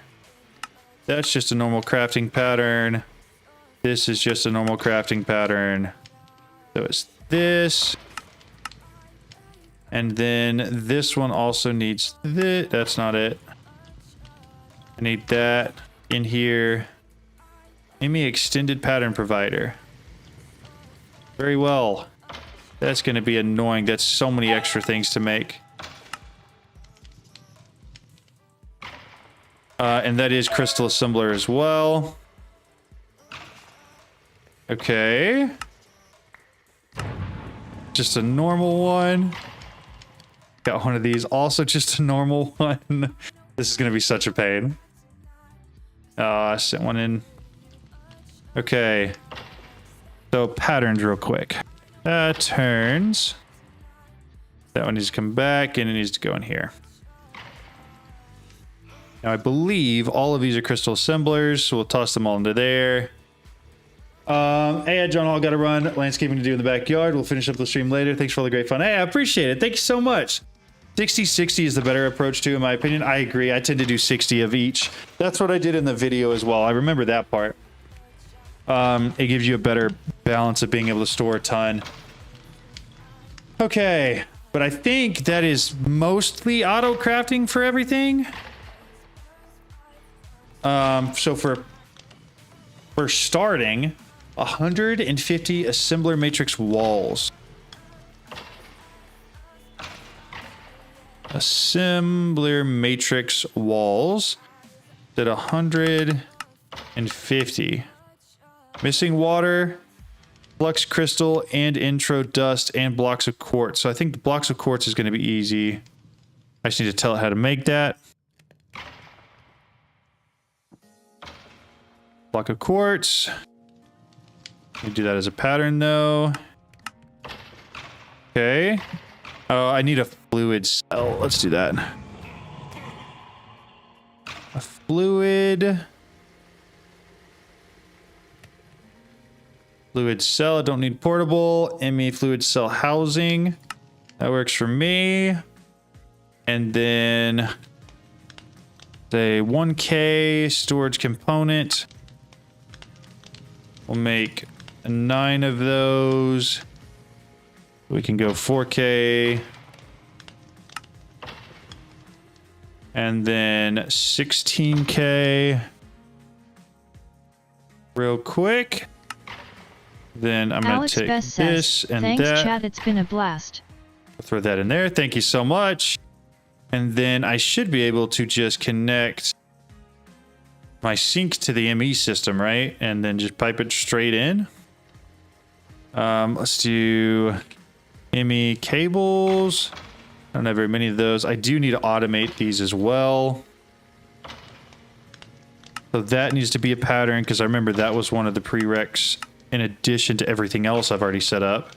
That's just a normal crafting pattern. This is just a normal crafting pattern. So it's this. And then this one also needs this. That's not it. I need that in here. Give me extended pattern provider. Very well. That's going to be annoying. That's so many extra things to make. And that is crystal assembler as well. Okay. Just a normal one. Got one of these. Also just a normal one. This is going to be such a pain. I sent one in. Okay. So patterns real quick. Turns. That one needs to come back and it needs to go in here. Now I believe all of these are crystal assemblers, so we'll toss them all into there. Hey, John Hall, got to run. Landscaping to do in the backyard. We'll finish up the stream later. Thanks for all the great fun. Hey, I appreciate it. Thank you so much. 60-60 is the better approach too, in my opinion. I agree. I tend to do 60 of each. That's what I did in the video as well. I remember that part. It gives you a better balance of being able to store a ton. Okay, but I think that is mostly auto crafting for everything. So for starting, 150 assembler matrix walls. Assembler matrix walls. Did 150. Missing water, flux crystal, and intro dust, and blocks of quartz. So I think the blocks of quartz is going to be easy. I just need to tell it how to make that. Block of quartz. You do that as a pattern though. Okay. Oh, I need a fluid cell. Let's do that. A fluid Fluid cell, don't need portable. ME fluid cell housing. That works for me. And then say 1K storage component. We'll make 9 of those. We can go 4K. And then 16K. Real quick. Then I'm going to take this and thanks, that. chat, it's been a blast. I'll throw that in there. Thank you so much. And then I should be able to just connect my sink to the ME system, right? And then just pipe it straight in. Let's do ME cables. I don't have very many of those. I do need to automate these as well. So that needs to be a pattern because I remember that was one of the prereqs in addition to everything else I've already set up.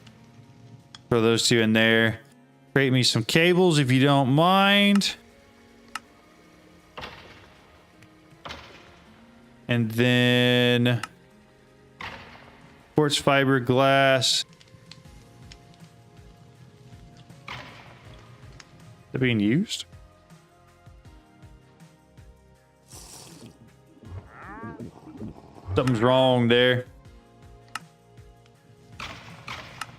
Throw those two in there. Create me some cables if you don't mind. And then quartz fiber glass. Is it being used? Something's wrong there.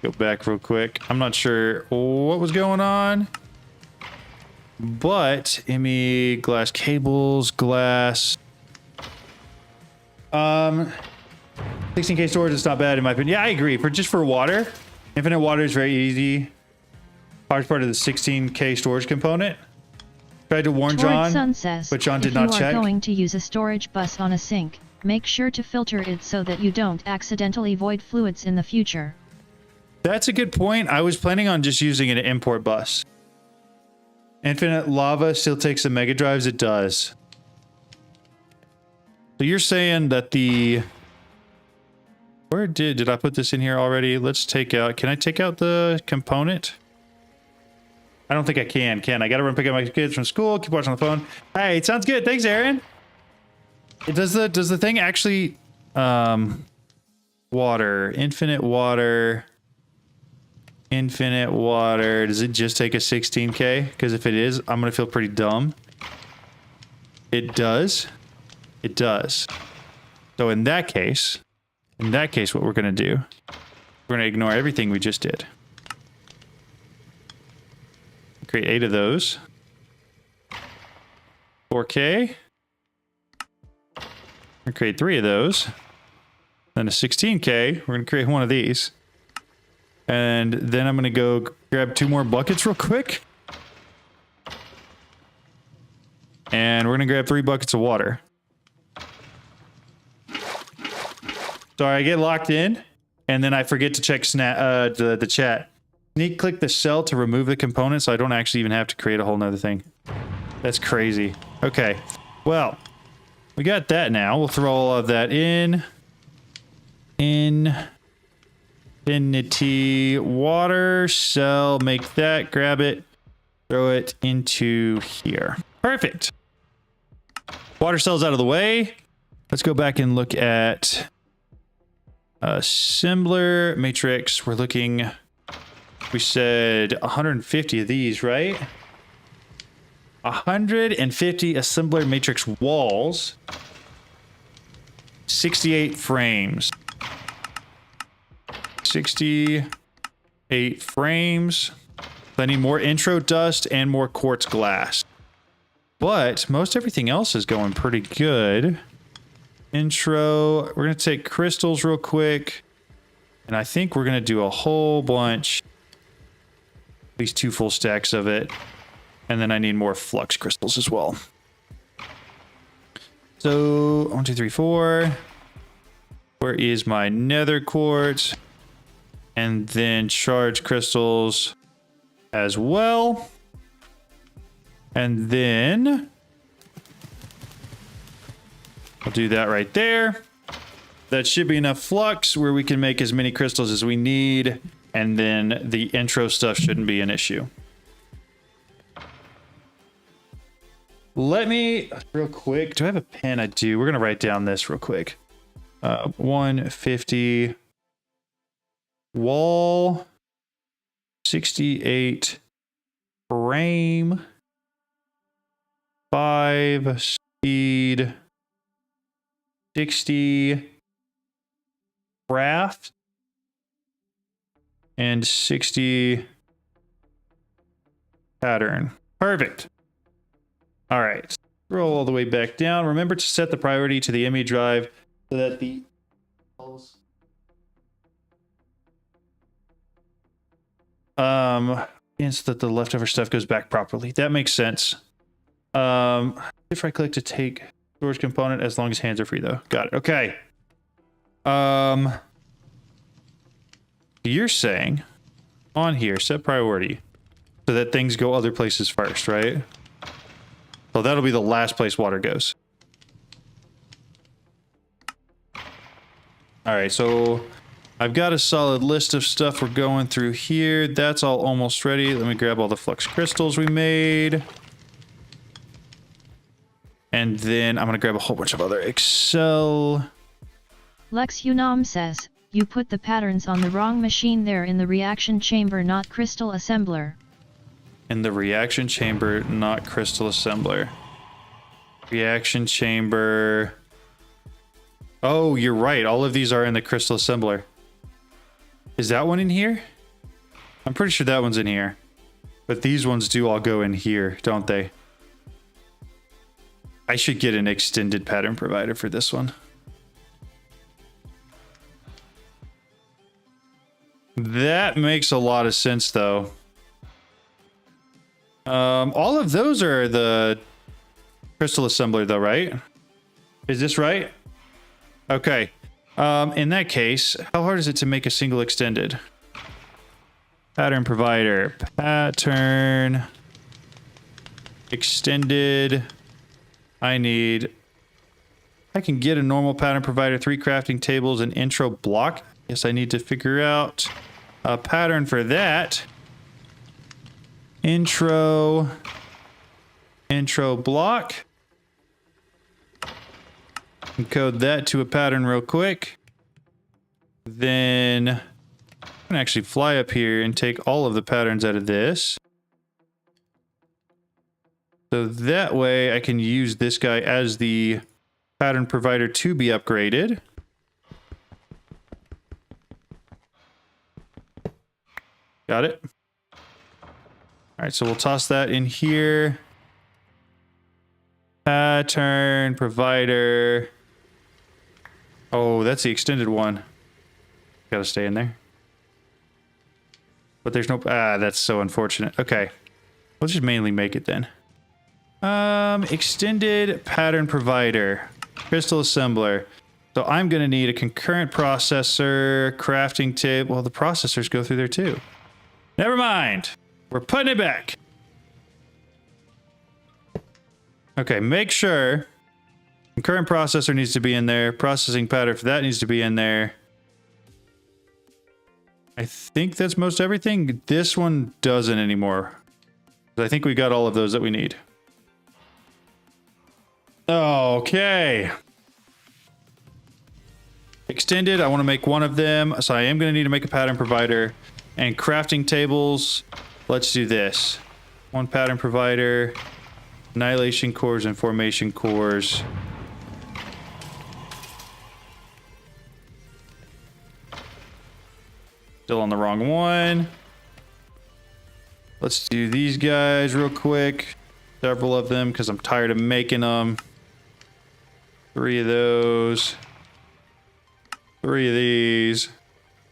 Go back real quick. I'm not sure what was going on. But ME glass cables, glass. 16K storage is not bad in my opinion. Yeah, I agree. For water, infinite water is very easy. Part of the 16K storage component. Tried to warn John, but John did not check. If you are going to use a storage bus on a sink, make sure to filter it so that you don't accidentally void fluids in the future. That's a good point. I was planning on just using an import bus. Infinite lava still takes the mega drives. It does. So you're saying that the... Where did I put this in here already? Let's take out... Can I take out the component? I don't think I can I? Gotta run pick up my kids from school. Keep watching the phone. Hey, it sounds good. Thanks, Aaron. Does the thing actually... water. Infinite water... Infinite water. Does it just take a 16K? Because if it is, I'm going to feel pretty dumb. It does. It does. So in that case, what we're going to do, we're going to ignore everything we just did. Create 8 of those. 4K. We're going to create 3 of those. Then a 16K. We're going to create 1 of these. And then I'm going to go grab 2 more buckets real quick. And we're going to grab 3 buckets of water. Sorry, I get locked in. And then I forget to check the chat. Sneak click the cell to remove the component so I don't actually even have to create a whole nother thing. That's crazy. Okay. Well, we got that now. We'll throw all of that in. Infinity water cell, make that, grab it, throw it into here. Perfect. Water cell's out of the way. Let's go back and look at assembler matrix. We're looking, we said 150 of these, right? 150 assembler matrix walls, 68 frames. 68 frames. I need more intro dust and more quartz glass. But most everything else is going pretty good. Intro. We're going to take crystals real quick. And I think we're going to do a whole bunch. At least 2 full stacks of it. And then I need more flux crystals as well. So 1, 2, 3, 4. Where is my nether quartz? And then charge crystals as well. And then I'll do that right there. That should be enough flux where we can make as many crystals as we need. And then the intro stuff shouldn't be an issue. Let me, real quick, do I have a pen? I do. We're going to write down this real quick. 150 wall, 68 frame, 5 speed, 60 craft, and 60 pattern. Perfect. All right. Scroll all the way back down. Remember to set the priority to the ME drive so that the and so that the leftover stuff goes back properly. That makes sense. If I click to take storage component as long as hands are free though. Got it. Okay. You're saying on here set priority so that things go other places first, right? So that'll be the last place water goes. All right, so I've got a solid list of stuff we're going through here. That's all almost ready. Let me grab all the flux crystals we made. And then I'm going to grab a whole bunch of other Excel. Lex Unam says, you put the patterns on the wrong machine there in the reaction chamber, not crystal assembler. In the reaction chamber, not crystal assembler. Reaction chamber. Oh, you're right. All of these are in the crystal assembler. Is that one in here? I'm pretty sure that one's in here. But these ones do all go in here, don't they? I should get an extended pattern provider for this one. That makes a lot of sense, though. All of those are the crystal assembler, though, right? Is this right? Okay. In that case, how hard is it to make a single extended? Pattern provider. Pattern. Extended. I can get a normal pattern provider, 3 crafting tables, an intro block. Guess I need to figure out a pattern for that. Intro block. Encode that to a pattern real quick. Then I can actually fly up here and take all of the patterns out of this. So that way I can use this guy as the pattern provider to be upgraded. Got it. All right, so we'll toss that in here. Pattern provider. Oh, that's the extended one. Gotta stay in there. But there's no... that's so unfortunate. Okay. Let's just mainly make it then. Extended pattern provider. Crystal assembler. So I'm going to need a concurrent processor, crafting table. Well, the processors go through there too. Never mind. We're putting it back. Okay, make sure concurrent processor needs to be in there. Processing pattern for that needs to be in there. I think that's most everything. This one doesn't anymore. I think we got all of those that we need. Okay. Extended, I want to make one of them. So I am going to need to make a pattern provider. And crafting tables, let's do this. One pattern provider, annihilation cores and formation cores. Still on the wrong one. Let's do these guys real quick. Several of them because I'm tired of making them. 3 of those. 3 of these.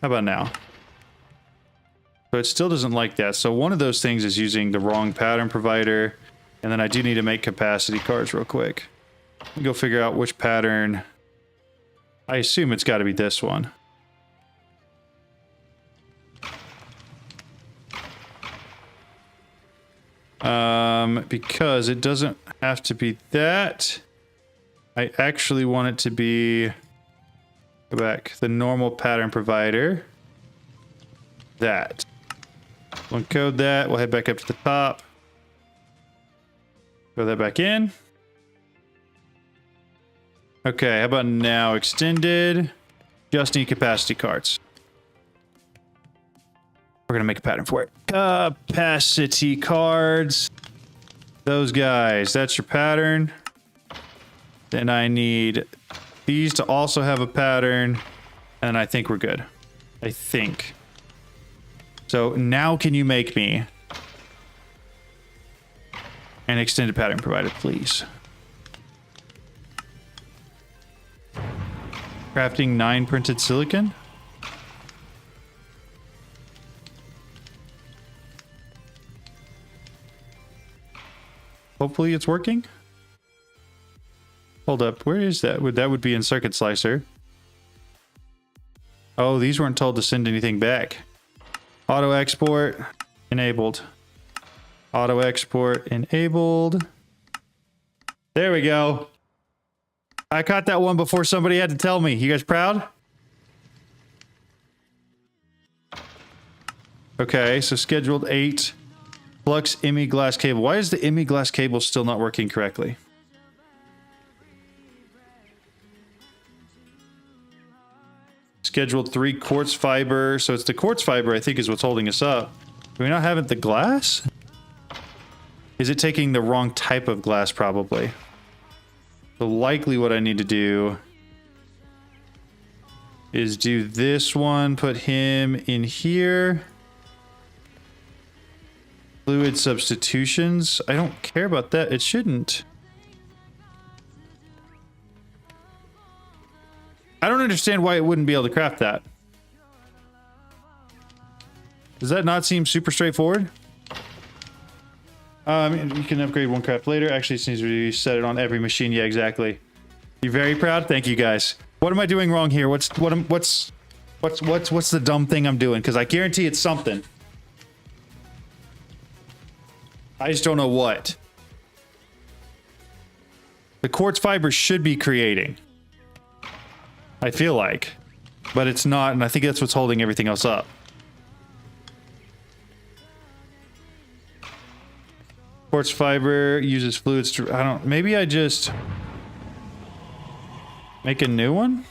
How about now? So it still doesn't like that. So one of those things is using the wrong pattern provider. And then I do need to make capacity cards real quick. Go figure out which pattern. I assume it's got to be this one. Because it doesn't have to be that. I actually want it to be, go back, the normal pattern provider. That. We'll encode that. We'll head back up to the top. Throw that back in. Okay, how about now? Extended. Just need capacity cards. We're going to make a pattern for it. Capacity cards. Those guys. That's your pattern. Then I need these to also have a pattern. And I think we're good. I think. So now can you make me an extended pattern provider, please? Crafting 9 printed silicon. Hopefully it's working. Hold up, where is that? That would be in Circuit Slicer. Oh, these weren't told to send anything back. Auto export enabled. Auto export enabled. There we go. I caught that one before somebody had to tell me. You guys proud? Okay, so scheduled 8. Flux ME glass cable. Why is the ME glass cable still not working correctly? Scheduled 3 quartz fiber. So it's the quartz fiber, I think, is what's holding us up. Do we not have it the glass? Is it taking the wrong type of glass, probably? So likely what I need to do is do this one, put him in here. Fluid substitutions. I don't care about that. It shouldn't. I don't understand why it wouldn't be able to craft that. Does that not seem super straightforward? You can upgrade one craft later. Actually, it seems to set it on every machine. Yeah, exactly. You very proud? Thank you, guys. What am I doing wrong here? What's the dumb thing I'm doing? Because I guarantee it's something. I just don't know what. The quartz fiber should be creating. I feel like. But it's not, and I think that's what's holding everything else up. Quartz fiber uses fluids to... I don't... Maybe I just... make a new one?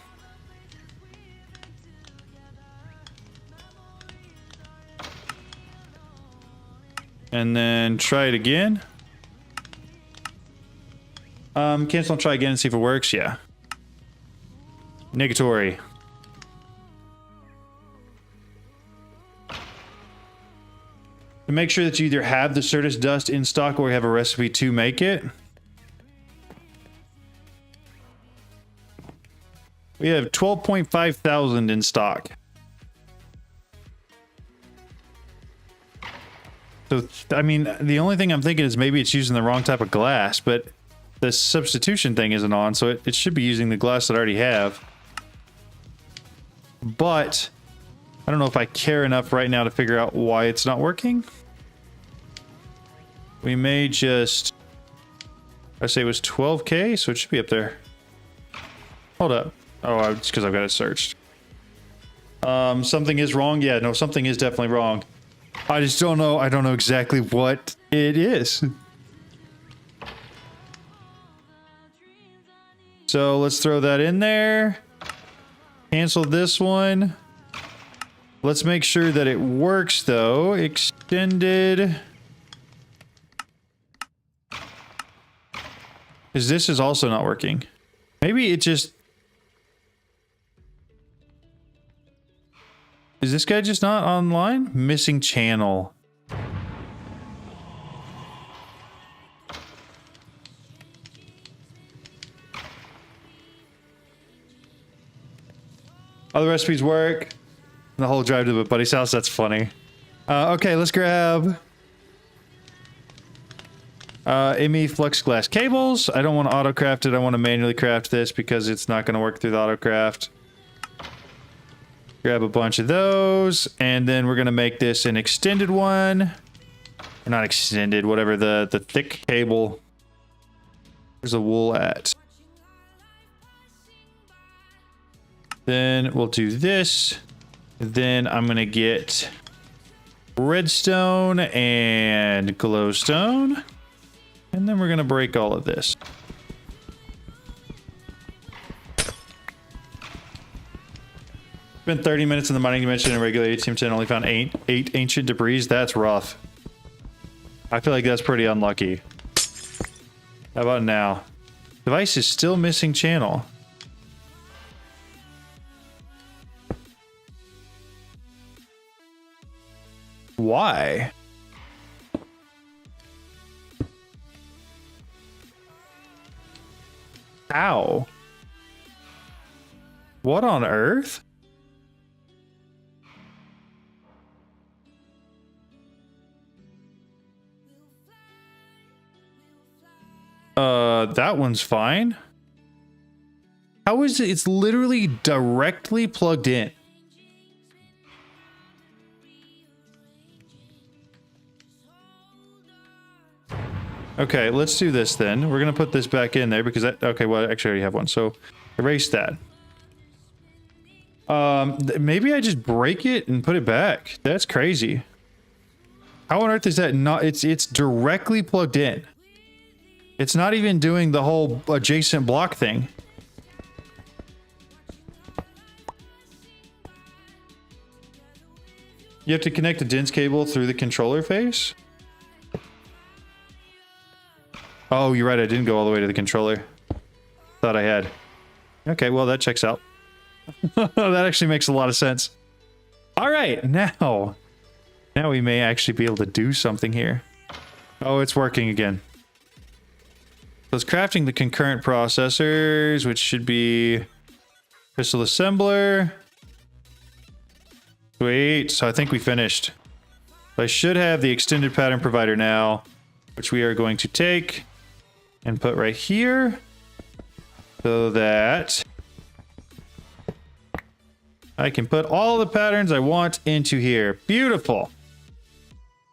And then try it again. Cancel and try again and see if it works. Yeah. Negatory. To make sure that you either have the Certus dust in stock or you have a recipe to make it. We have 12.5 thousand in stock. So, I mean, the only thing I'm thinking is maybe it's using the wrong type of glass, but the substitution thing isn't on, so it should be using the glass that I already have. But I don't know if I care enough right now to figure out why it's not working. We may just... I say it was 12K, so it should be up there. Hold up. Oh, it's because I've got it searched. Something is wrong? Yeah, no, something is definitely wrong. I just don't know. I don't know exactly what it is. So let's throw that in there. Cancel this one. Let's make sure that it works though. Extended. Because this is also not working. Maybe it just... Is this guy just not online? Missing channel. All the recipes work. The whole drive to the buddy's house, that's funny. Okay, let's grab... ME flux glass cables. I don't want to auto-craft it. I want to manually craft this because it's not going to work through the auto-craft. Grab a bunch of those, and then we're going to make this an extended one. Or not extended, whatever, the thick cable. Where's the wool at? Then we'll do this. Then I'm going to get redstone and glowstone. And then we're going to break all of this. Spent 30 minutes in the mining dimension and regular team 10 only found eight ancient debris. That's rough. I feel like that's pretty unlucky. How about now? Device is still missing channel. Why? How? What on earth? That one's fine. How is it? It's literally directly plugged in. Okay, let's do this then. We're gonna put this back in there because that, okay, well, actually I already have one, so erase that. Maybe I just break it and put it back. That's crazy. How on earth is that not? It's directly plugged in. It's not even doing the whole adjacent block thing. You have to connect a DINS cable through the controller face? Oh, you're right. I didn't go all the way to the controller. Thought I had. Okay, well, that checks out. That actually makes a lot of sense. All right, now we may actually be able to do something here. Oh, it's working again. So it's crafting the concurrent processors, which should be crystal assembler. Sweet. So I think we finished. I should have the extended pattern provider now, which we are going to take and put right here so that I can put all the patterns I want into here. Beautiful. All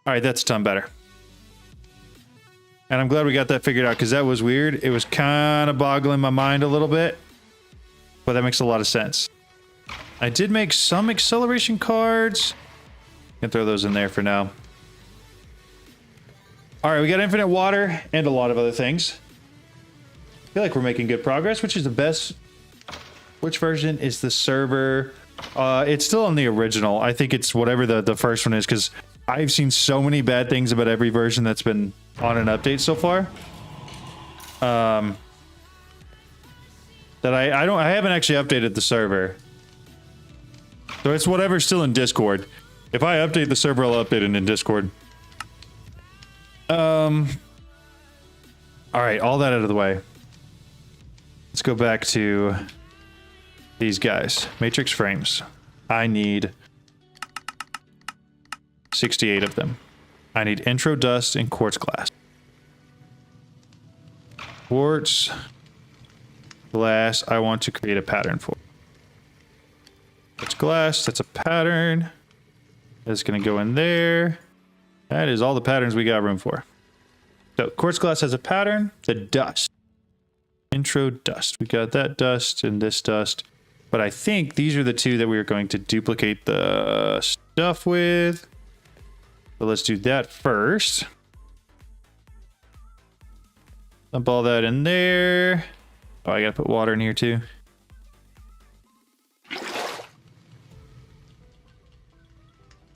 right, that's done better. And I'm glad we got that figured out because that was weird. It was kind of boggling my mind a little bit, but that makes a lot of sense. I did make some acceleration cards. I can throw those in there for now. All right, we got infinite water and a lot of other things. I feel like we're making good progress, which is the best. Which version is the server? It's still on the original. I think it's whatever the first one is because I've seen so many bad things about every version that's been on an update so far. That I haven't actually updated the server. So it's whatever's still in Discord. If I update the server, I'll update it in Discord. All right, all that out of the way. Let's go back to these guys. Matrix frames. I need 68 of them. I need intro dust and quartz glass. Quartz glass, I want to create a pattern for. Quartz glass, that's a pattern. That's going to go in there. That is all the patterns we got room for. So quartz glass has a pattern. The dust. Intro dust. We got that dust and this dust. But I think these are the two that we are going to duplicate the stuff with. So let's do that first. Dump all that in there. Oh, I gotta put water in here too.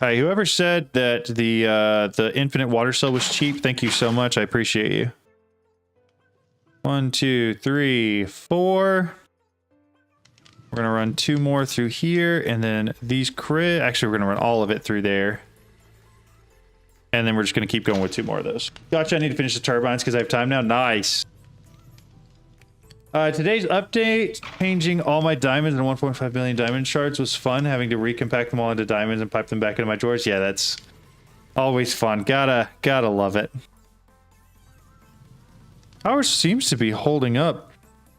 Hi, whoever said that the infinite water cell was cheap, thank you so much. I appreciate you. 1, 2, 3, 4. We're gonna run 2 more through here, and then these actually, we're gonna run all of it through there. And then we're just going to keep going with 2 more of those. Gotcha, I need to finish the turbines because I have time now. Nice. Today's update, changing all my diamonds and 1.5 million diamond shards was fun. Having to recompact them all into diamonds and pipe them back into my drawers. Yeah, that's always fun. Gotta love it. Power seems to be holding up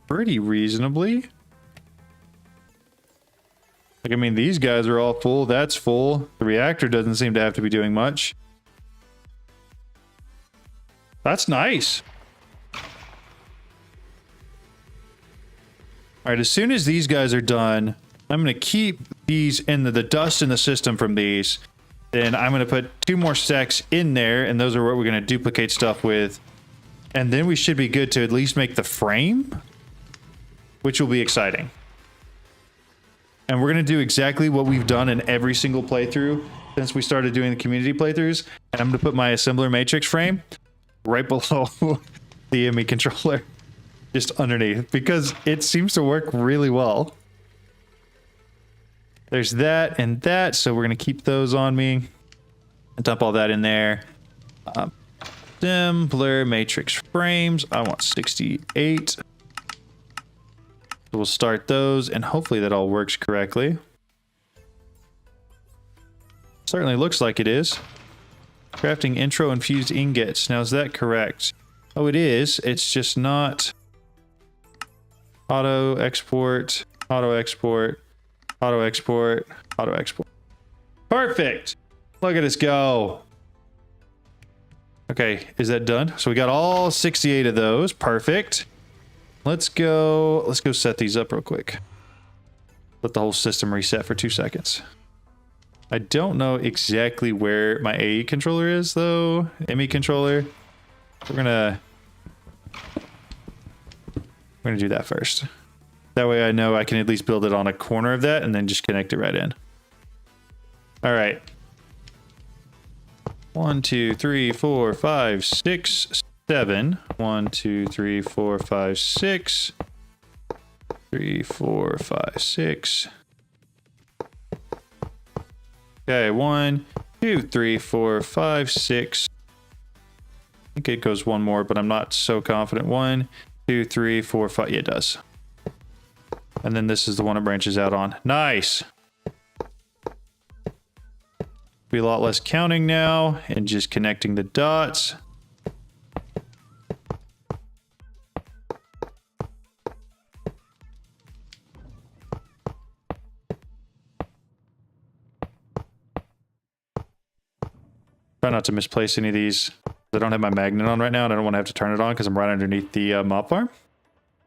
pretty reasonably. Like, I mean, these guys are all full. That's full. The reactor doesn't seem to have to be doing much. That's nice. All right, as soon as these guys are done, I'm going to keep these in the dust in the system from these. Then I'm going to put 2 more stacks in there, and those are what we're going to duplicate stuff with. And then we should be good to at least make the frame, which will be exciting. And we're going to do exactly what we've done in every single playthrough since we started doing the community playthroughs. And I'm going to put my assembler matrix frame right below the ME controller, just underneath, because it seems to work really well. There's that and that, so we're going to keep those on me and dump all that in there. Assembler matrix frames, I want 68. We'll start those, and hopefully that all works correctly. Certainly looks like it is. Crafting intro infused ingots. Now, is that correct? Oh, it is. It's just not auto export, auto export, auto export, auto export. Perfect. Look at us go. Okay, is that done? So we got all 68 of those. Perfect. Let's go set these up real quick. Let the whole system reset for 2 seconds. I don't know exactly where my AE controller is though. ME controller. We're gonna do that first. That way I know I can at least build it on a corner of that and then just connect it right in. All right. 1, 2, 3, 4, 5, 6, 7. 1, 2, 3, 4, 5, 6. 3, 4, 5, 6. Okay, 1, 2, 3, 4, 5, 6. I think it goes one more, but I'm not so confident. 1, 2, 3, 4, 5. Yeah, it does. And then this is the one it branches out on. Nice. Be a lot less counting now and just connecting the dots. Try not to misplace any of these. I don't have my magnet on right now, and I don't want to have to turn it on because I'm right underneath the mob farm.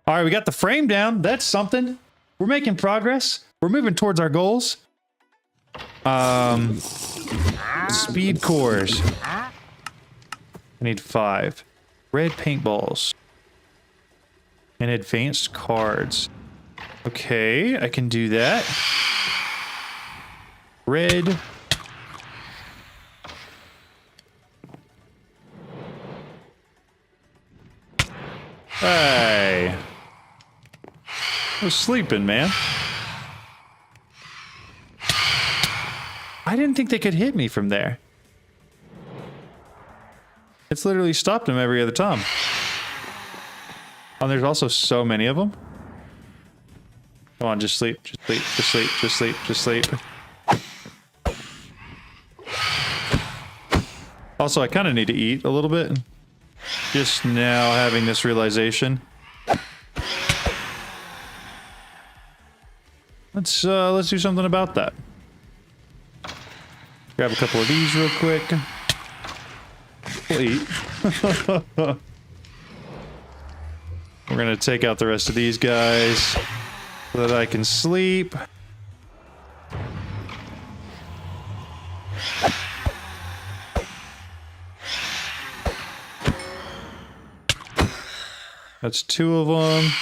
All right, we got the frame down. That's something. We're making progress. We're moving towards our goals. Speed cores. I need 5. Red paintballs. And advanced cards. Okay, I can do that. Red. Hey. I was sleeping, man. I didn't think they could hit me from there. It's literally stopped them every other time. Oh, there's also so many of them. Come on, just sleep, just sleep, just sleep, just sleep, just sleep. Also, I kind of need to eat a little bit. Just now having this realization. Let's do something about that. Grab a couple of these real quick. We'll eat. We're gonna take out the rest of these guys so that I can sleep. That's 2 of them.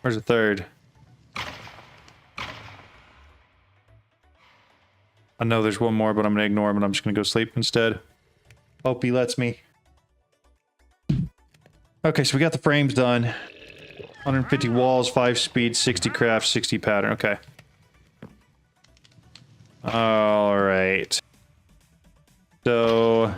Where's the third? I know there's one more, but I'm gonna ignore him and I'm just gonna go sleep instead. Hope he lets me. Okay, so we got the frames done. 150 walls, 5 speed, 60 craft, 60 pattern. Okay. All right. So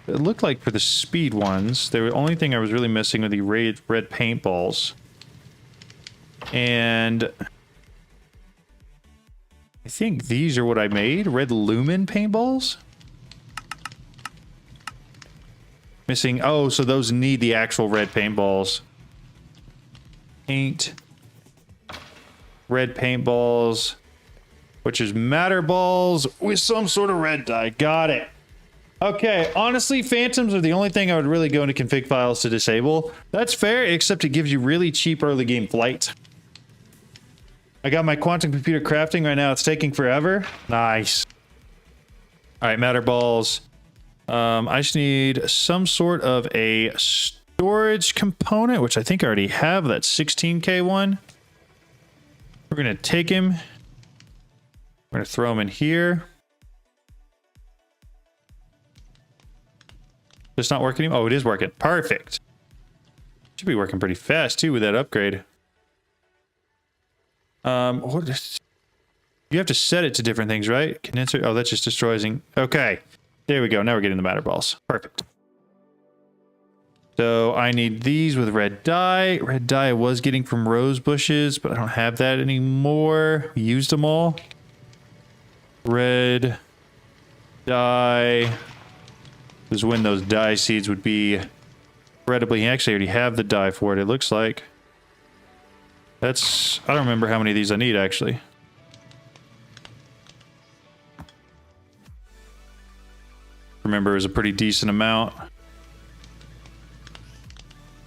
it looked like for the speed ones, the only thing I was really missing were the red paintballs. And I think these are what I made. Red lumen paintballs? Missing. Oh, so those need the actual red paintballs. Paint. Red paintballs. Which is matter balls with some sort of red dye. Got it. Okay, honestly, phantoms are the only thing I would really go into config files to disable. That's fair, except it gives you really cheap early game flight. I got my quantum computer crafting right now. It's taking forever. Nice. All right, matter balls. I just need some sort of a storage component, which I think I already have, that 16K one. We're going to take him. We're going to throw him in here. It's not working. Oh, it is working. Perfect. Should be working pretty fast too with that upgrade. You have to set it to different things, right? Condenser. Oh, that's just destroying. Okay. There we go. Now we're getting the matter balls. Perfect. So I need these with red dye. Red dye I was getting from rose bushes, but I don't have that anymore. We used them all. Red dye. This is when those dye seeds would be incredibly. Actually, I already have the dye for it, it looks like. That's... I don't remember how many of these I need, actually. Remember, it was a pretty decent amount.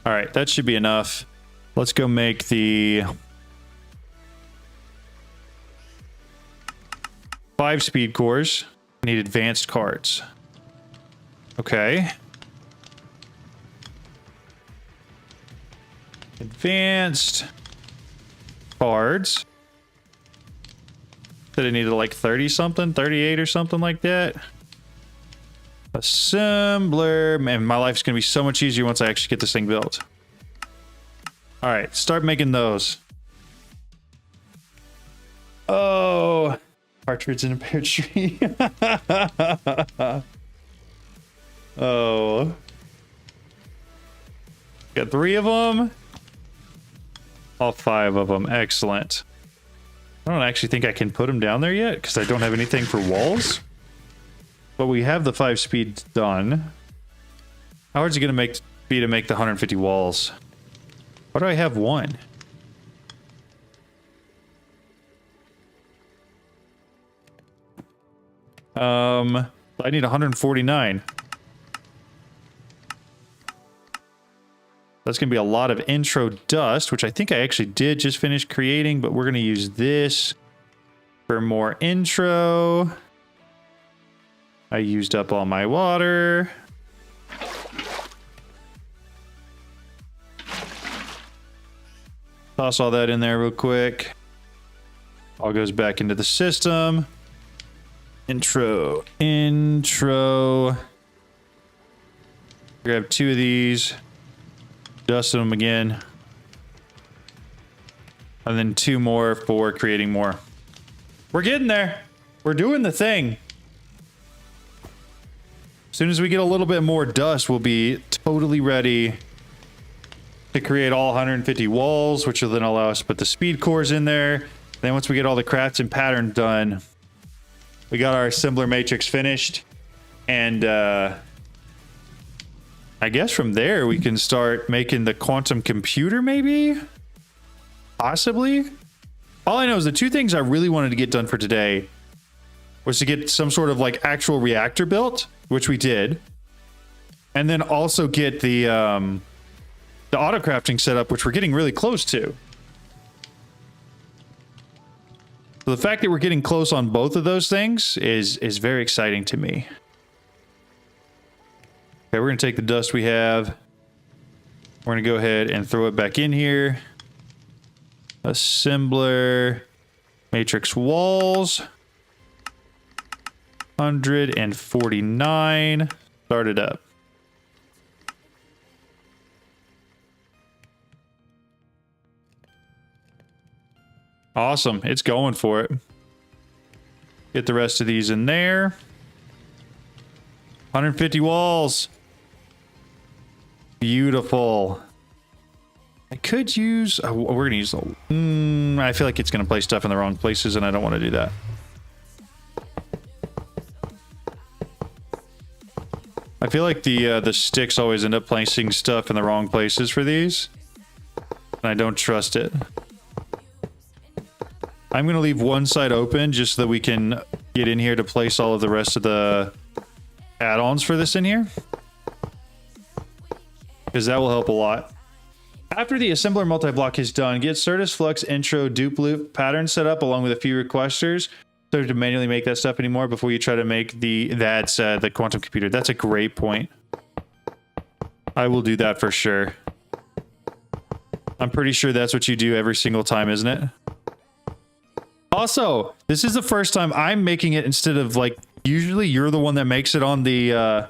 All right, that should be enough. Let's go make the 5 speed cores. I need advanced cards. Okay. Advanced cards. Said I needed like 30 something, 38 or something like that. Assembler. Man, my life's gonna be so much easier once I actually get this thing built. All right, start making those. Oh, partridge in a pear tree. Oh, got 3 of them. All 5 of them. Excellent. I don't actually think I can put them down there yet because I don't have anything for walls. But we have the 5 speed done. How hard is it going to be to make the 150 walls? Why do I have 1? I need 149. That's going to be a lot of intro dust, which I think I actually did just finish creating, but we're going to use this for more intro. I used up all my water. Toss all that in there real quick. All goes back into the system. Intro. Grab 2 of these. Dust them again. And then 2 more for creating more. We're getting there. We're doing the thing. As soon as we get a little bit more dust, we'll be totally ready to create all 150 walls, which will then allow us to put the speed cores in there. Then once we get all the crafts and patterns done, we got our assembler matrix finished. And I guess from there we can start making the quantum computer, maybe? Possibly? All I know is the 2 things I really wanted to get done for today was to get some sort of like actual reactor built, which we did, and then also get the autocrafting setup, which we're getting really close to. So the fact that we're getting close on both of those things is very exciting to me. Okay, we're gonna take the dust we have. We're gonna go ahead and throw it back in here. Assembler, matrix walls. 149. Start it up. Awesome. It's going for it. Get the rest of these in there. 150 walls. Beautiful. I could use... we're going to use... I feel like it's going to place stuff in the wrong places, and I don't want to do that. I feel like the sticks always end up placing stuff in the wrong places for these. And I don't trust it. I'm going to leave one side open just so that we can get in here to place all of the rest of the add-ons for this in here. Because that will help a lot. After the assembler multi-block is done, get Certus Flux intro dupe loop pattern set up along with a few requesters. So to manually make that stuff anymore before you try to make the quantum computer. That's a great point. I will do that for sure. I'm pretty sure that's what you do every single time, isn't it? Also, this is the first time I'm making it instead of like, usually you're the one that makes it on the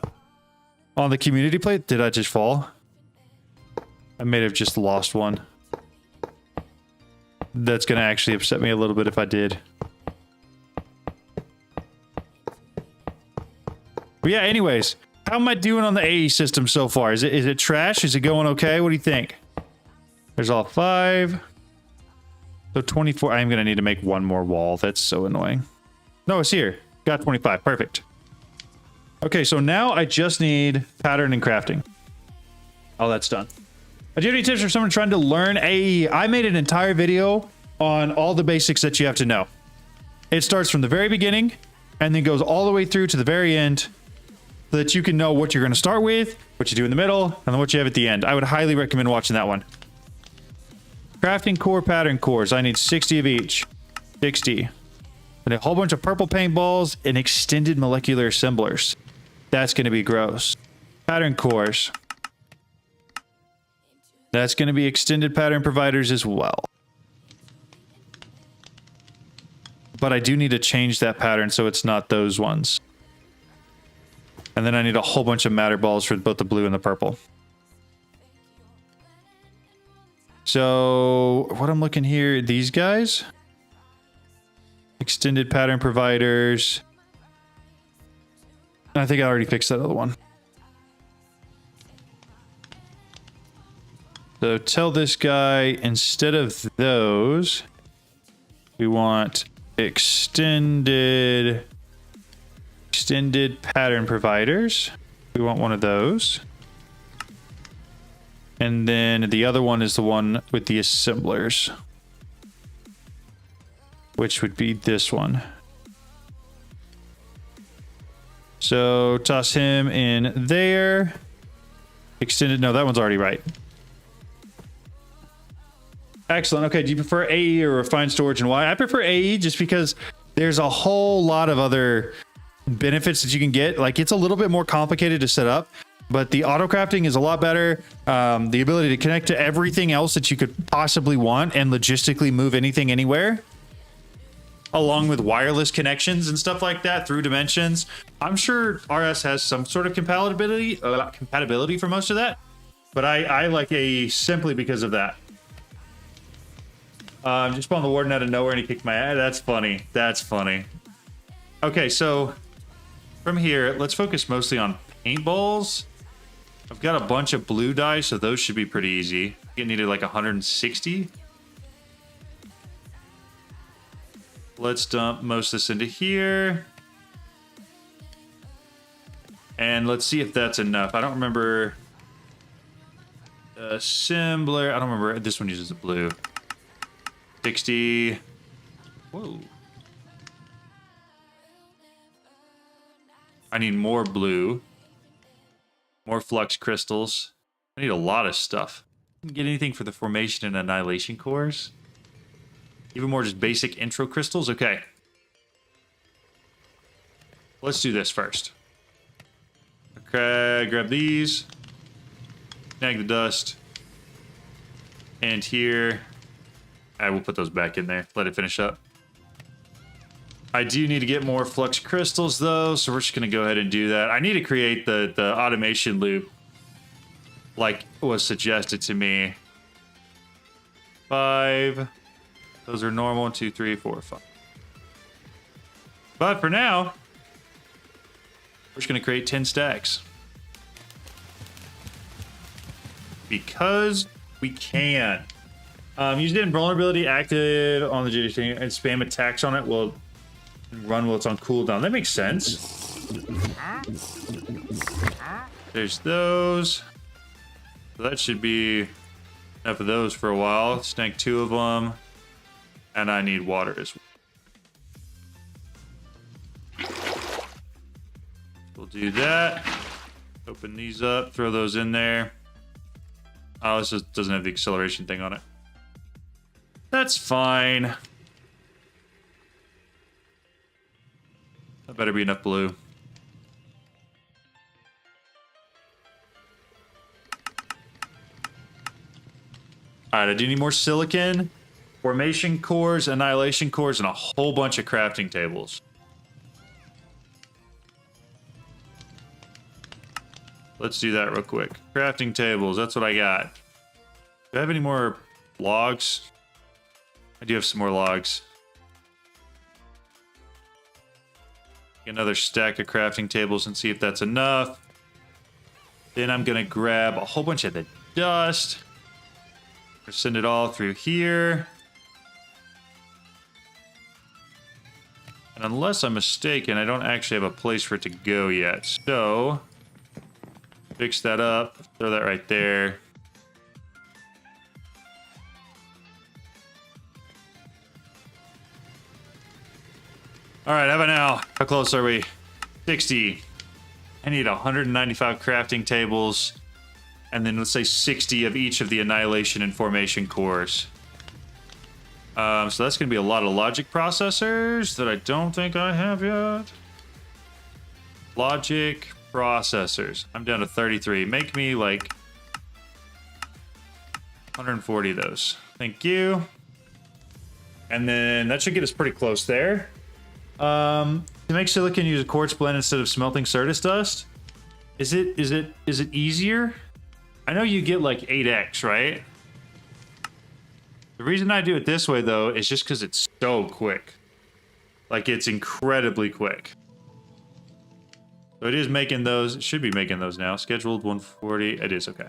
community plate. Did I just fall? I may have just lost one. That's gonna actually upset me a little bit if I did. But yeah, anyways, how am I doing on the AE system so far? Is it trash? Is it going okay? What do you think? There's all 5. So 24. I'm gonna need to make one more wall. That's so annoying. No, it's here. Got 25. Perfect. Okay, so now I just need pattern and crafting. Oh, that's done. Do you have any tips for someone trying to learn AE? I made an entire video on all the basics that you have to know. It starts from the very beginning and then goes all the way through to the very end so that you can know what you're going to start with, what you do in the middle, and then what you have at the end. I would highly recommend watching that one. Crafting core, pattern cores. I need 60 of each. 60. And a whole bunch of purple paintballs and extended molecular assemblers. That's going to be gross. Pattern cores. That's going to be extended pattern providers as well. But I do need to change that pattern so it's not those ones. And then I need a whole bunch of matter balls for both the blue and the purple. So what I'm looking here, these guys. Extended pattern providers. I think I already fixed that other one. So tell this guy, instead of those, we want extended pattern providers. We want one of those. And then the other one is the one with the assemblers, which would be this one. So toss him in there. Extended, no, that one's already right. Excellent. Okay, do you prefer AE or refined storage and why? I prefer AE just because there's a whole lot of other benefits that you can get. Like, it's a little bit more complicated to set up, but the autocrafting is a lot better. The ability to connect to everything else that you could possibly want and logistically move anything anywhere, along with wireless connections and stuff like that through dimensions. I'm sure RS has some sort of compatibility for most of that, but I like AE simply because of that. Just spawned the warden out of nowhere and he kicked my ass. That's funny. That's funny. Okay, so from here, let's focus mostly on paintballs. I've got a bunch of blue dye, so those should be pretty easy. You needed like 160. Let's dump most of this into here. And let's see if that's enough. I don't remember. Assembler. I don't remember. This one uses the blue. 60. Whoa. I need more blue. More flux crystals. I need a lot of stuff. Didn't get anything for the formation and annihilation cores. Even more just basic intro crystals. Okay. Let's do this first. Okay, grab these. Snag the dust. And here. I will put those back in there. Let it finish up. I do need to get more flux crystals though, so we're just gonna go ahead and do that. I need to create the automation loop like was suggested to me. 5. Those are normal. 1, 2, 3, 4, 5. But for now, we're just gonna create 10 stacks. Because we can. Use the invulnerability active on the JD and spam attacks on it will run while it's on cooldown. That makes sense. There's those. So that should be enough of those for a while. Snag 2 of them. And I need water as well. We'll do that. Open these up, throw those in there. Oh, this just doesn't have the acceleration thing on it. That's fine. That better be enough blue. All right, I do need more silicon, formation cores, annihilation cores, and a whole bunch of crafting tables. Let's do that real quick. Crafting tables, that's what I got. Do I have any more logs? I do have some more logs. Another stack of crafting tables and see if that's enough. Then I'm gonna grab a whole bunch of the dust. Send it all through here. And unless I'm mistaken, I don't actually have a place for it to go yet. So, fix that up. Throw that right there. All right, how about now? How close are we? 60. I need 195 crafting tables. And then let's say 60 of each of the annihilation and formation cores. So that's going to be a lot of logic processors that I don't think I have yet. Logic processors. I'm down to 33. Make me like 140 of those. Thank you. And then that should get us pretty close there. To make silicon, use a quartz blend instead of smelting Certus dust. Is it easier? I know you get like 8x, right? The reason I do it this way, though, is just because it's so quick. Like, it's incredibly quick. So it is making those. It should be making those now. Scheduled 140. It is, okay.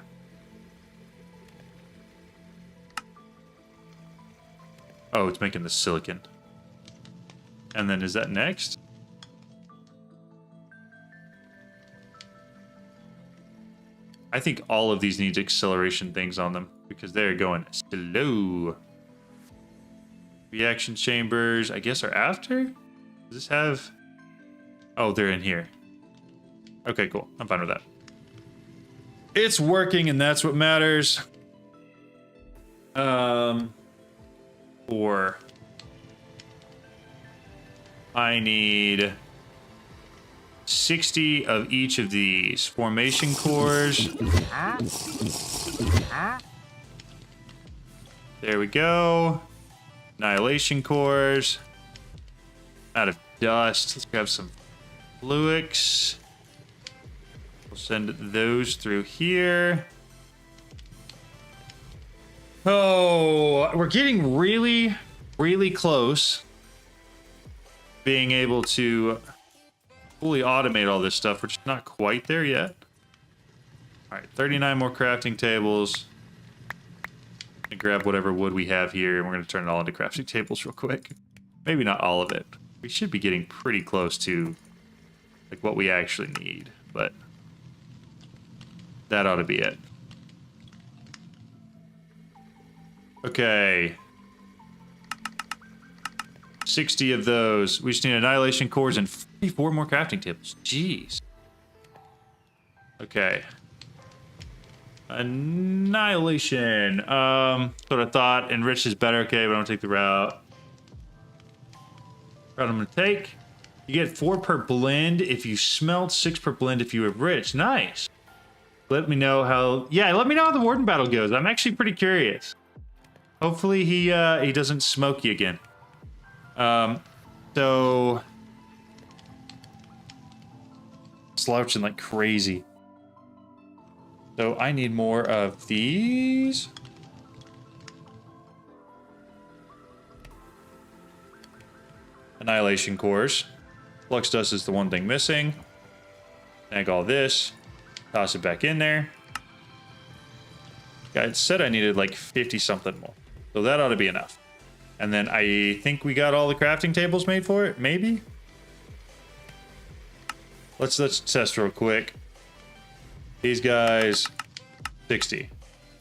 Oh, it's making the silicon. And then is that next? I think all of these need acceleration things on them because they're going slow. Reaction chambers, I guess, are after? Does this have... Oh, they're in here. Okay, cool. I'm fine with that. It's working, and that's what matters. 4. I need 60 of each of these formation cores. There we go. Annihilation cores. Out of dust. Let's grab some Flux. We'll send those through here. Oh, we're getting really, really close being able to fully automate all this stuff. We're just not quite there yet. All right, 39 more crafting tables. And grab whatever wood we have here, and we're going to turn it all into crafting tables real quick. Maybe not all of it. We should be getting pretty close to like what we actually need, but that ought to be it. Okay. 60 of those. We just need annihilation cores and 44 more crafting tables. Jeez. Okay. Annihilation. That's what I thought. Enrich is better. Okay, but I'm gonna take the route. Route I'm gonna take. You get 4 per blend if you smelt, 6 per blend if you enrich. Nice. Let me know how. Yeah, let me know how the Warden battle goes. I'm actually pretty curious. Hopefully he doesn't smoke you again. So slouching like crazy. So I need more of these. Annihilation cores. Flux dust is the one thing missing. Snag all this. Toss it back in there. I said I needed like 50 something more. So that ought to be enough. And then I think we got all the crafting tables made for it, maybe? Let's test real quick. These guys, 60.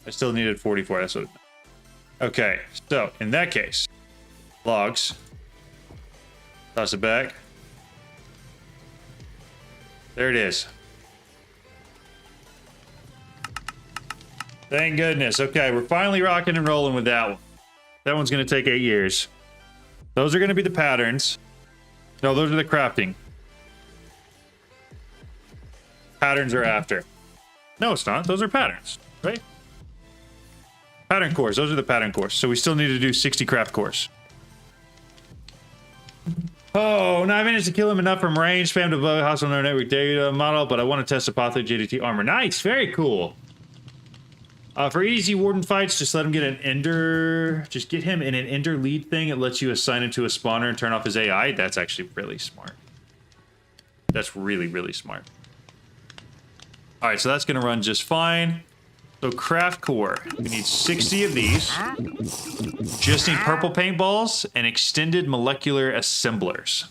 I still needed 44, that's what. Okay, so in that case, logs. Toss it back. There it is. Thank goodness. Okay, we're finally rocking and rolling with that one. That one's going to take 8 years. Those are going to be the patterns. No, those are the crafting. Patterns are after. No, it's not. Those are patterns, right? Pattern cores. Those are the pattern cores. So we still need to do 60 craft cores. Oh, no, I managed to kill him enough from range. Spammed above hostile network data model, but I want to test the Apothecary JDT armor. Nice. Very cool. For easy warden fights, just let him get an ender. Just get him in an ender lead thing. It lets you assign him to a spawner and turn off his AI. That's actually really smart. That's really, really smart. All right, so that's going to run just fine. So craft core. We need 60 of these. Just need purple paintballs and extended molecular assemblers.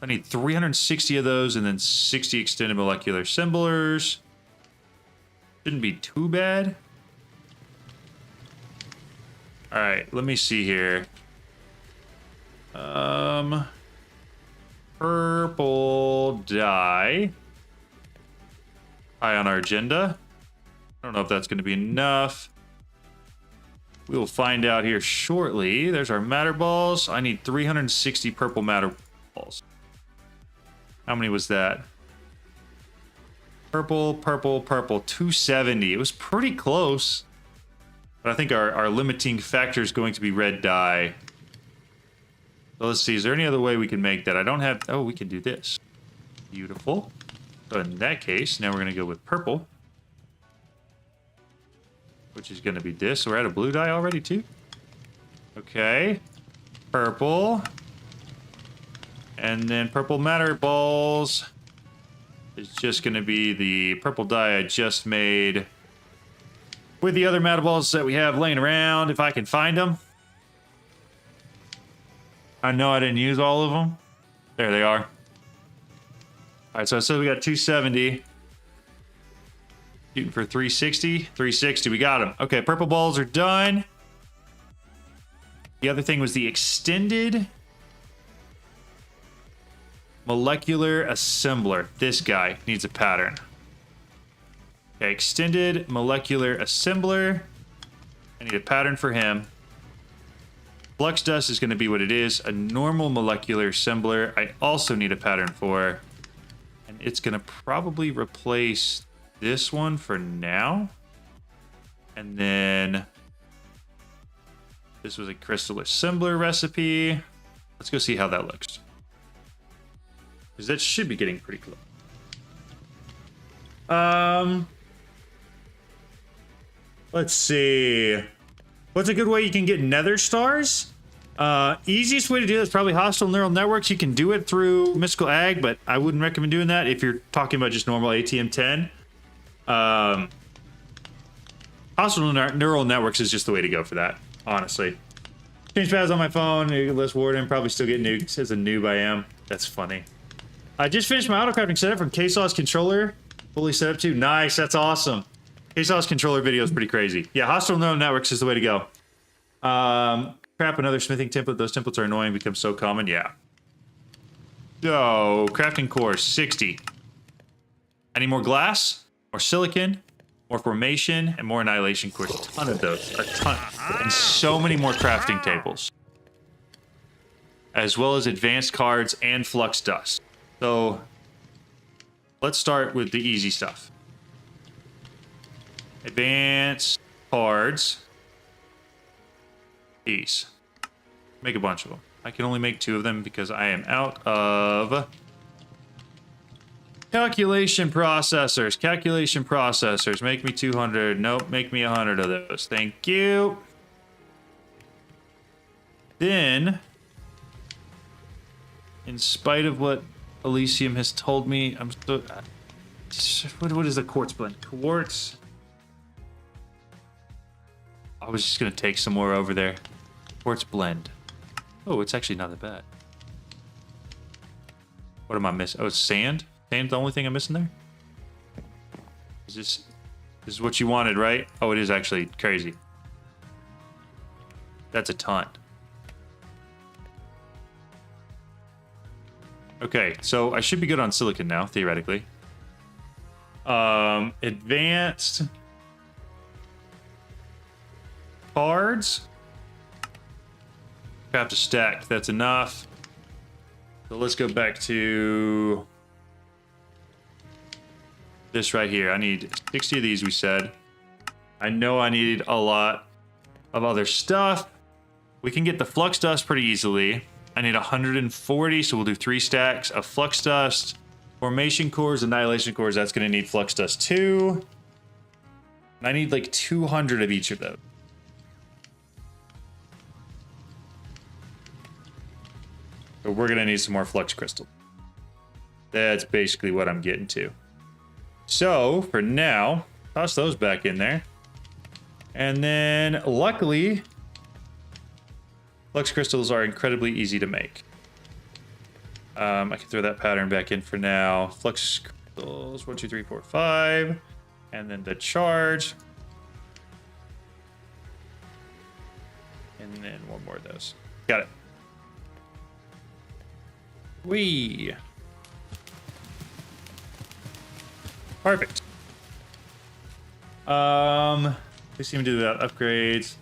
I need 360 of those and then 60 extended molecular assemblers. Shouldn't be too bad. All right, let me see here. Purple dye. High on our agenda. I don't know if that's going to be enough. We will find out here shortly. There's our matter balls. I need 360 purple matter balls. How many was that? Purple, purple, purple. 270. It was pretty close. But I think our limiting factor is going to be red dye. So let's see. Is there any other way we can make that? I don't have... Oh, we can do this. Beautiful. So in that case, now we're going to go with purple. Which is going to be this. So we're at a blue dye already, too. Okay. Purple. And then purple matter balls is just going to be the purple dye I just made with the other matter balls that we have laying around, if I can find them. I know I didn't use all of them. There they are. All right, so I said we got 270. Shooting for 360. 360, we got them. Okay, purple balls are done. The other thing was the extended molecular assembler. This guy needs a pattern. Okay, extended molecular assembler. I need a pattern for him. Flux dust is going to be what it is. A normal molecular assembler I also need a pattern for. And it's going to probably replace this one for now. And then this was a crystal assembler recipe. Let's go see how that looks. Because that should be getting pretty close. Let's see. What's a good way you can get nether stars? Easiest way to do that is probably hostile neural networks. You can do it through Mystical Ag, but I wouldn't recommend doing that if you're talking about just normal ATM10. Hostile neural networks is just the way to go for that, honestly. Change paths on my phone. Less warden. Probably still get nuked as a noob I am. That's funny. I just finished my autocrafting setup from Ksaw's controller. Fully set up too. Nice. That's awesome. Ksaw's controller video is pretty crazy. Yeah, hostile neural networks is the way to go. Crap, another smithing template. Those templates are annoying. Become so common. Yeah. So, crafting core 60. I need more glass, more silicon, more formation, and more annihilation cores. A ton of those. A ton. And so many more crafting tables. As well as advanced cards and flux dust. So, let's start with the easy stuff. Advanced cards. These. Make a bunch of them. I can only make 2 of them because I am out of calculation processors. Calculation processors. Make me 200. Nope, make me 100 of those. Thank you. Then, in spite of what Elysium has told me, I'm still... What is the quartz blend? Quartz... I was just going to take some more over there. Quartz blend. Oh, it's actually not that bad. What am I missing? Oh, it's sand? Sand's the only thing I'm missing there? This is what you wanted, right? Oh, it is actually crazy. That's a ton. Okay, so I should be good on silicon now, theoretically. Advanced... cards. Craft a stack. That's enough. So let's go back to this right here. I need 60 of these, we said. I know I needed a lot of other stuff. We can get the flux dust pretty easily. I need 140, so we'll do 3 stacks of flux dust. Formation cores, annihilation cores, that's going to need flux dust too. And I need like 200 of each of those. So we're going to need some more flux crystal. That's basically what I'm getting to. So for now, toss those back in there. And then luckily, flux crystals are incredibly easy to make. I can throw that pattern back in for now. Flux crystals, 1, 2, 3, 4, 5. And then the charge. And then one more of those. Got it. Whee! Perfect. We seem to do that upgrades.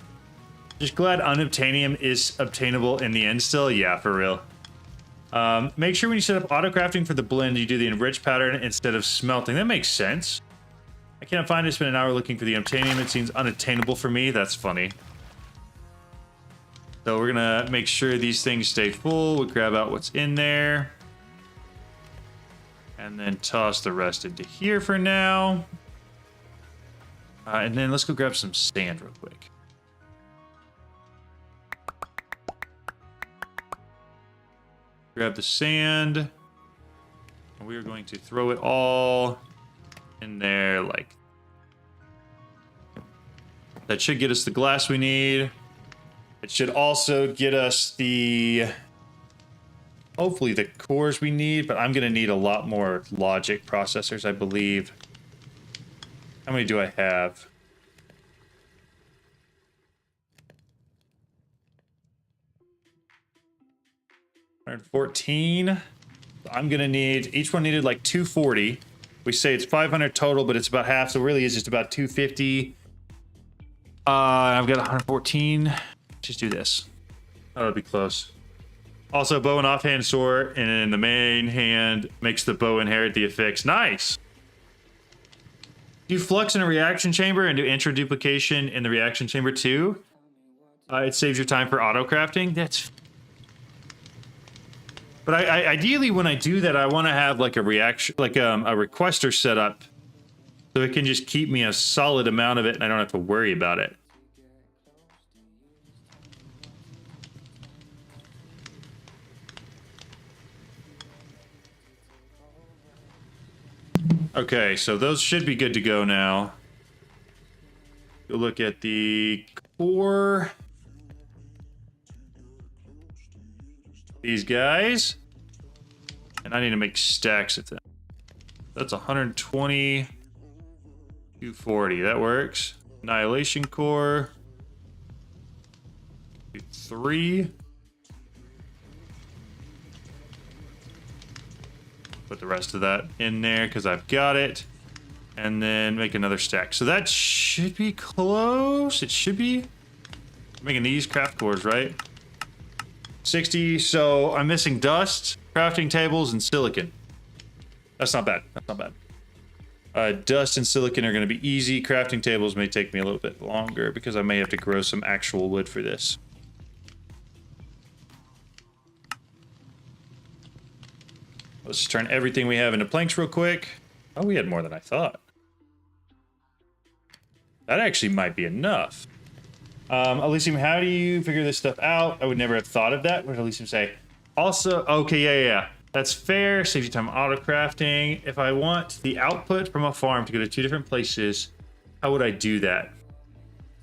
Just glad unobtainium is obtainable in the end still. Yeah, for real. Make sure when you set up autocrafting for the blend, you do the enrich pattern instead of smelting. That makes sense. I can't find it. Spend an hour looking for the obtainium. It seems unattainable for me. That's funny. So we're gonna make sure these things stay full. We'll grab out what's in there. And then toss the rest into here for now. And then let's go grab some sand real quick. Grab the sand. And we are going to throw it all in there like... That should get us the glass we need. It should also get us the... Hopefully the cores we need, but I'm going to need a lot more logic processors, I believe. How many do I have? $114. I'm going to need... Each one needed like 240. We say it's 500 total, but it's about half, so it really is just about 250. I've got 114. Just do this. Oh, that'll be close. Also, bow and offhand sword, and in the main hand makes the bow inherit the affix. Nice! Do flux in a reaction chamber and do intro duplication in the reaction chamber too. It saves your time for auto-crafting. That's... But I ideally, when I do that, I want to have like a reaction, like a requester set up, so it can just keep me a solid amount of it, and I don't have to worry about it. Okay, so those should be good to go now. Go look at the core. These guys. And I need to make stacks of them. That's 120. 240. That works. Annihilation core. 3. Put the rest of that in there because I've got it. And then make another stack. So that should be close. It should be. I'm making these craft cores, right? 60. So I'm missing dust, crafting tables, and silicon. That's not bad. That's not bad. Dust and silicon are going to be easy. Crafting tables may take me a little bit longer because I may have to grow some actual wood for this. Let's turn everything we have into planks real quick. Oh, we had more than I thought. That actually might be enough. Elysium, how do you figure this stuff out? I would never have thought of that. What did Elysium say? Also, okay, yeah. That's fair. Saves you time auto-crafting. If I want the output from a farm to go to 2 different places, how would I do that?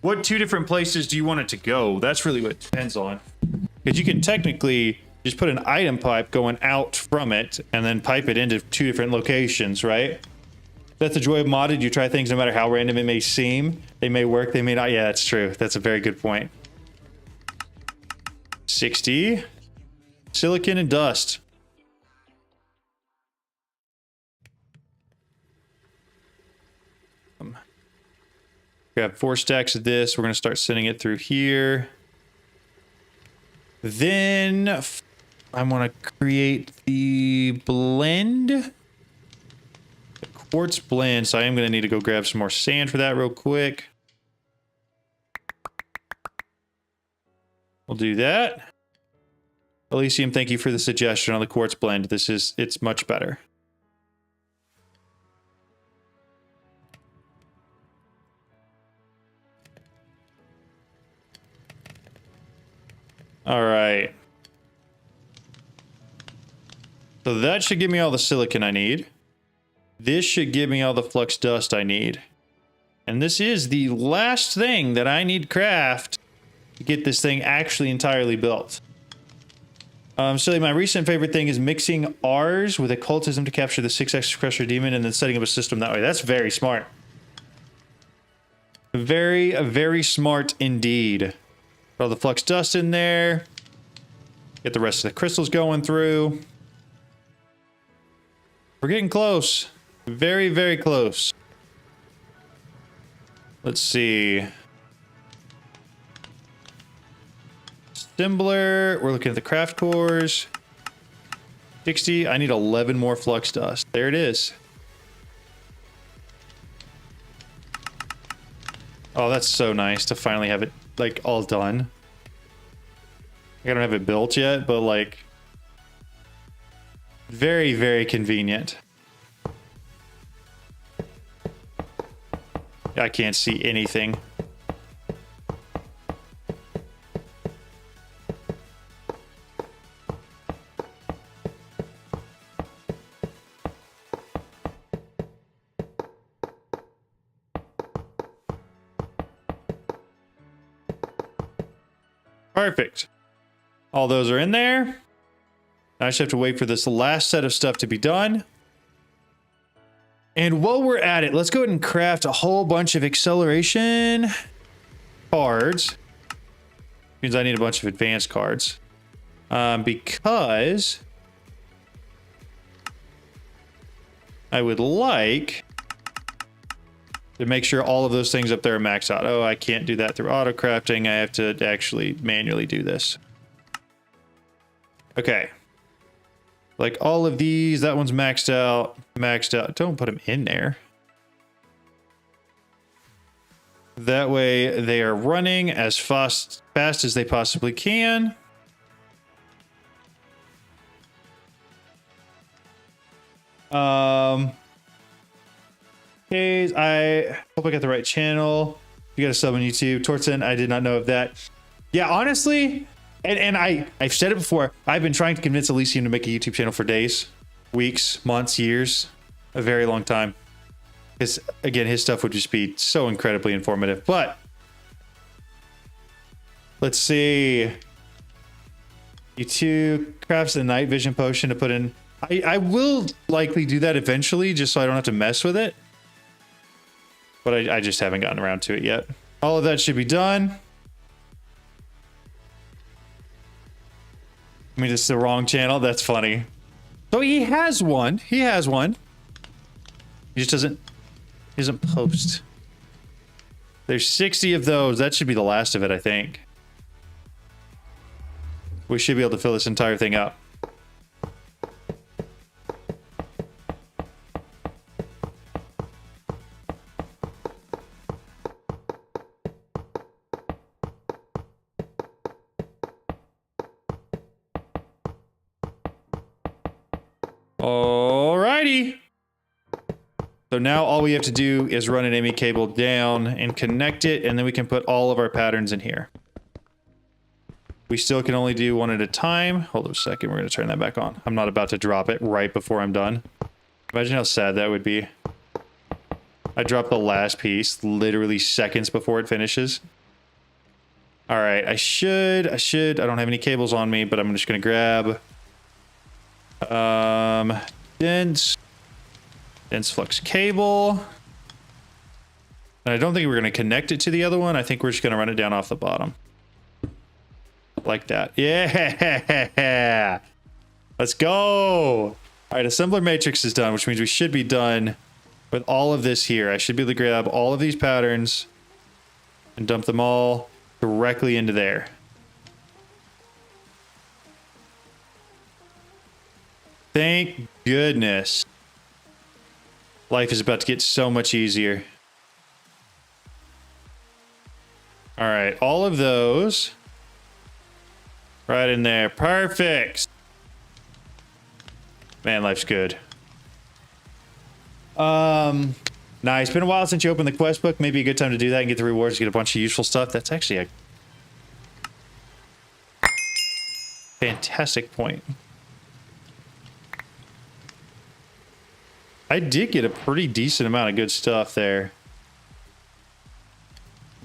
What 2 different places do you want it to go? That's really what it depends on. Because you can technically just put an item pipe going out from it and then pipe it into 2 different locations, right? That's the joy of modded. You try things no matter how random it may seem. They may work, they may not. Yeah, that's true. That's a very good point. 60. Silicon and dust. Grab 4 stacks of this. We're going to start sending it through here. Then I want to create the blend. The quartz blend. So I am going to need to go grab some more sand for that real quick. We'll do that. Elysium, thank you for the suggestion on the quartz blend. It's much better. All right. So that should give me all the silicon I need. This should give me all the flux dust I need. And this is the last thing that I need to craft to get this thing actually entirely built. So my recent favorite thing is mixing R's with occultism to capture the 6x Crusher Demon and then setting up a system that way. That's very smart. Very, very smart indeed. Put all the flux dust in there. Get the rest of the crystals going through. We're getting close. Very, very close. Let's see. Assembler. We're looking at the craft cores. 60. I need 11 more flux dust. There it is. Oh, that's so nice to finally have it, like, all done. I don't have it built yet, but, like, very, very convenient. I can't see anything. Perfect. All those are in there. I just have to wait for this last set of stuff to be done. And while we're at it, let's go ahead and craft a whole bunch of acceleration cards. Means I need a bunch of advanced cards. Because I would like to make sure all of those things up there are maxed out. Oh, I can't do that through Autocrafting. I have to actually manually do this. Okay. Like all of these, that one's maxed out. Maxed out. Don't put them in there. That way they are running as fast as they possibly can. Okay, I hope I got the right channel. You got a sub on YouTube. Tortzen, I did not know of that. Yeah, honestly, and I've said it before, I've been trying to convince Elysium to make a YouTube channel for days, weeks, months, years, a very long time. Because, again, his stuff would just be so incredibly informative. But, let's see. U2 crafts a night vision potion to put in. I will likely do that eventually, just so I don't have to mess with it. But I just haven't gotten around to it yet. All of that should be done. I mean, this is the wrong channel. That's funny. So he has one. He has one. He just doesn't post. There's 60 of those. That should be the last of it, I think. We should be able to fill this entire thing up. Alrighty. So now all we have to do is run an ME cable down and connect it, and then we can put all of our patterns in here. We still can only do one at a time. Hold on a second, we're going to turn that back on. I'm not about to drop it right before I'm done. Imagine how sad that would be. I dropped the last piece literally seconds before it finishes. Alright, I don't have any cables on me, but I'm just going to grab dense flux cable. And I don't think we're going to connect it to the other one. I think we're just going to run it down off the bottom. Like that. Yeah. Let's go. All right, assembler matrix is done, which means we should be done with all of this here. I should be able to grab all of these patterns and dump them all directly into there. Thank goodness. Life is about to get so much easier. All right, all of those Right in there. Perfect. Man, life's good. Nice. Been a while since you opened the quest book. Maybe a good time to do that and get the rewards, get a bunch of useful stuff. That's actually a fantastic point. I did get a pretty decent amount of good stuff there.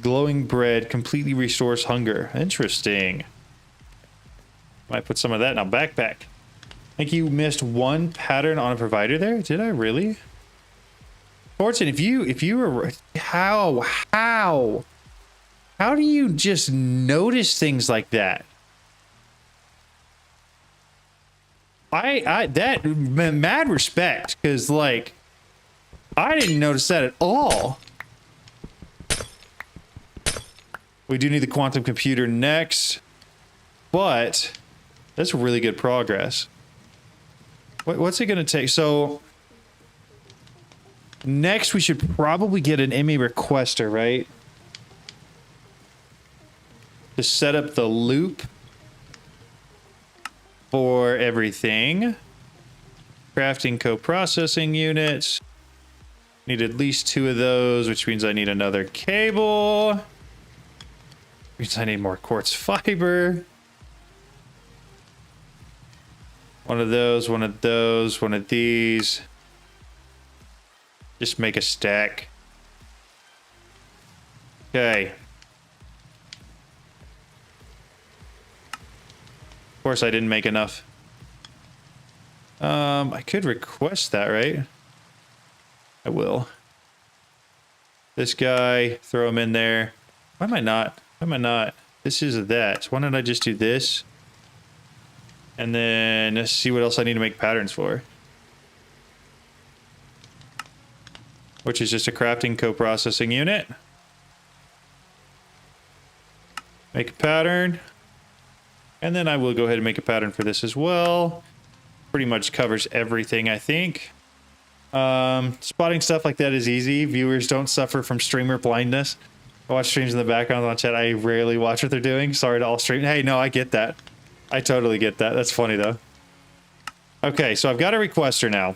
Glowing bread completely restores hunger. Interesting. Might put some of that in a backpack. I think you missed one pattern on a provider there. Did I really? Fortune, if you were how do you just notice things like that? That mad respect, because like I didn't notice that at all. We do need the quantum computer next, but that's really good progress. What's it going to take? So next we should probably get an ME requester, right? To set up the loop for everything. Crafting co-processing units. Need at least 2 of those, which means I need another cable. Means I need more quartz fiber. One of those, one of those, one of these. Just make a stack. Okay. Of course I didn't make enough. I could request that, right? I will. This guy, throw him in there. Why am I not? Why am I not? This is that. Why don't I just do this? And then let's see what else I need to make patterns for. Which is just a crafting co-processing unit. Make a pattern. And then I will go ahead and make a pattern for this as well. Pretty much covers everything, I think. Spotting stuff like that is easy. Viewers don't suffer from streamer blindness. I watch streams in the background on chat. I rarely watch what they're doing. Sorry to all stream. Hey, no, I get that. I totally get that. That's funny, though. Okay, so I've got a requester now.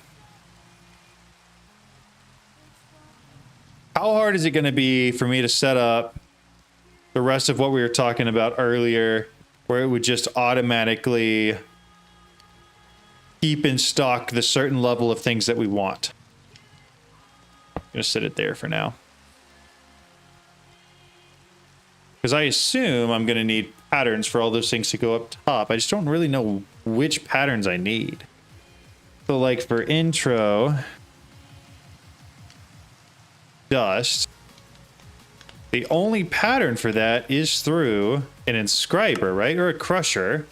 How hard is it going to be for me to set up the rest of what we were talking about earlier, where it would just automatically keep in stock the certain level of things that we want? I'm going to set it there for now. Because I assume I'm going to need patterns for all those things to go up top. I just don't really know which patterns I need. So like for intro, dust, the only pattern for that is through an inscriber, right? Or a crusher.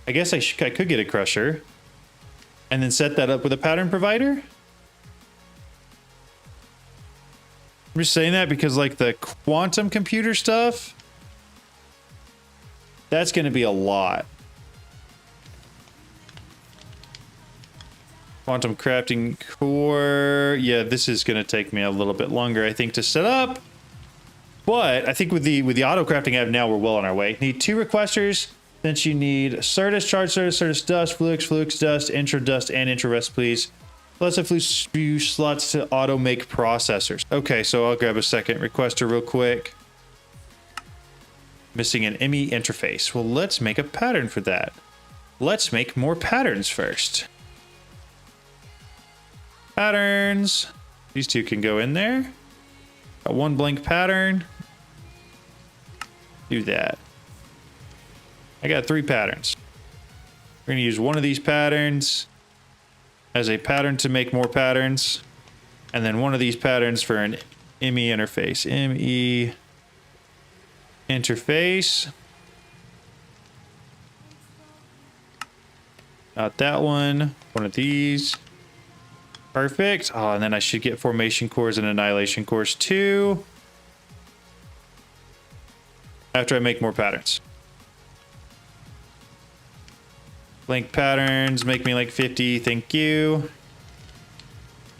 I guess I could get a crusher and then set that up with a pattern provider. I'm just saying that because like the quantum computer stuff, that's going to be a lot. Quantum crafting core. Yeah, this is going to take me a little bit longer, I think, to set up. But I think with the auto-crafting I have now, we're well on our way. Need 2 requesters. Then you need Certus, Charge Certus, Certus Dust, Flux, Flux Dust, Intro Dust, and Intro Rest, please. Let's have few slots to auto make processors. Okay, so I'll grab a second requester real quick. Missing an ME interface. Well, let's make a pattern for that. Let's make more patterns first. Patterns. These 2 can go in there. Got 1 blank pattern. Do that. I got 3 patterns. We're going to use one of these patterns as a pattern to make more patterns. And then one of these patterns for an ME interface. ME interface. Not that one. One of these. Perfect. Oh, and then I should get formation cores and annihilation cores too. After I make more patterns. Blank patterns make me like 50. Thank you.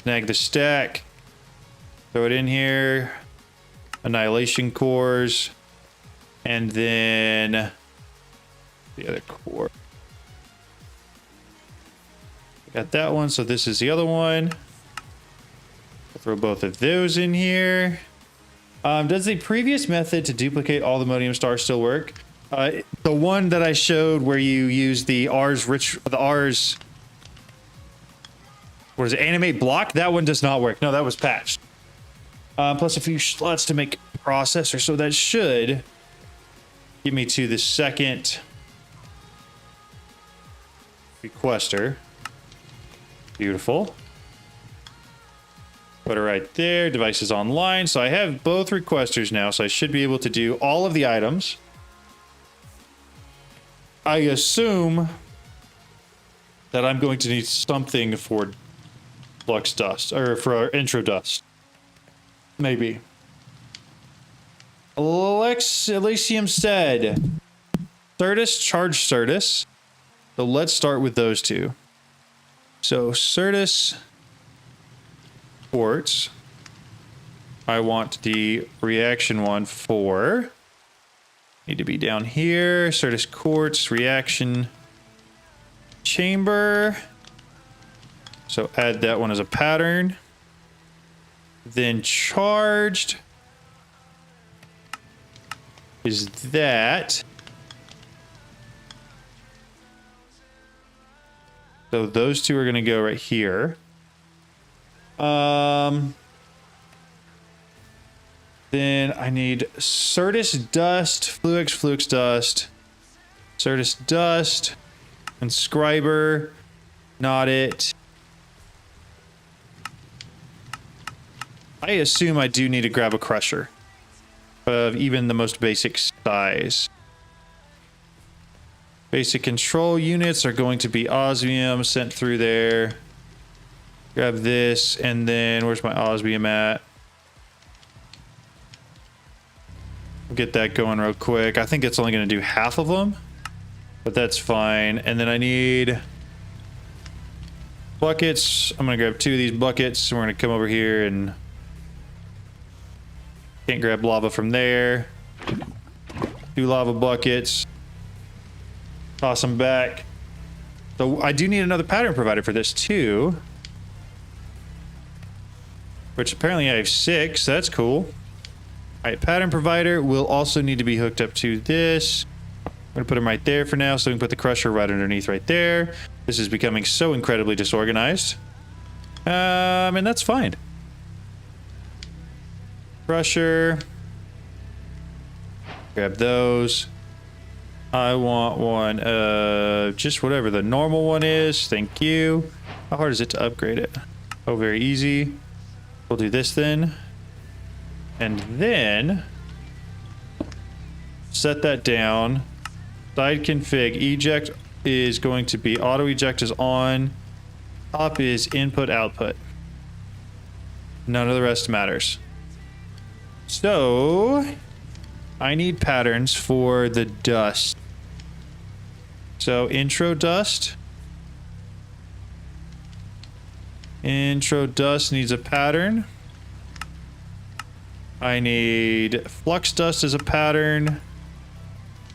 Snag the stack. Throw it in here. Annihilation cores. And then The other core. Got that one, so this is the other one. I'll throw both of those in here. Does the previous method to duplicate all the Modium stars still work? The one that I showed where you use the R's what is it, animate block? That one does not work. No, that was patched. Plus a few slots to make a processor, so that should get me to the second requester. Beautiful. Put it right there. Device is online. So I have both requesters now, so I should be able to do all of the items. I assume that I'm going to need something for Flux dust, or for intro dust. Maybe. Elysium said, Certus, charge Certus. So let's start with those two. So Certus quartz. I want the reaction one for. Need to be down here. Certus quartz, reaction chamber. So add that one as a pattern. Then charged is that. So those two are going to go right here. Then I need Certus dust, Flux dust, Certus dust, inscriber, not it. I assume I do need to grab a crusher of even the most basic size. Basic control units are going to be osmium sent through there. Grab this, and then where's my osmium at? Get that going real quick. I think it's only going to do half of them, but that's fine. And then I need buckets. I'm going to grab 2 of these buckets. We're going to come over here and can't grab lava from there. 2 lava buckets. Toss them back. So I do need another pattern provider for this too, which apparently I have 6. That's cool. All right, pattern provider will also need to be hooked up to this. I'm going to put them right there for now, so we can put the crusher right underneath right there. This is becoming so incredibly disorganized. And that's fine. Crusher. Grab those. I want one of just whatever the normal one is. Thank you. How hard is it to upgrade it? Oh, very easy. We'll do this then. And then set that down. Side config. Eject is going to be auto eject is on. Top is input output. None of the rest matters. So I need patterns for the dust. So intro dust. Intro dust needs a pattern. I need flux dust as a pattern.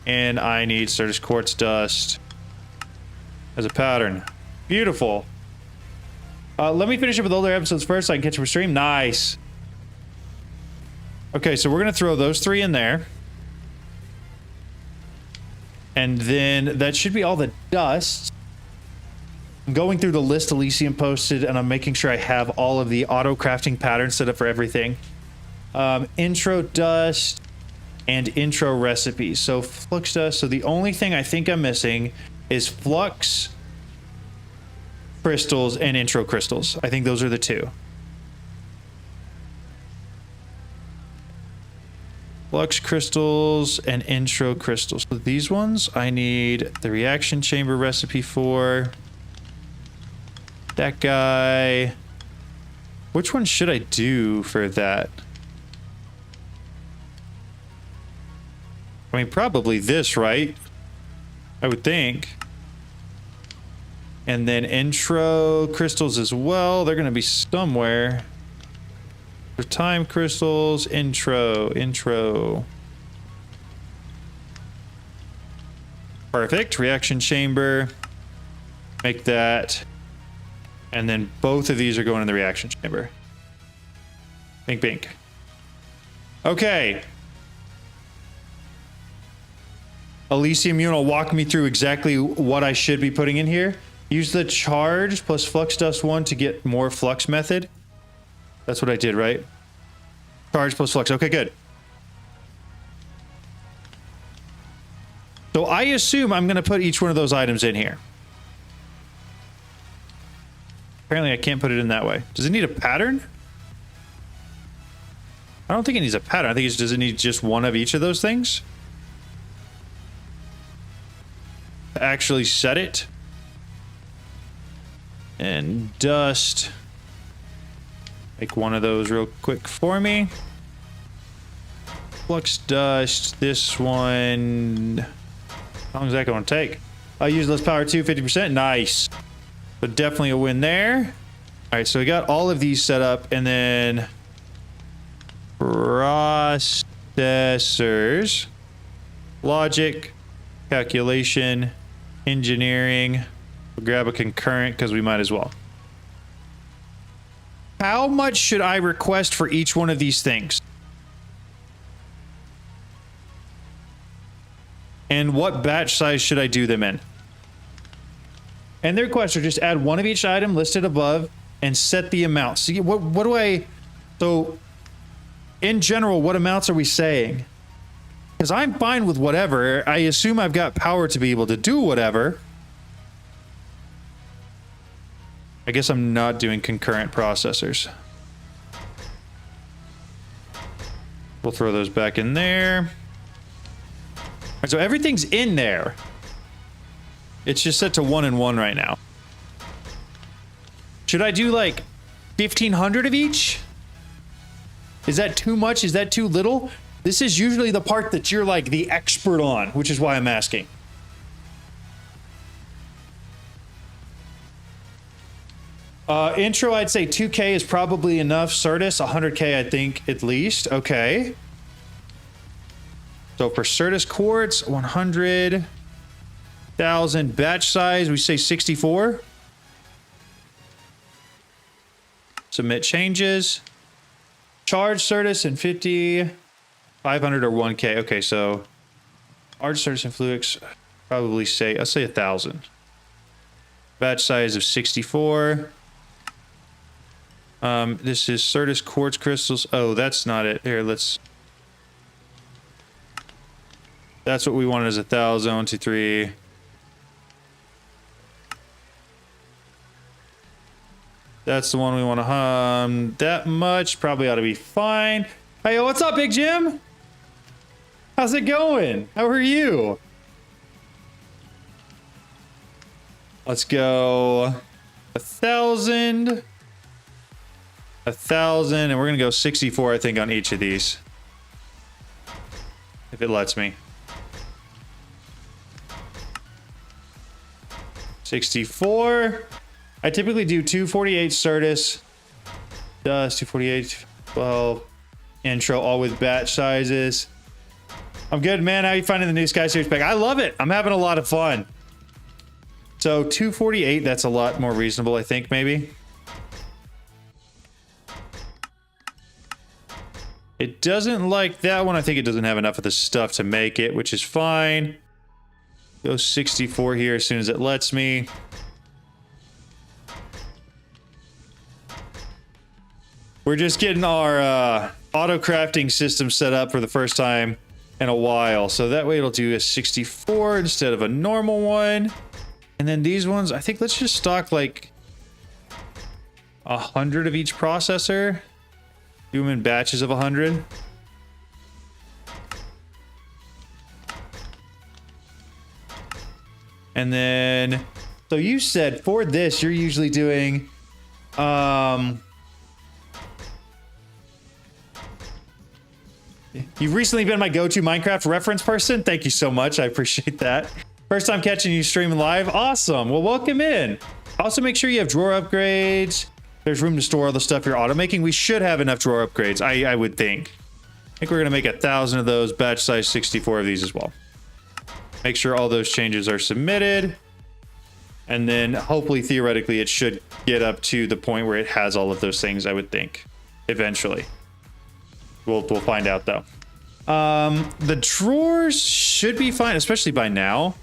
And I need Certus quartz dust as a pattern. Beautiful. Let me finish up with older episodes first so I can catch up with stream. Nice. Okay, so we're going to throw those 3 in there. And then that should be all the dust. I'm going through the list Elysium posted, and I'm making sure I have all of the auto-crafting patterns set up for everything. Intro dust and intro recipes. So flux dust. So the only thing I think I'm missing is flux crystals and intro crystals. I think those are the 2. Flux crystals and intro crystals. So these ones I need the reaction chamber recipe for. That guy. Which one should I do for that? I mean, probably this, right? I would think. And then intro crystals as well. They're going to be somewhere. For time crystals, intro. Perfect. Reaction chamber. Make that. And then both of these are going in the reaction chamber. Bink, bink. Okay. Elysium, you will walk me through exactly what I should be putting in here. Use the charge plus flux dust 1 to get more flux method. That's what I did, right? Charge plus flux. Okay, good. So I assume I'm going to put each one of those items in here. Apparently I can't put it in that way. Does it need a pattern? I don't think it needs a pattern. I think does it need just one of each of those things? To actually set it. And dust. Make one of those real quick for me. Flux dust. This one. How long is that going to take? I'll use less power too, 50%. Nice. But definitely a win there. All right, so we got all of these set up, and then processors, logic, calculation, engineering. We'll grab a concurrent because we might as well. How much should I request for each one of these things? And what batch size should I do them in? And their requests are just add one of each item listed above and set the amount. See, what do I... So, in general, what amounts are we saying? Because I'm fine with whatever. I assume I've got power to be able to do whatever. I guess I'm not doing concurrent processors. We'll throw those back in there. All right, so everything's in there. It's just set to 1 and 1 right now. Should I do like 1,500 of each? Is that too much? Is that too little? This is usually the part that you're like the expert on, which is why I'm asking. Intro, I'd say 2K is probably enough. Certus, 100K, I think, at least. Okay. So for Certus quartz, 100,000 batch size, we say 64. Submit changes. Charge Certus and 50, 500 or 1K. Okay, so Arch Certus and Flux, probably say, I'll say 1,000. Batch size of 64. This is Certus quartz crystals. Oh, that's not it. Here, let's... That's what we wanted as 1,000. 1, 2, 3. That's the one we want to that much. Probably ought to be fine. Hey, what's up, Big Jim? How's it going? How are you? Let's go 1,000. 1,000, and we're gonna go 64, I think, on each of these. If it lets me. 64. I typically do 248 Certus, dust, 248, 12, intro, all with batch sizes. I'm good, man. How are you finding the new Sky Series pack? I love it. I'm having a lot of fun. So 248, that's a lot more reasonable, I think, maybe. It doesn't like that one. I think it doesn't have enough of the stuff to make it, which is fine. Go 64 here as soon as it lets me. We're just getting our auto-crafting system set up for the first time in a while. So that way it'll do a 64 instead of a normal one. And then these ones, I think let's just stock like 100 of each processor. Do them in batches of 100. And then, so you said for this, you're usually doing, you've recently been my go-to Minecraft reference person. Thank you so much. I appreciate that. First time catching you streaming live. Awesome. Well, welcome in. Also, make sure you have drawer upgrades. There's room to store all the stuff you're automaking. We should have enough drawer upgrades, I would think. I think we're going to make 1,000 of those, batch size 64 of these as well. Make sure all those changes are submitted. And then hopefully, theoretically, it should get up to the point where it has all of those things, I would think, eventually. We'll find out, though. The drawers should be fine, especially by now.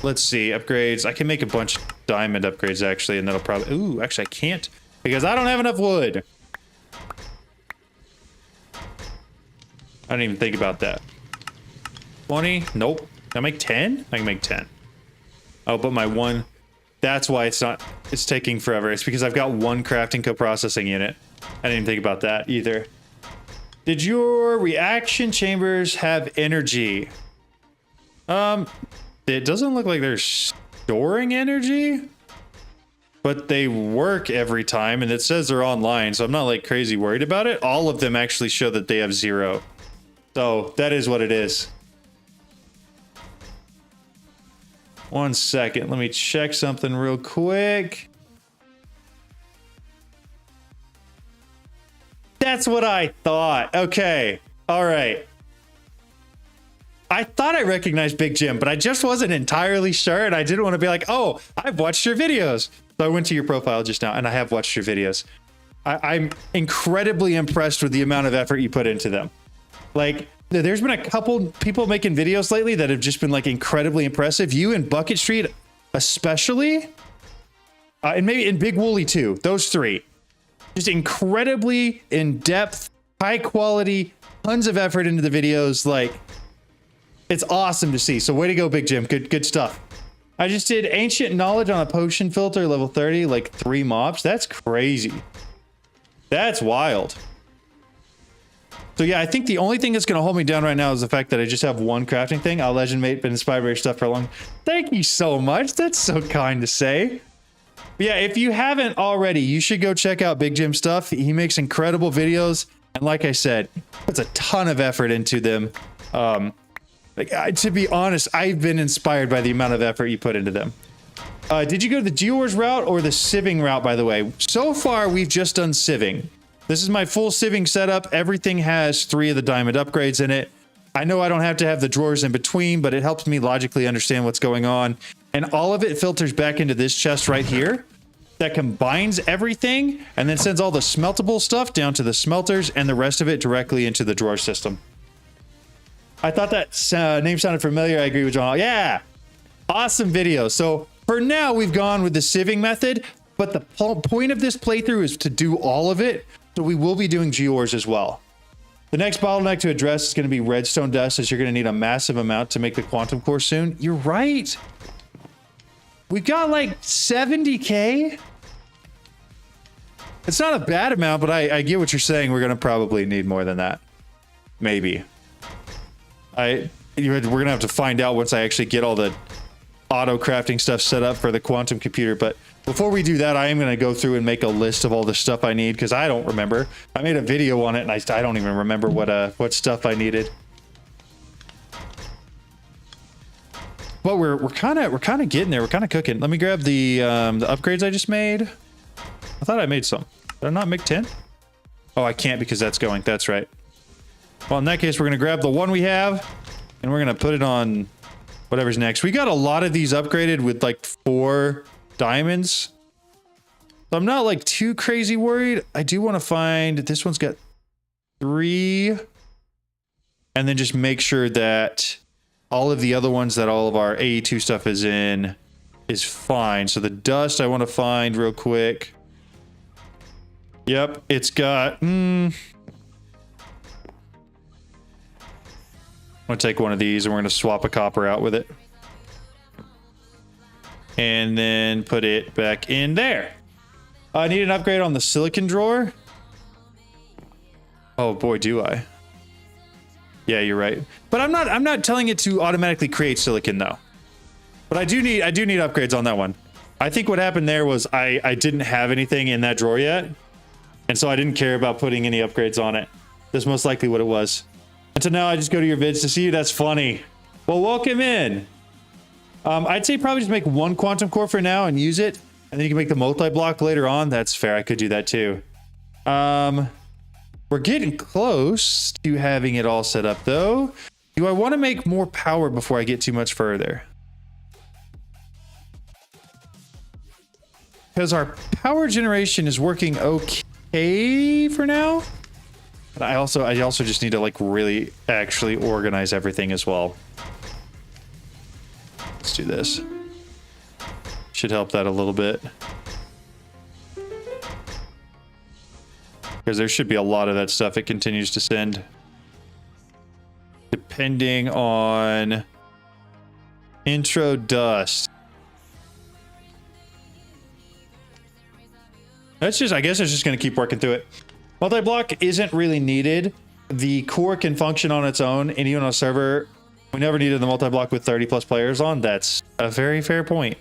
Let's see, upgrades. I can make a bunch of diamond upgrades, actually, and that'll probably... Ooh, actually, I can't, because I don't have enough wood. I didn't even think about that. 20? Nope. Can I make 10? I can make 10. Oh, but my one... That's why it's taking forever. It's because I've got one crafting coprocessing unit. I didn't even think about that either. Did your reaction chambers have energy? It doesn't look like they're storing energy, but they work every time, and it says they're online, so I'm not like crazy worried about it. All of them actually show that they have 0. So that is what it is. 1 second, let me check something real quick. That's what I thought. Okay. All right. I thought I recognized Big Jim, but I just wasn't entirely sure, and I didn't want to be like, oh, I've watched your videos. So I went to your profile just now, and I have watched your videos. I'm incredibly impressed with the amount of effort you put into them. Like, there's been a couple people making videos lately that have just been like incredibly impressive. You and Bucket Street especially, and maybe in Big Wooly too. Those three. Just incredibly in-depth, high quality, tons of effort into the videos. Like, it's awesome to see. So way to go, Big Jim. Good stuff. I just did ancient knowledge on a potion filter level 30, like 3 mobs. That's crazy. That's wild. So yeah, I think the only thing that's going to hold me down right now is the fact that I just have one crafting thing. I'll legend mate, been inspired by your stuff for a long... Thank you so much. That's so kind to say. But yeah, if you haven't already, you should go check out Big Jim's stuff. He makes incredible videos. And like I said, puts a ton of effort into them. To be honest, I've been inspired by the amount of effort you put into them. Did you go to the Geoars route or the sieving route, by the way? So far, we've just done sieving. This is my full sieving setup. Everything has 3 of the diamond upgrades in it. I know I don't have to have the drawers in between, but it helps me logically understand what's going on. And all of it filters back into this chest right here that combines everything and then sends all the smeltable stuff down to the smelters and the rest of it directly into the drawer system. I thought that name sounded familiar. I agree with John. Yeah, awesome video. So for now, we've gone with the sieving method, but the point of this playthrough is to do all of it. So we will be doing Geoars as well. The next bottleneck to address is going to be redstone dust, as you're going to need a massive amount to make the quantum core soon. You're right. We've got like 70K. It's not a bad amount, but I get what you're saying. We're going to probably need more than that. Maybe. We're going to have to find out once I actually get all the auto crafting stuff set up for the quantum computer. But before we do that, I am going to go through and make a list of all the stuff I need, because I don't remember. I made a video on it and I don't even remember what stuff I needed. But we're kind of getting there. We're kind of cooking. Let me grab the upgrades I just made. I thought I made some. Did I not make 10? Oh, I can't because that's going. That's right. Well, in that case, we're going to grab the one we have and we're going to put it on whatever's next. We got a lot of these upgraded with like 4 diamonds. So I'm not like too crazy worried. I do want to find this one's got 3 and then just make sure that all of the other ones that all of our AE2 stuff is in is fine. So the dust I want to find real quick. Yep, it's got I'm gonna take one of these and we're gonna swap a copper out with it and then put it back in there. I need an upgrade on the silicon drawer. Oh boy, do I. Yeah, you're right. But I'm not telling it to automatically create silicon though. But I do need upgrades on that one. I think what happened there was I didn't have anything in that drawer yet. And so I didn't care about putting any upgrades on it. That's most likely what it was. And so now I just go to your vids to see you. That's funny. Well, welcome in. I'd say probably just make 1 quantum core for now and use it. And then you can make the multi-block later on. That's fair. I could do that too. We're getting close to having it all set up though. Do I want to make more power before I get too much further? Because our power generation is working okay for now. But I also just need to like really actually organize everything as well. Let's do this. Should help that a little bit. Because there should be a lot of that stuff it continues to send. Depending on intro dust. That's just, I guess it's just going to keep working through it. Multi-block isn't really needed. The core can function on its own, and even on a server, we never needed the multi-block with 30 plus players on. That's a very fair point.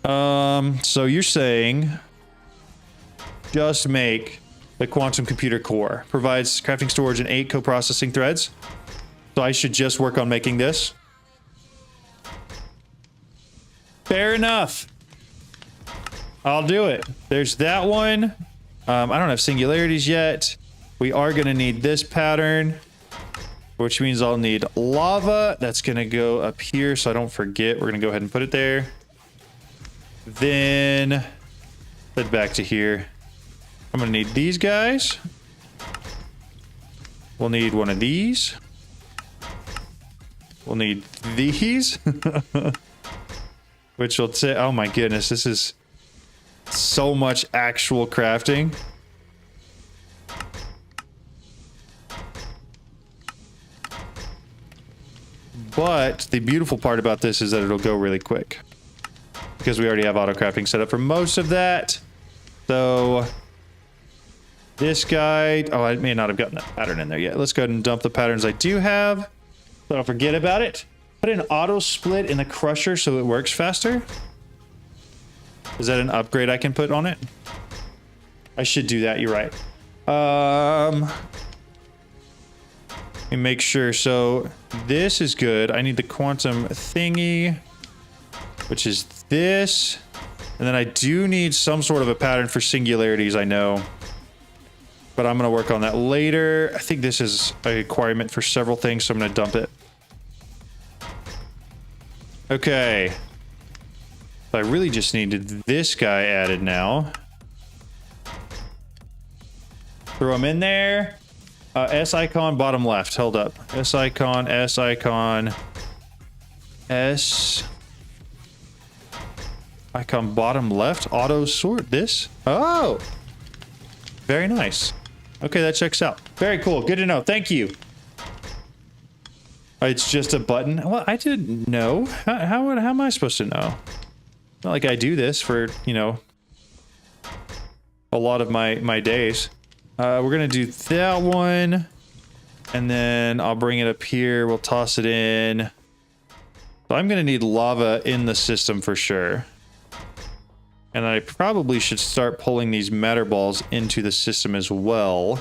So you're saying just make the quantum computer core. Provides crafting storage and 8 co-processing threads. So I should just work on making this. Fair enough. I'll do it. There's that one. I don't have singularities yet. We are going to need this pattern, which means I'll need lava. That's going to go up here so I don't forget. We're going to go ahead and put it there. Then head back to here. I'm going to need these guys. We'll need one of these. We'll need these. Which will say, oh my goodness, this is so much actual crafting. But the beautiful part about this is that it'll go really quick. Because we already have Autocrafting set up for most of that. So this guy, oh, I may not have gotten that pattern in there yet. Let's go ahead and dump the patterns I do have. So don't forget about it. Put an auto split in the crusher so it works faster. Is that an upgrade I can put on it? I should do that, you're right. Let me make sure. So this is good. I need the quantum thingy, which is this. And then I do need some sort of a pattern for singularities, I know. But I'm going to work on that later. I think this is a requirement for several things, so I'm going to dump it. Okay. I really just needed this guy added now. Throw him in there. S icon, bottom left. Hold up. S icon, S icon. S icon, bottom left. Auto sort this. Oh! Very nice. Okay, that checks out. Very cool. Good to know. Thank you. It's just a button. Well, I didn't know. How am I supposed to know? Not like I do this for, you know, a lot of my days. We're going to do that one. And then I'll bring it up here. We'll toss it in. So I'm going to need lava in the system for sure. And I probably should start pulling these matter balls into the system as well.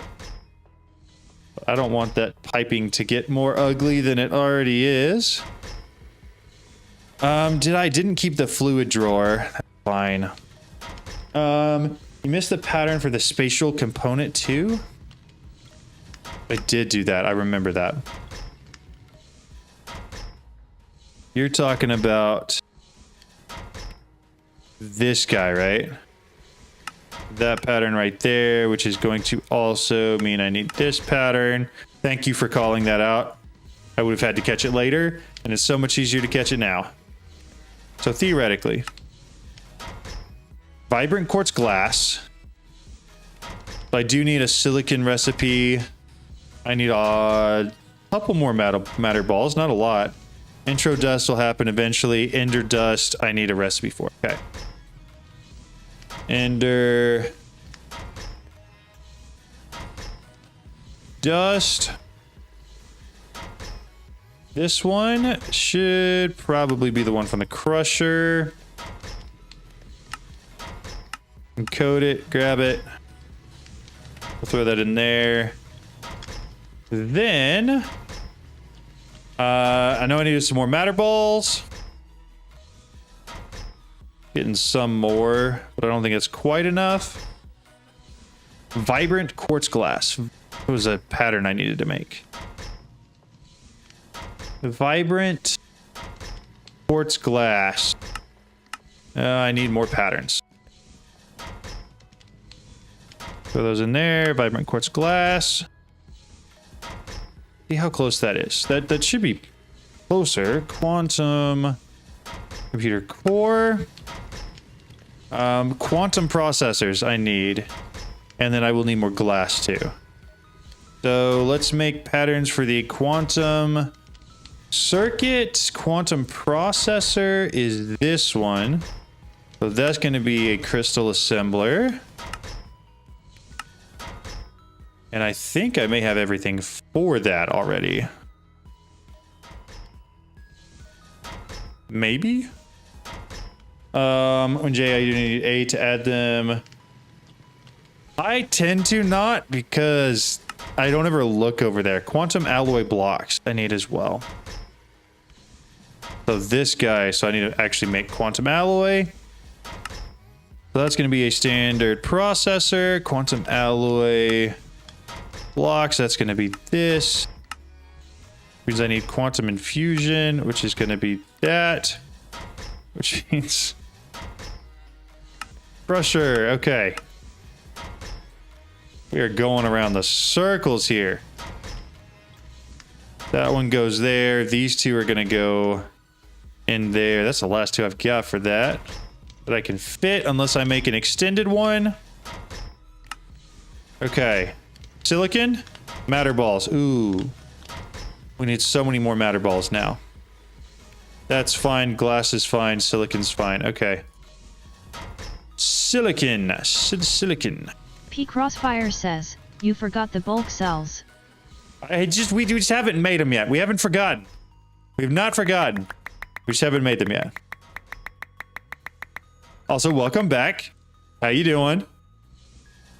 I don't want that piping to get more ugly than it already is. Didn't keep the fluid drawer. That's fine. You missed the pattern for the spatial component too? I did do that. I remember that. You're talking about this guy, right? That pattern right there, which is going to also mean I need this pattern. Thank you for calling that out. I would have had to catch it later, and it's so much easier to catch it now. So theoretically, vibrant quartz glass. I do need a silicon recipe. I need a couple more matter balls, not a lot. Intro dust will happen eventually. Ender dust, I need a recipe for. Okay. Ender dust. This one should probably be the one from the crusher. Encode it, grab it. We'll throw that in there. Then I know I needed some more matter balls. Getting some more, but I don't think it's quite enough. Vibrant quartz glass. It was a pattern I needed to make. Vibrant quartz glass. I need more patterns. Throw those in there. Vibrant quartz glass. See how close that is. That should be closer. Quantum computer core. Quantum processors I need. And then I will need more glass too. So let's make patterns for the quantum circuit. Quantum processor is this one. So that's going to be a crystal assembler. And I think I may have everything for that already. Maybe? On J, I do need A to add them. I tend to not because I don't ever look over there. Quantum alloy blocks I need as well. So this guy, so I need to actually make quantum alloy. So that's going to be a standard processor. Quantum alloy blocks, that's going to be this. Means I need quantum infusion, which is going to be that. Which means crusher. Okay. We are going around the circles here. That one goes there. These two are going to go in there. That's the last two I've got for that. That I can fit unless I make an extended one. Okay. Silicon. Matter balls. Ooh. We need so many more matter balls now. That's fine. Glass is fine. Silicon's fine. Okay. Silicon. Silicon. P Crossfire says, you forgot the bulk cells. We just haven't made them yet. We haven't forgotten. We've not forgotten. We just haven't made them yet. Also, welcome back. How you doing?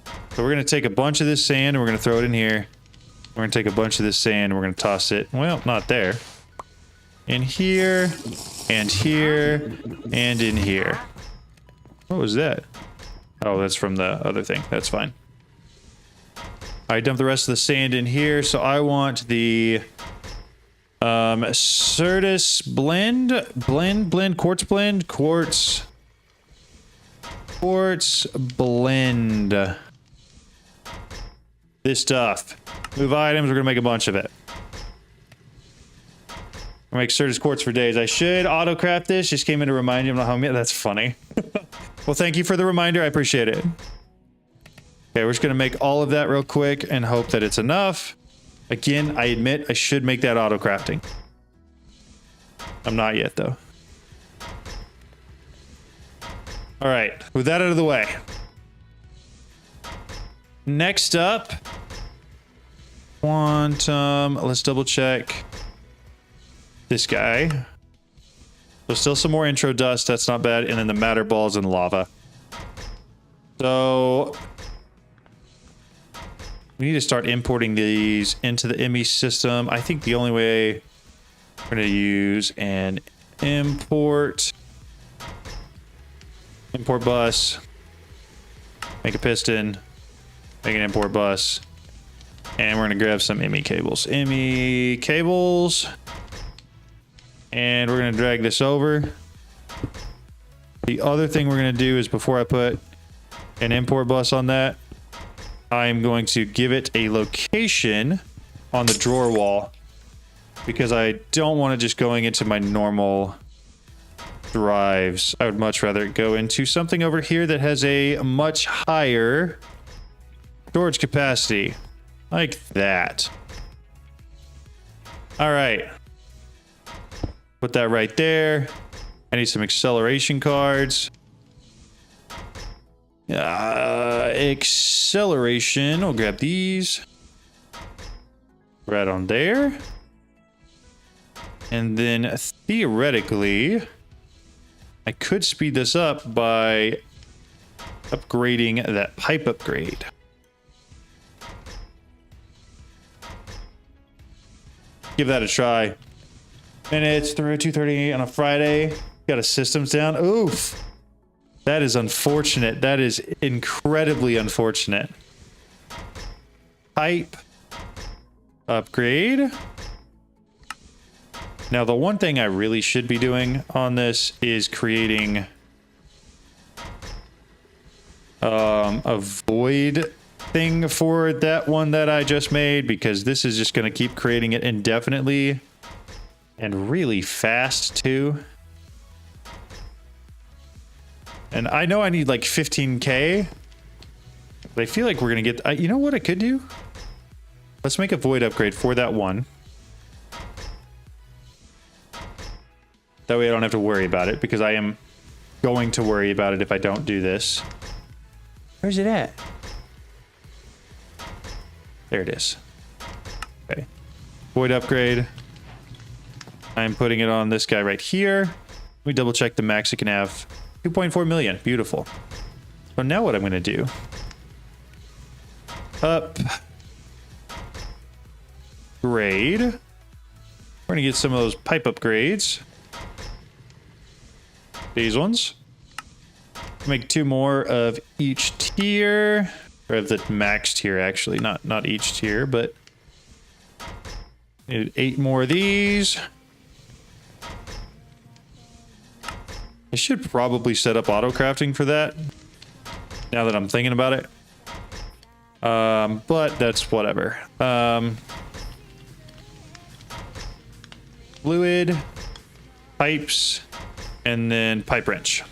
So we're going to take a bunch of this sand and we're going to throw it in here. We're going to take a bunch of this sand and we're going to toss it. Well, not there. In here, and here, and in here. What was that? Oh, that's from the other thing. That's fine. I dump the rest of the sand in here. So I want the Certus blend, quartz blend. This stuff. Move items. We're gonna make a bunch of it. We'll make Certus quartz for days. I should autocraft this. Just came in to remind you I'm not home yet. That's funny. Well, thank you for the reminder. I appreciate it. Okay, we're just gonna make all of that real quick and hope that it's enough. Again, I admit I should make that autocrafting. I'm not yet though. All right, with that out of the way. Next up, quantum. Let's double check this guy. So still some more intro dust. That's not bad. And then the matter balls and lava. So we need to start importing these into the ME system. I think the only way we're going to use an import bus, make a piston, make an import bus, and we're going to grab some ME cables. ME cables. And we're going to drag this over. The other thing we're going to do is before I put an import bus on that, I'm going to give it a location on the drawer wall because I don't want it just going into my normal drives. I would much rather it go into something over here that has a much higher storage capacity. Like that. All right. Put that right there. I need some acceleration cards. Acceleration. I'll grab these. Right on there. And then theoretically, I could speed this up by upgrading that pipe upgrade. Give that a try. And it's through 2:38 on a Friday. Got a systems down. Oof. That is unfortunate. That is incredibly unfortunate. Pipe upgrade. Now, the one thing I really should be doing on this is creating a void thing for that one that I just made, because this is just going to keep creating it indefinitely and really fast too. And I know I need like 15k, but I feel like we're going to get, you know what I could do? Let's make a void upgrade for that one. That way I don't have to worry about it, because I am going to worry about it if I don't do this. Where's it at? There it is. Okay. Void upgrade. I'm putting it on this guy right here. Let me double check the max it can have. 2.4 million. Beautiful. So now what I'm going to do. Upgrade. We're going to get some of those pipe upgrades. These ones. Make 2 more of each tier. Or of the max tier, actually. Not each tier, but... Need 8 more of these. I should probably set up autocrafting for that. Now that I'm thinking about it. But that's whatever. Fluid. Pipes. And then pipe wrench.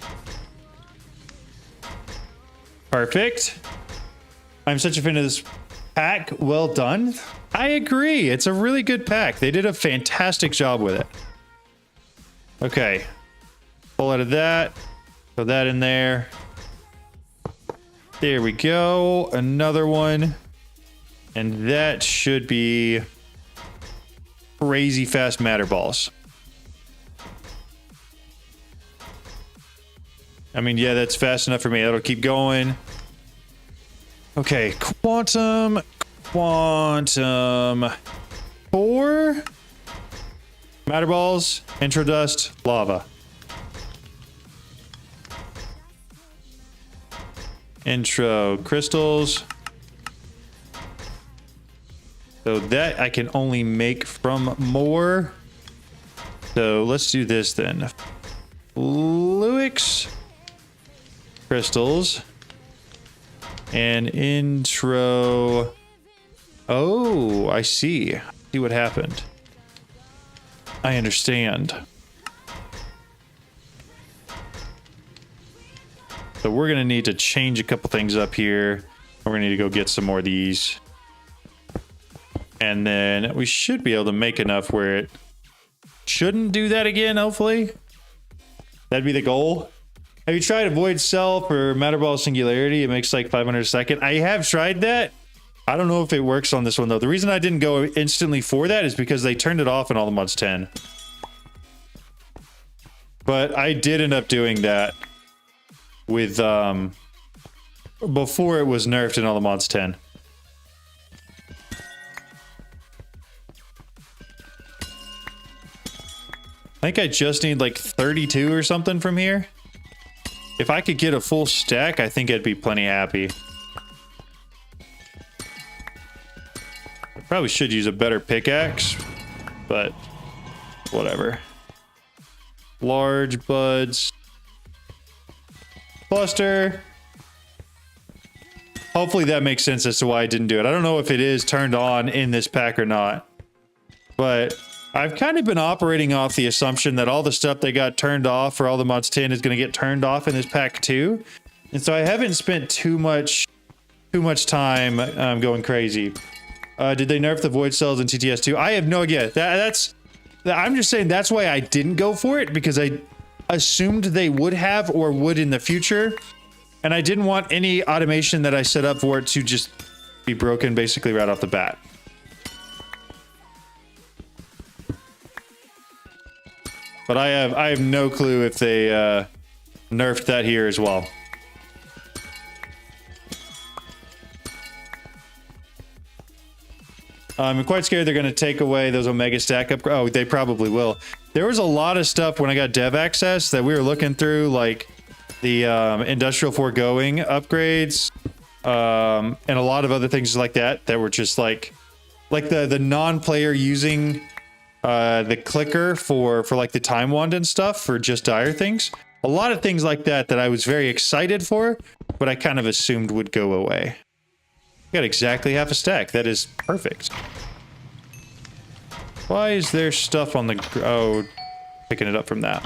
Perfect. I'm such a fan of this pack. Well done. I agree. It's a really good pack. They did a fantastic job with it. Okay. Pull out of that. Throw that in there. There we go. Another one. And that should be crazy fast matter balls. I mean, yeah, that's fast enough for me. That'll keep going. Okay, quantum. 4 matter balls, intro dust, lava. Intro crystals. So that I can only make from more. So let's do this then. Flux crystals and intro. Oh, I see. See what happened. I understand. So we're going to need to change a couple things up here. We're going to need to go get some more of these. And then we should be able to make enough where it shouldn't do that again, hopefully. That'd be the goal. Have you tried Avoid Self or Matterball Singularity? It makes like 500 a second. I have tried that. I don't know if it works on this one, though. The reason I didn't go instantly for that is because they turned it off in all the mods 10. But I did end up doing that with, before it was nerfed in all the mods 10. I think I just need like 32 or something from here. If I could get a full stack, I think I'd be plenty happy. I probably should use a better pickaxe, but whatever. Large buds. Cluster. Hopefully that makes sense as to why I didn't do it. I don't know if it is turned on in this pack or not, but I've kind of been operating off the assumption that all the stuff that got turned off for all the mods 10 is going to get turned off in this pack too. And so I haven't spent too much time going crazy. Did they nerf the void cells in TTS 2? I have no idea. I'm just saying that's why I didn't go for it, because I assumed they would have or would in the future. And I didn't want any automation that I set up for it to just be broken basically right off the bat. But I have no clue if they nerfed that here as well. I'm quite scared they're going to take away those Omega stack up. Oh, they probably will. There was a lot of stuff when I got dev access that we were looking through, like the industrial foregoing upgrades, and a lot of other things like that that were just like the non-player using the clicker for like the time wand and stuff for just dire things. A lot of things like that I was very excited for, but I kind of assumed would go away. Got exactly half a stack. That is perfect. Why is there stuff on the... Oh, picking it up from that.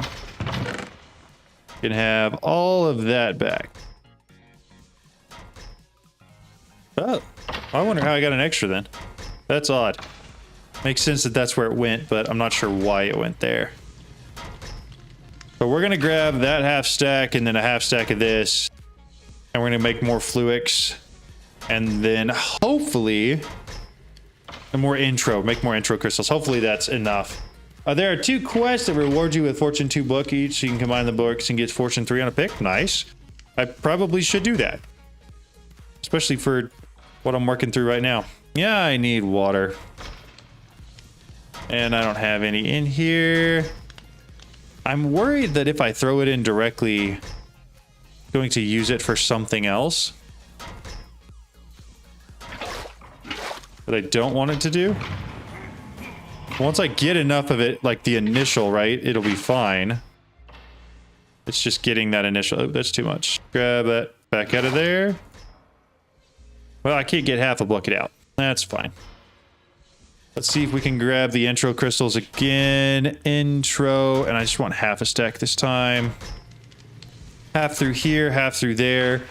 You can have all of that back. Oh, I wonder how I got an extra then. That's odd. Makes sense that that's where it went, but I'm not sure why it went there. But we're going to grab that half stack and then a half stack of this. And we're going to make more Flux. And then hopefully... make more intro crystals. Hopefully that's enough. There are 2 quests that reward you with Fortune 2 book each. So you can combine the books and get Fortune 3 on a pick. Nice. I probably should do that. Especially for what I'm working through right now. Yeah, I need water. And I don't have any in here. I'm worried that if I throw it in directly, I'm going to use it for something else that I don't want it to do. Once I get enough of it, like the initial, right, it'll be fine. It's just getting that initial. Oh, that's too much. Grab that back out of there. Well, I can't get half a bucket out. That's fine. Let's see if we can grab the intro crystals again. Intro, and I just want half a stack this time. Half through here, half through there.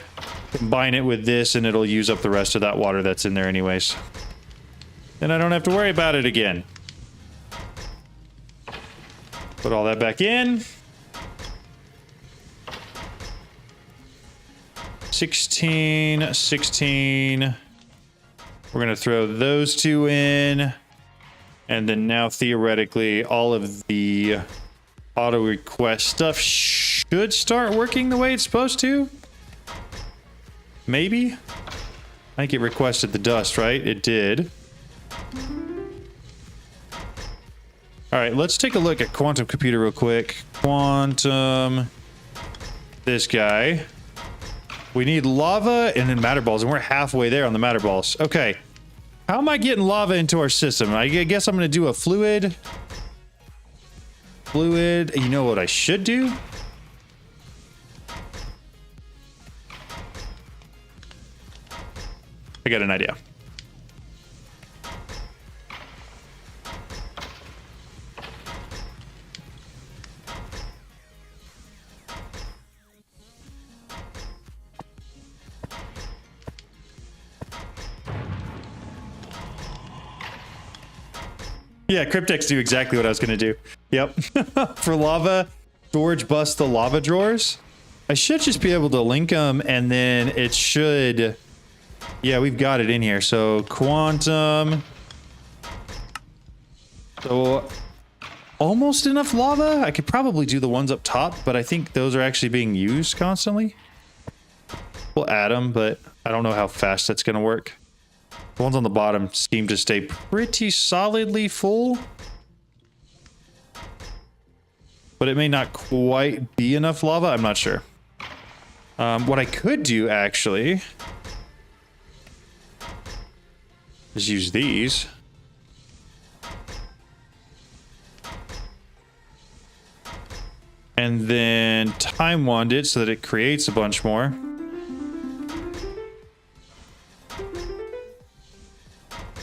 Combine it with this, and it'll use up the rest of that water that's in there anyways. Then I don't have to worry about it again. Put all that back in. 16, 16. We're going to throw those 2 in. And then now, theoretically, all of the auto request stuff should start working the way it's supposed to. Maybe? I think it requested the dust, right? It did. All right, let's take a look at Quantum Computer real quick. Quantum. This guy. We need lava and then matter balls, and we're halfway there on the matter balls. Okay. How am I getting lava into our system? I guess I'm going to do a fluid. Fluid. You know what I should do? I got an idea. Yeah, cryptex do exactly what I was going to do. Yep. For lava, storage bust the lava drawers. I should just be able to link them, and then it should... Yeah, we've got it in here. So, quantum. So, almost enough lava. I could probably do the ones up top, but I think those are actually being used constantly. We'll add them, but I don't know how fast that's going to work. The ones on the bottom seem to stay pretty solidly full. But it may not quite be enough lava. I'm not sure. What I could do, actually, is use these. And then time wand it so that it creates a bunch more.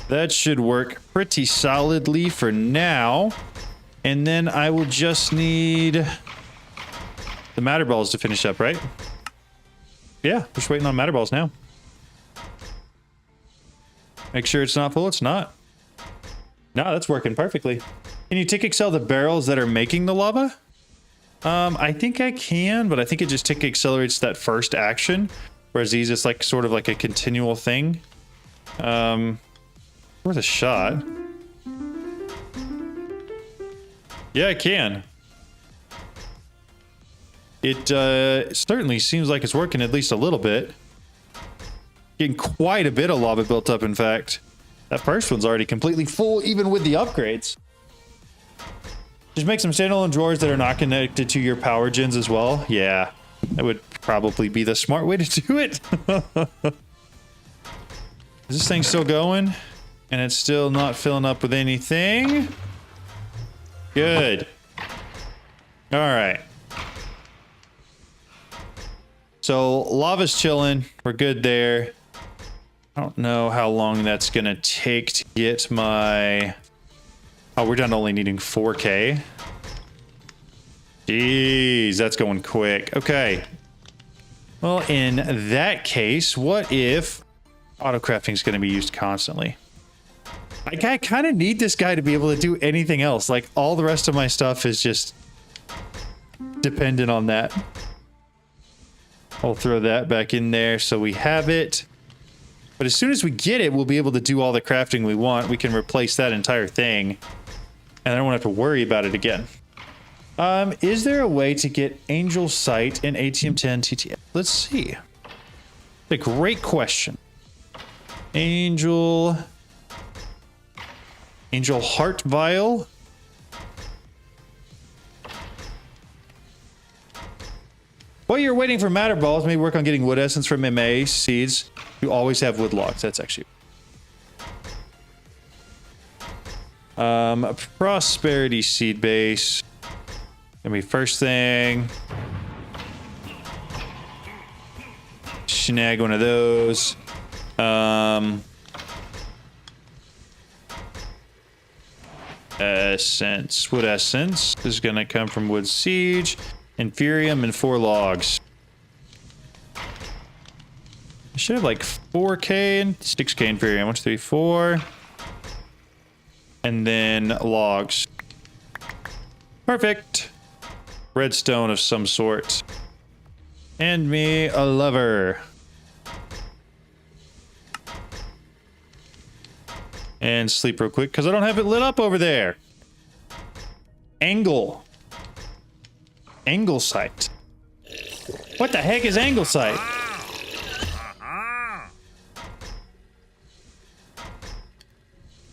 That should work pretty solidly for now. And then I will just need the matter balls to finish up, right? Yeah, just waiting on matter balls now. Make sure it's not full. It's not. No, that's working perfectly. Can you tick excel the barrels that are making the lava? I think I can, but I think it just tick accelerates that first action. Whereas these, it's like sort of like a continual thing. Worth a shot. Yeah, I can. It certainly seems like it's working at least a little bit. Getting quite a bit of lava built up, in fact. That first one's already completely full, even with the upgrades. Just make some standalone drawers that are not connected to your power gens as well. Yeah, that would probably be the smart way to do it. Is this thing still going? And it's still not filling up with anything? Good. All right. So lava's chilling. We're good there. I don't know how long that's going to take to get my... Oh, we're down to only needing 4K. Jeez, that's going quick. Okay. Well, in that case, what if autocrafting is going to be used constantly? I kind of need this guy to be able to do anything else. Like, all the rest of my stuff is just dependent on that. I'll throw that back in there so we have it. But as soon as we get it, we'll be able to do all the crafting we want. We can replace that entire thing. And I don't have to worry about it again. Is there a way to get Angel Sight in ATM10 TTF? Let's see. A great question. Angel Heart Vial. While you're waiting for matter balls, maybe work on getting wood essence from MA seeds. You always have wood logs. That's actually... Prosperity seed base. Gonna be first thing. Snag one of those. Essence. Wood essence. This is gonna come from wood siege. Inferium and 4 logs. I should have like 4K and 6K Inferium. 1, 2, 3, 4. And then logs. Perfect. Redstone of some sort. And me a lever. And sleep real quick because I don't have it lit up over there. Angle sight. What the heck is angle sight?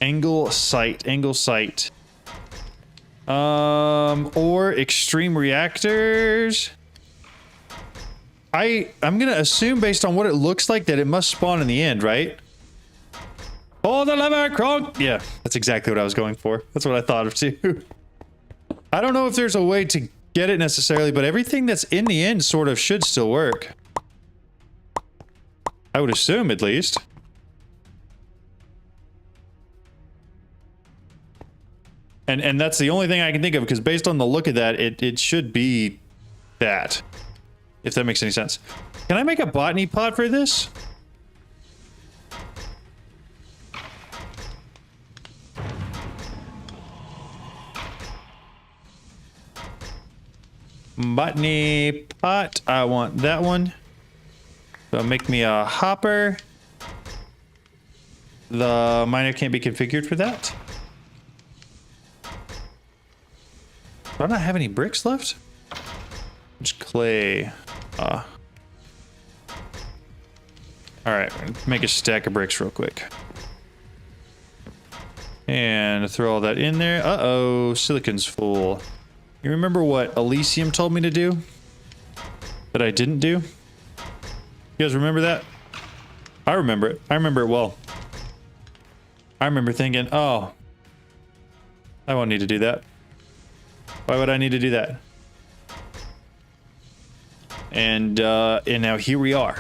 Angle sight. Or extreme reactors. I'm gonna assume based on what it looks like that it must spawn in the end, right? Pull the lever, Kronk! Yeah, that's exactly what I was going for. That's what I thought of too. I don't know if there's a way to get it necessarily, but everything that's in the end sort of should still work. I would assume, at least. And that's the only thing I can think of, because based on the look of that, it should be that. If that makes any sense. Can I make a botany pot for this? Botany pot. I want that one. So make me a hopper. The miner can't be configured for that. Do I not have any bricks left? Just clay. Alright, make a stack of bricks real quick. And throw all that in there. Uh-oh, silicon's full. You remember what Elysium told me to do? That I didn't do? You guys remember that? I remember it. I remember it well. I remember thinking, oh, I won't need to do that. Why would I need to do that? And now here we are.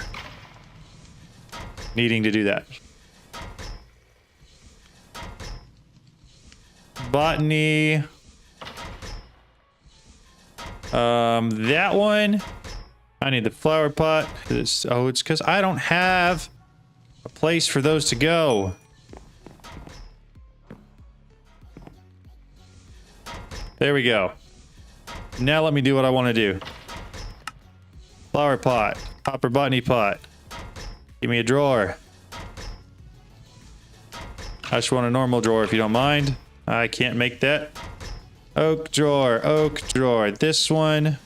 Needing to do that. Botany. That one. I need the flower pot. It's because I don't have a place for those to go. There we go. Now let me do what I want to do. Flower pot. Hopper botany pot. Give me a drawer. I just want a normal drawer if you don't mind. I can't make that. Oak drawer. Oak drawer. This one.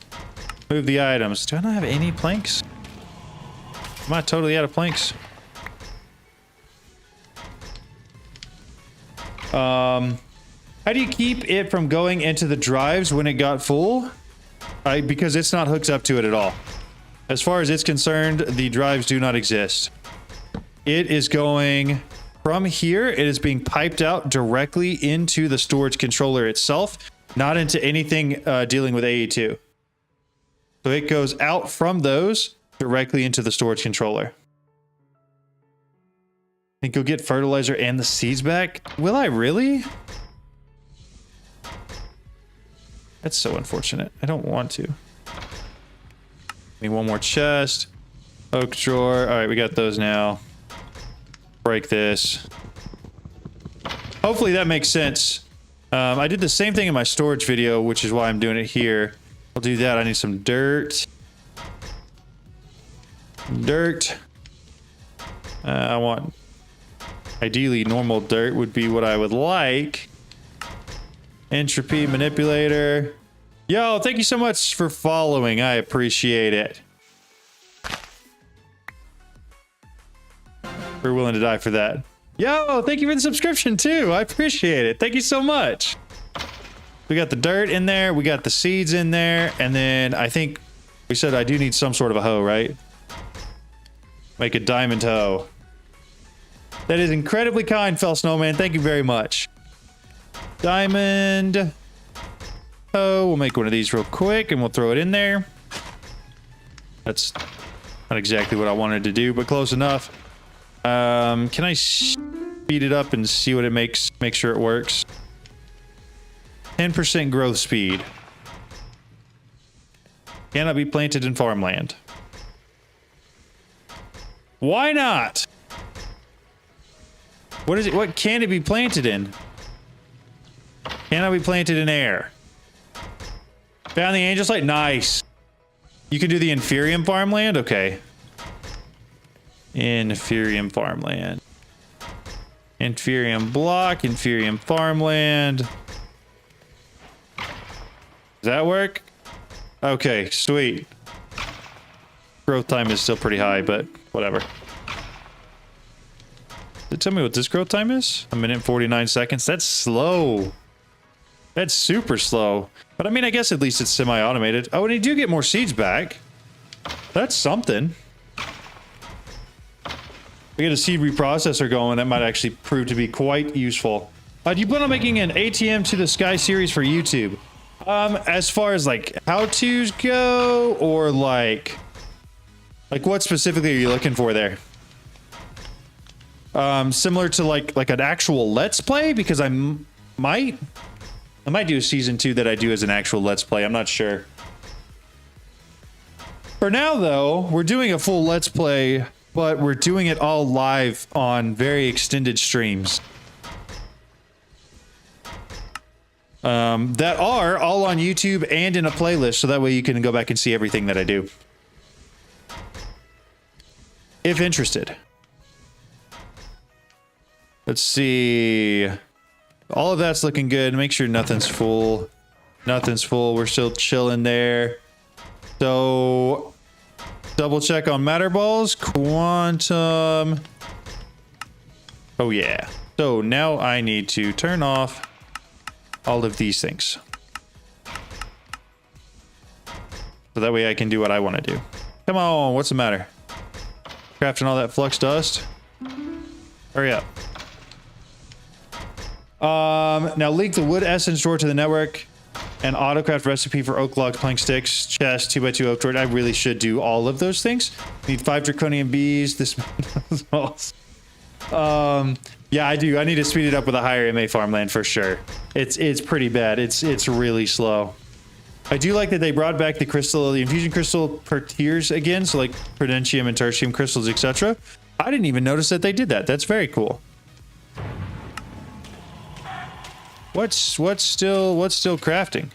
Move the items. Do I not have any planks? Am I totally out of planks? How do you keep it from going into the drives when it got full? Because it's not hooked up to it at all. As far as it's concerned, the drives do not exist. It is going from here. It is being piped out directly into the storage controller itself. not into anything dealing with AE2. So it goes out from those directly into the storage controller. Think you'll get fertilizer and the seeds back? Will I really? That's so unfortunate. I don't want to. Need one more chest. Oak drawer. All right, we got those now. Break this. Hopefully that makes sense. I did the same thing in my storage video, which is why I'm doing it here. I'll do that. I need some dirt. Dirt. I want... Ideally, normal dirt would be what I would like. Entropy manipulator. Yo, thank you so much for following. I appreciate it. We're willing to die for that. Yo, thank you for the subscription too. I appreciate it. Thank you so much. We got the dirt in there. We got the seeds in there. And then I think we said I do need some sort of a hoe, right? Make a diamond hoe. That is incredibly kind, Fell Snowman. Thank you very much. Diamond. Oh, we'll make one of these real quick and we'll throw it in there. That's not exactly what I wanted to do, but close enough. Can I speed it up and see what it makes? Make sure it works. 10% growth speed. Cannot be planted in farmland. Why not? What is it? What can it be planted in? Cannot be planted in air. Found the angel site? Nice. You can do the inferium farmland? Okay. Inferium farmland. Inferium block, inferium farmland. Does that work? Okay, sweet. Growth time is still pretty high, but whatever. Tell me what this growth time is? 1 minute and 49 seconds. That's slow. That's super slow. But I mean, I guess at least it's semi-automated. Oh, and you do get more seeds back. That's something. We get a seed reprocessor going. That might actually prove to be quite useful. Do you plan on making an ATM to the Sky series for YouTube? As far as like how-tos go, or like what specifically are you looking for there? Similar to like an actual Let's Play, because I might do a season 2 that I do as an actual Let's Play. I'm not sure. For now, though, we're doing a full Let's Play, but we're doing it all live on very extended streams. That are all on YouTube and in a playlist, so that way you can go back and see everything that I do. If interested. Let's see. All of that's looking good. Make sure nothing's full. Nothing's full. We're still chilling there. So, double check on matter balls. Quantum. Oh, yeah. So now I need to turn off all of these things. So that way I can do what I want to do. Come on. What's the matter? Crafting all that flux dust. Hurry up. Now link the wood essence drawer to the network and autocraft recipe for oak logs, plank sticks, chest, 2x2 oak drawer. I really should do all of those things. Need 5 draconian bees. This yeah, I do. I need to speed it up with a higher MA farmland for sure. It's pretty bad. It's really slow. I do like that they brought back the infusion crystal per tiers again, so like prudentium and tertium crystals, etc. I didn't even notice that they did that. That's very cool. What's still crafting?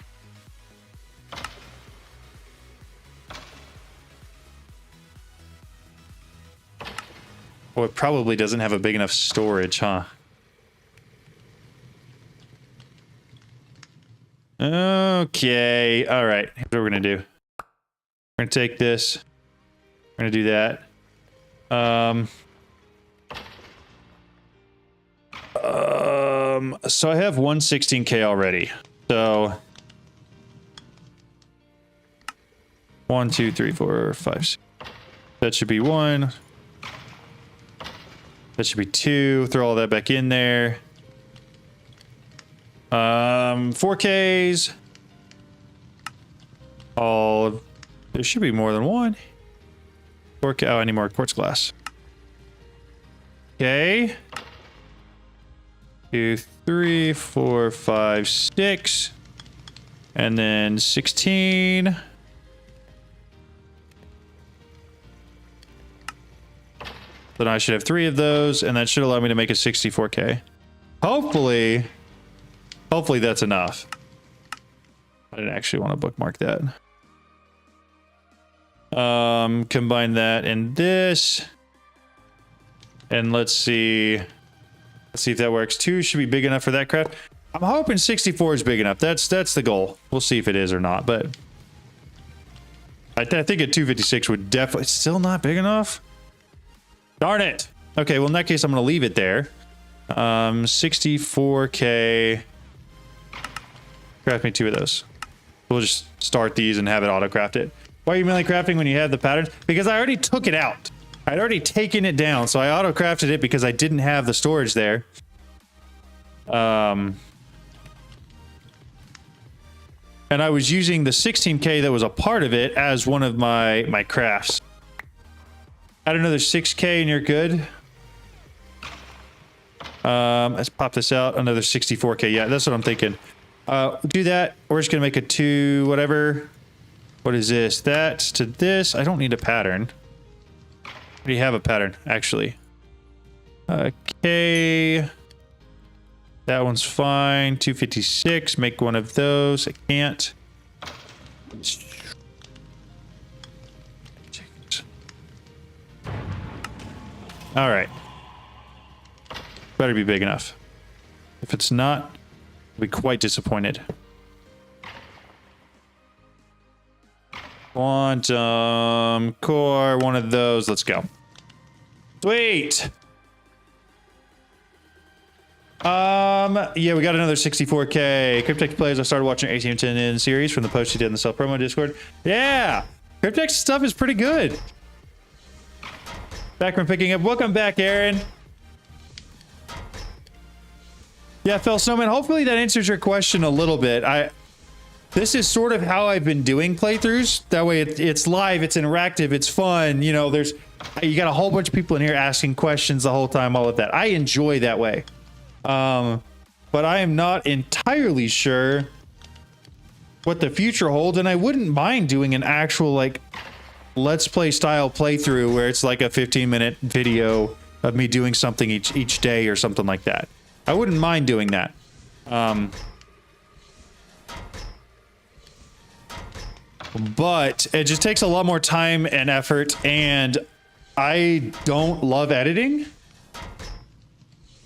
Well, it probably doesn't have a big enough storage, huh? Okay. All right. Here's what we're gonna do. We're gonna take this. We're gonna do that. So I have 116K already. So 1, 2, 3, 4, 5, 6. That should be 1. That should be 2. Throw all that back in there. 4Ks. Oh, there should be more than one. 4K. Oh, I need more quartz glass. Okay. 2, 3, 4, 5, 6. And then 16. Then I should have 3 of those, and that should allow me to make a 64K. Hopefully that's enough. I didn't actually want to bookmark that. Combine that and this. And let's see. Let's see if that works. 2 should be big enough for that craft. I'm hoping 64 is big enough. That's the goal. We'll see if it is or not, but I think a 256 would definitely still not big enough. Darn it. Okay, well in that case I'm gonna leave it there. 64K. Craft me 2 of those. We'll just start these and have it auto-craft it. Why are you mainly crafting when you have the patterns? Because I already took it out. I'd already taken it down, so I auto-crafted it because I didn't have the storage there. And I was using the 16K that was a part of it as one of my crafts. Add another 6K and you're good. Let's pop this out. Another 64K. Yeah, that's what I'm thinking. Do that. We're just gonna make a 2 whatever. What is this? That to this. I don't need a pattern. I already have a pattern, actually. Okay. That one's fine. 256. Make one of those. I can't. All right. Better be big enough. If it's not, I'll be quite disappointed. Quantum core, one of those. Let's go. Sweet. Yeah, we got another 64K. Cryptex plays. I started watching ATM10 series from the post you did in the self promo Discord. Yeah, Cryptex stuff is pretty good. Back from picking up. Welcome back, Aaron. Yeah, Phil Snowman. Hopefully that answers your question a little bit. This is sort of how I've been doing playthroughs. That way, it's live, it's interactive, it's fun. You know, you got a whole bunch of people in here asking questions the whole time. All of that. I enjoy that way. But I am not entirely sure what the future holds, and I wouldn't mind doing an actual like let's play style playthrough where it's like a 15-minute video of me doing something each day or something like that. I wouldn't mind doing that. But it just takes a lot more time and effort, and I don't love editing.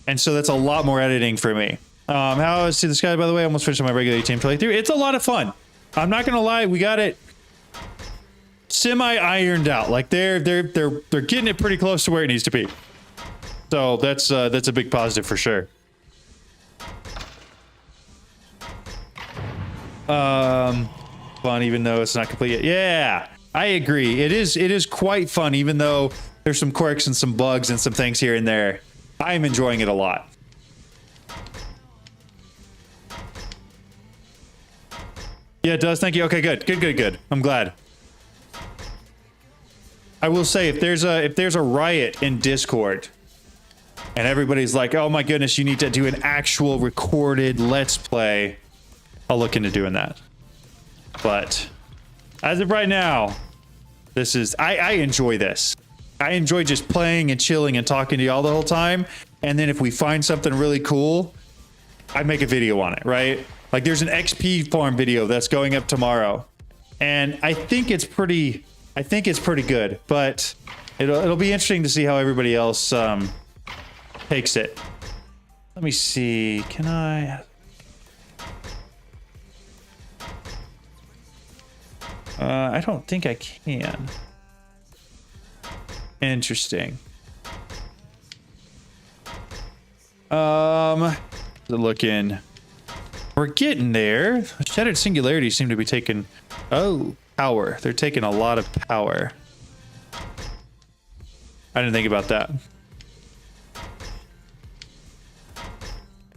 And so that's a lot more editing for me. How is See the Sky, by the way? I almost finished my regular team playthrough. It's a lot of fun. I'm not gonna lie, we got it semi-ironed out. Like they're getting it pretty close to where it needs to be. So that's a big positive for sure. Fun even though it's not complete yet. Yeah, I agree. It is quite fun even though there's some quirks and some bugs and some things here and there. I'm enjoying it a lot. Yeah, it does. Thank you. Okay, good. I'm glad. I will say if there's a riot in Discord and everybody's like, "Oh my goodness, you need to do an actual recorded let's play," I'll look into doing that. But as of right now, this is I enjoy this. I enjoy just playing and chilling and talking to y'all the whole time. And then if we find something really cool, I make a video on it, right? Like there's an XP farm video that's going up tomorrow. And I think it's pretty good, but it'll be interesting to see how everybody else takes it. Let me see. Can I don't think I can. Interesting. Looking. We're getting there. Shattered Singularities seem to be taking... Oh, power. They're taking a lot of power. I didn't think about that.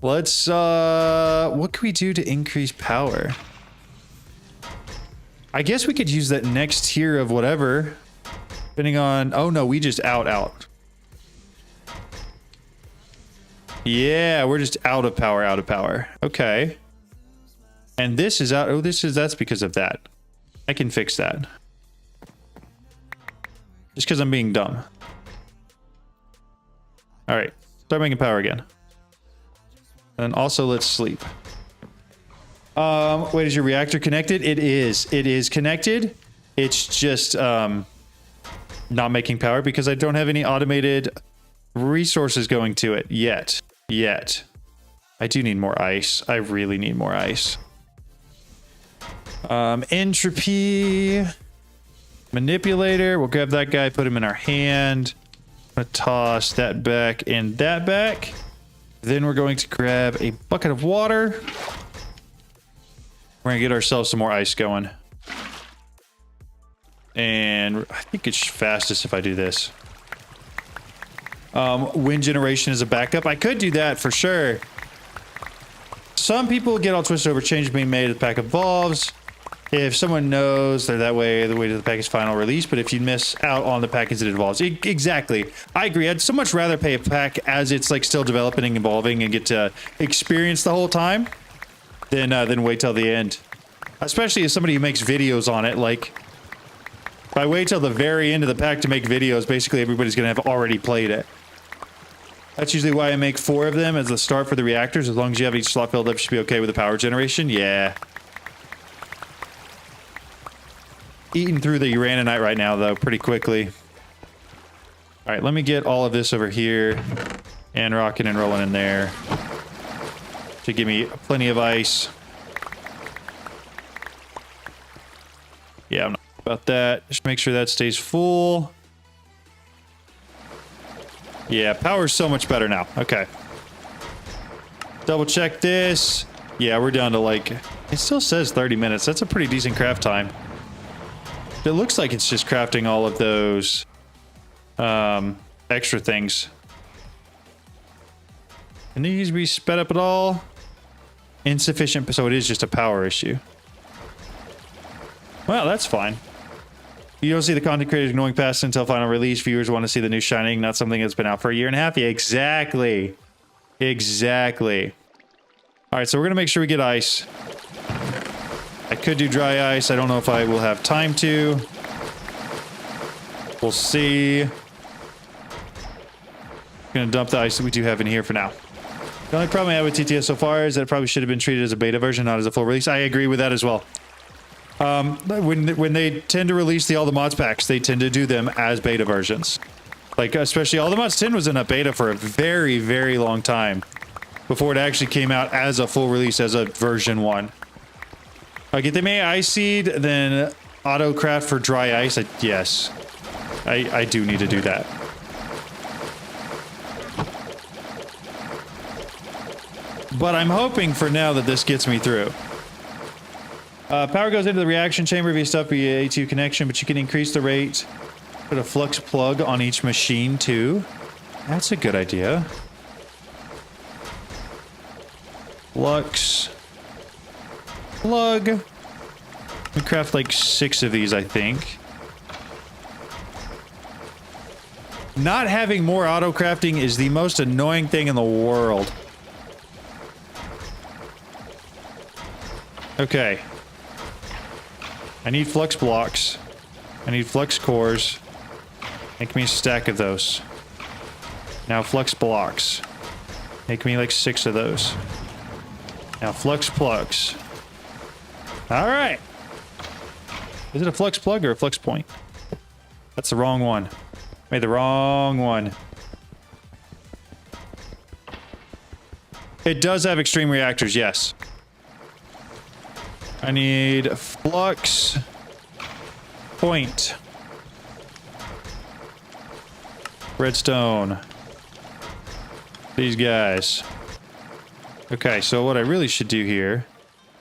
Let's, what can we do to increase power? I guess we could use that next tier of whatever. Depending on, oh no, we just out. Yeah, we're just out of power. Okay. And this is out, that's because of that. I can fix that. Just because I'm being dumb. All right, start making power again. And also let's sleep. Wait, is your reactor connected? It is connected. It's just not making power because I don't have any automated resources going to it yet. I do need more ice. I really need more ice. Entropy manipulator. We'll grab that guy, put him in our hand. I'm gonna toss that back and that back. Then we're going to grab a bucket of water. We're gonna get ourselves some more ice going. And I think it's fastest if I do this. Wind generation is a backup. I could do that for sure. Some people get all twisted over change being made as the pack evolves. If someone knows they're that way, the way to the pack's final release, but if you miss out on the pack as it evolves. Exactly. I agree. I'd so much rather pay a pack as it's like still developing and evolving and get to experience the whole time than wait till the end. Especially as somebody who makes videos on it, like if I wait till the very end of the pack to make videos, basically everybody's gonna have already played it. That's usually why I make 4 of them as the start for the reactors. As long as you have each slot filled up, you should be okay with the power generation. Yeah. Eating through the uraninite right now, though, pretty quickly. All right, let me get all of this over here and rocking and rolling in there to give me plenty of ice. Yeah, I'm not about that. Just make sure that stays full. Yeah, power's so much better now. Okay. Double check this. Yeah, we're down to like, it still says 30 minutes. That's a pretty decent craft time. It looks like it's just crafting all of those extra things. Can these be sped up at all? Insufficient, so it is just a power issue. Well, that's fine. You don't see the content creators going past until final release. Viewers want to see the new Shining, not something that's been out for a year and a half. Yeah, exactly. Exactly. All right, so we're going to make sure we get ice. I could do dry ice. I don't know if I will have time to. We'll see. Gonna dump the ice that we do have in here for now. The only problem I have with TTS so far is that it probably should have been treated as a beta version, not as a full release. I agree with that as well. When they tend to release all the mods packs, they tend to do them as beta versions. Like, especially All the Mods 10 was in a beta for a very, very long time before it actually came out as a full release, as a version 1. Like, if they made Ice Seed, then Autocraft for dry ice, yes. I do need to do that. But I'm hoping for now that this gets me through. Power goes into the reaction chamber via stuff via AE2 connection, but you can increase the rate. Put a flux plug on each machine too. That's a good idea. Flux plug. We craft like 6 of these, I think. Not having more auto crafting is the most annoying thing in the world. Okay. I need flux blocks. I need flux cores. Make me a stack of those. Now flux blocks. Make me like 6 of those. Now flux plugs. Alright. Is it a flux plug or a flux point? That's the wrong one. Made the wrong one. It does have extreme reactors, yes. I need flux point. Redstone. These guys. Okay, so what I really should do here...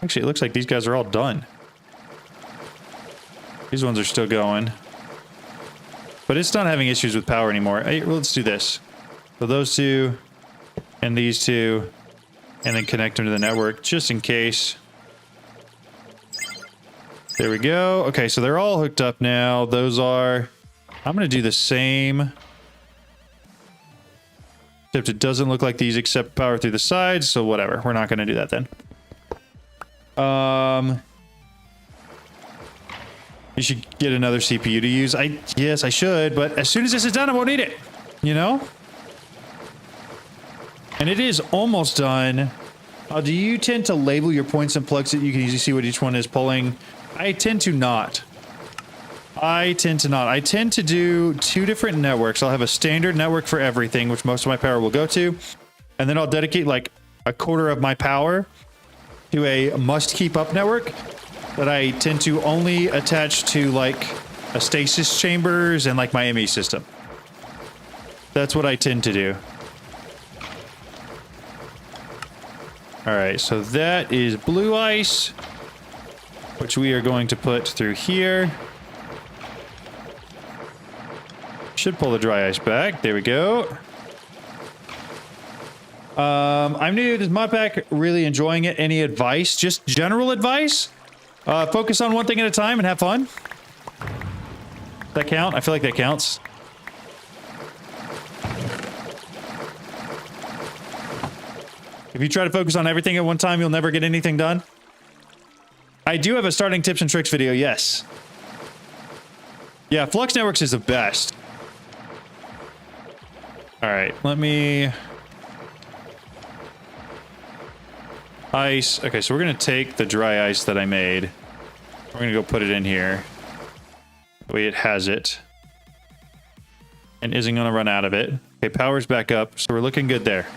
Actually, it looks like these guys are all done. These ones are still going. But it's not having issues with power anymore. Hey, well, let's do this. So those 2 and these 2 and then connect them to the network just in case. There we go. Okay, so they're all hooked up now. Those are... I'm going to do the same. Except it doesn't look like these accept power through the sides, so whatever. We're not going to do that then. You should get another CPU to use. Yes, I should, but as soon as this is done, I won't need it. You know? And it is almost done. Do you tend to label your points and plugs so that you can easily see what each one is pulling? I tend to not. I tend to do 2 different networks. I'll have a standard network for everything, which most of my power will go to. And then I'll dedicate like a quarter of my power to a must keep up network that I tend to only attach to like a stasis chambers and like my ME system. That's what I tend to do. All right, so that is blue ice, which we are going to put through here. Should pull the dry ice back. There we go. I'm new to this mod pack, really enjoying it. Any advice? Just general advice? Focus on one thing at a time and have fun. Does that count? I feel like that counts. If you try to focus on everything at one time, you'll never get anything done. I do have a starting tips and tricks video, yes. Yeah, Flux Networks is the best. All right, let me... Ice. Okay, so we're going to take the dry ice that I made. We're going to go put it in here. The way it has it. And isn't going to run out of it. Okay, power's back up, so we're looking good there.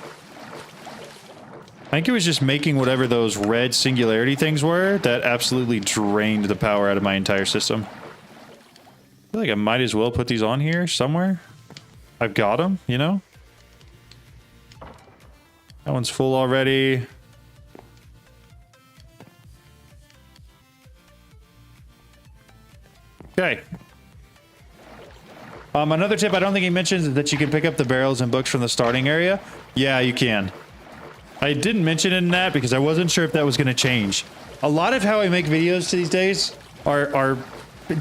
I think it was just making whatever those red singularity things were that absolutely drained the power out of my entire system. I feel like I might as well put these on here somewhere. I've got them, you know? That one's full already. Okay. Another tip I don't think he mentions is that you can pick up the barrels and books from the starting area. Yeah, you can. I didn't mention it in that because I wasn't sure if that was going to change. A lot of how I make videos these days are,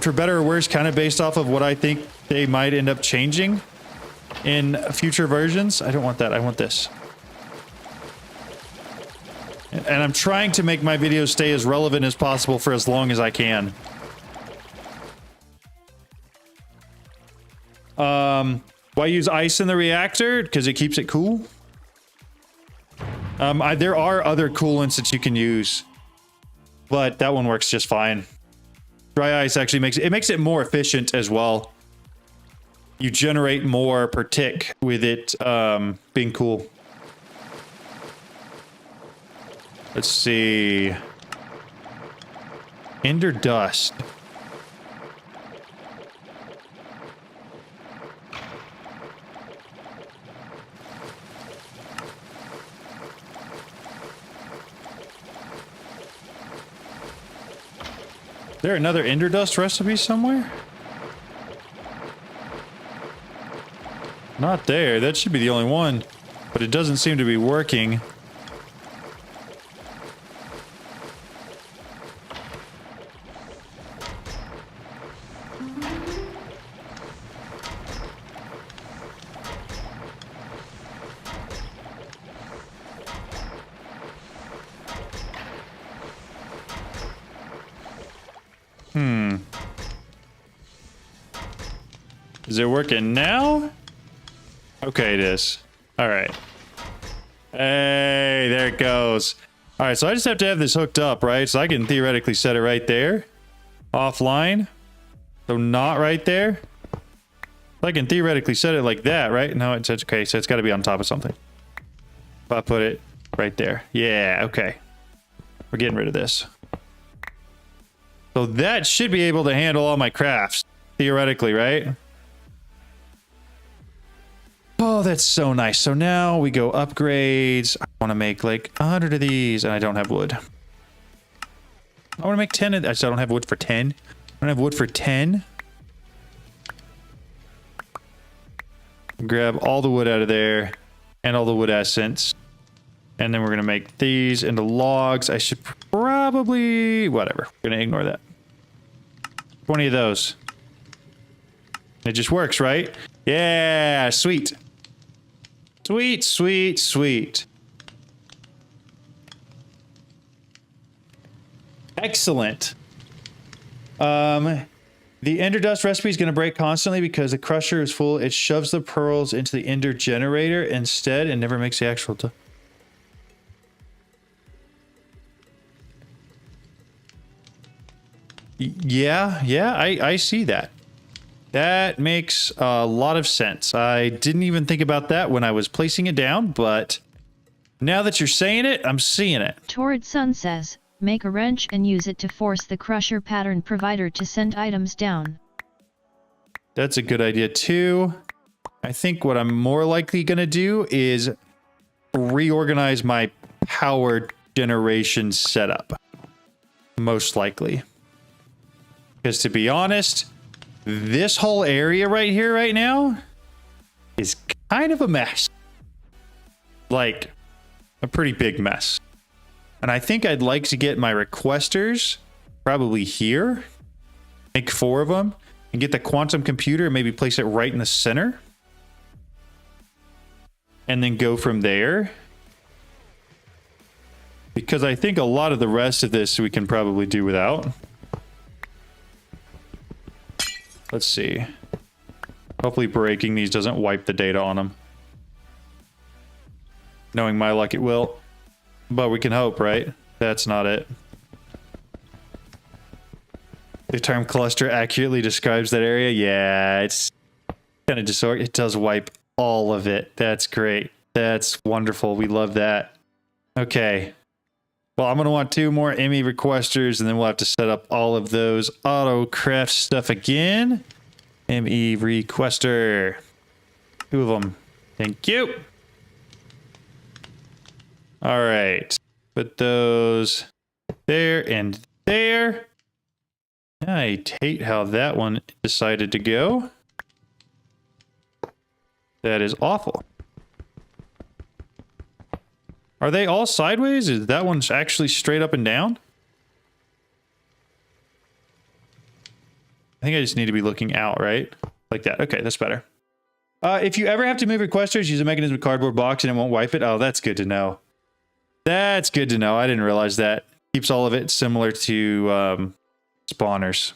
for better or worse, kind of based off of what I think they might end up changing in future versions. I don't want that. I want this. And I'm trying to make my videos stay as relevant as possible for as long as I can. Why use ice in the reactor? Because it keeps it cool. There are other coolants that you can use, but that one works just fine. Dry ice actually makes it more efficient as well. You generate more per tick with it being cool. Let's see. Ender dust. Is there another ender dust recipe somewhere? Not there. That should be the only one. But it doesn't seem to be working. Is it working now? Okay, it is. All right. Hey, there it goes. All right, so I just have to have this hooked up, right? So I can theoretically set it right there. Offline. So not right there. I can theoretically set it like that, right? No, it's okay, so it's got to be on top of something. If I put it right there. Yeah, okay. We're getting rid of this. So that should be able to handle all my crafts. Theoretically, right? Oh, that's so nice. So now we go upgrades. I want to make like 100 of these, and I don't have wood. I want to make 10 of... I don't have wood for 10. I don't have wood for 10. Grab all the wood out of there, and all the wood essence. And then we're going to make these into logs. I should probably, whatever. We're going to ignore that. 20 of those. It just works, right? Yeah, sweet. Sweet, sweet, sweet. Excellent. The ender dust recipe is going to break constantly because the crusher is full. It shoves the pearls into the ender generator instead and never makes the actual... Yeah, I see that. That makes a lot of sense. I didn't even think about that when I was placing it down, but now that you're saying it, I'm seeing it. Torrid Sun says, make a wrench and use it to force the crusher pattern provider to send items down. That's a good idea too. I think what I'm more likely going to do is reorganize my power generation setup. Most likely. Because to be honest, this whole area right here right now is kind of a mess. Like, a pretty big mess. And I think I'd like to get my requesters probably here. Make 4 of them. And get the quantum computer and maybe place it right in the center. And then go from there. Because I think a lot of the rest of this we can probably do without. Let's see. Hopefully breaking these doesn't wipe the data on them. Knowing my luck, it will. But we can hope, right? That's not it. The term cluster accurately describes that area. Yeah, it's kind of disorganized. It does wipe all of it. That's great. That's wonderful. We love that. Okay. Well, I'm going to want 2 more ME requesters, and then we'll have to set up all of those Autocraft stuff again. ME requester. 2 of them. Thank you. All right. Put those there and there. I hate how that one decided to go. That is awful. Are they all sideways? Is that one's actually straight up and down? I think I just need to be looking out, right? Like that. Okay, that's better. If you ever have to move requesters, use a mechanism cardboard box and it won't wipe it. Oh, that's good to know. That's good to know. I didn't realize that. Keeps all of it similar to spawners.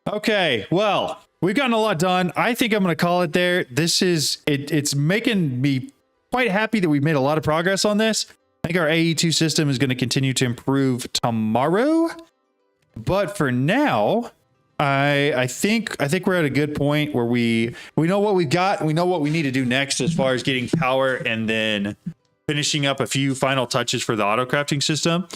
Okay, well, we've gotten a lot done. I think I'm going to call it there. This is it. It's making me quite happy that we've made a lot of progress on this. I think our AE2 system is going to continue to improve tomorrow. But for now, I think we're at a good point where we know what we've got. We know what we need to do next as far as getting power and then finishing up a few final touches for the Autocrafting system.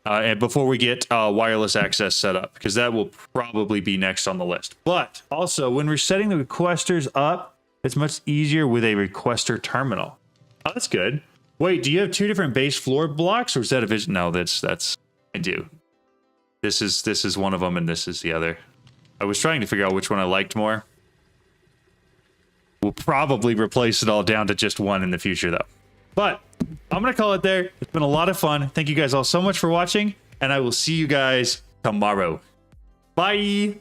And before we get wireless access set up, because that will probably be next on the list. But also, when we're setting the requesters up, it's much easier with a requester terminal. Oh, that's good. Wait, do you have 2 different base floor blocks, or is that a vision? No, that's I do. This is one of them, and this is the other. I was trying to figure out which one I liked more. We'll probably replace it all down to just 1 in the future, though. But I'm going to call it there. It's been a lot of fun. Thank you guys all so much for watching, and I will see you guys tomorrow. Bye!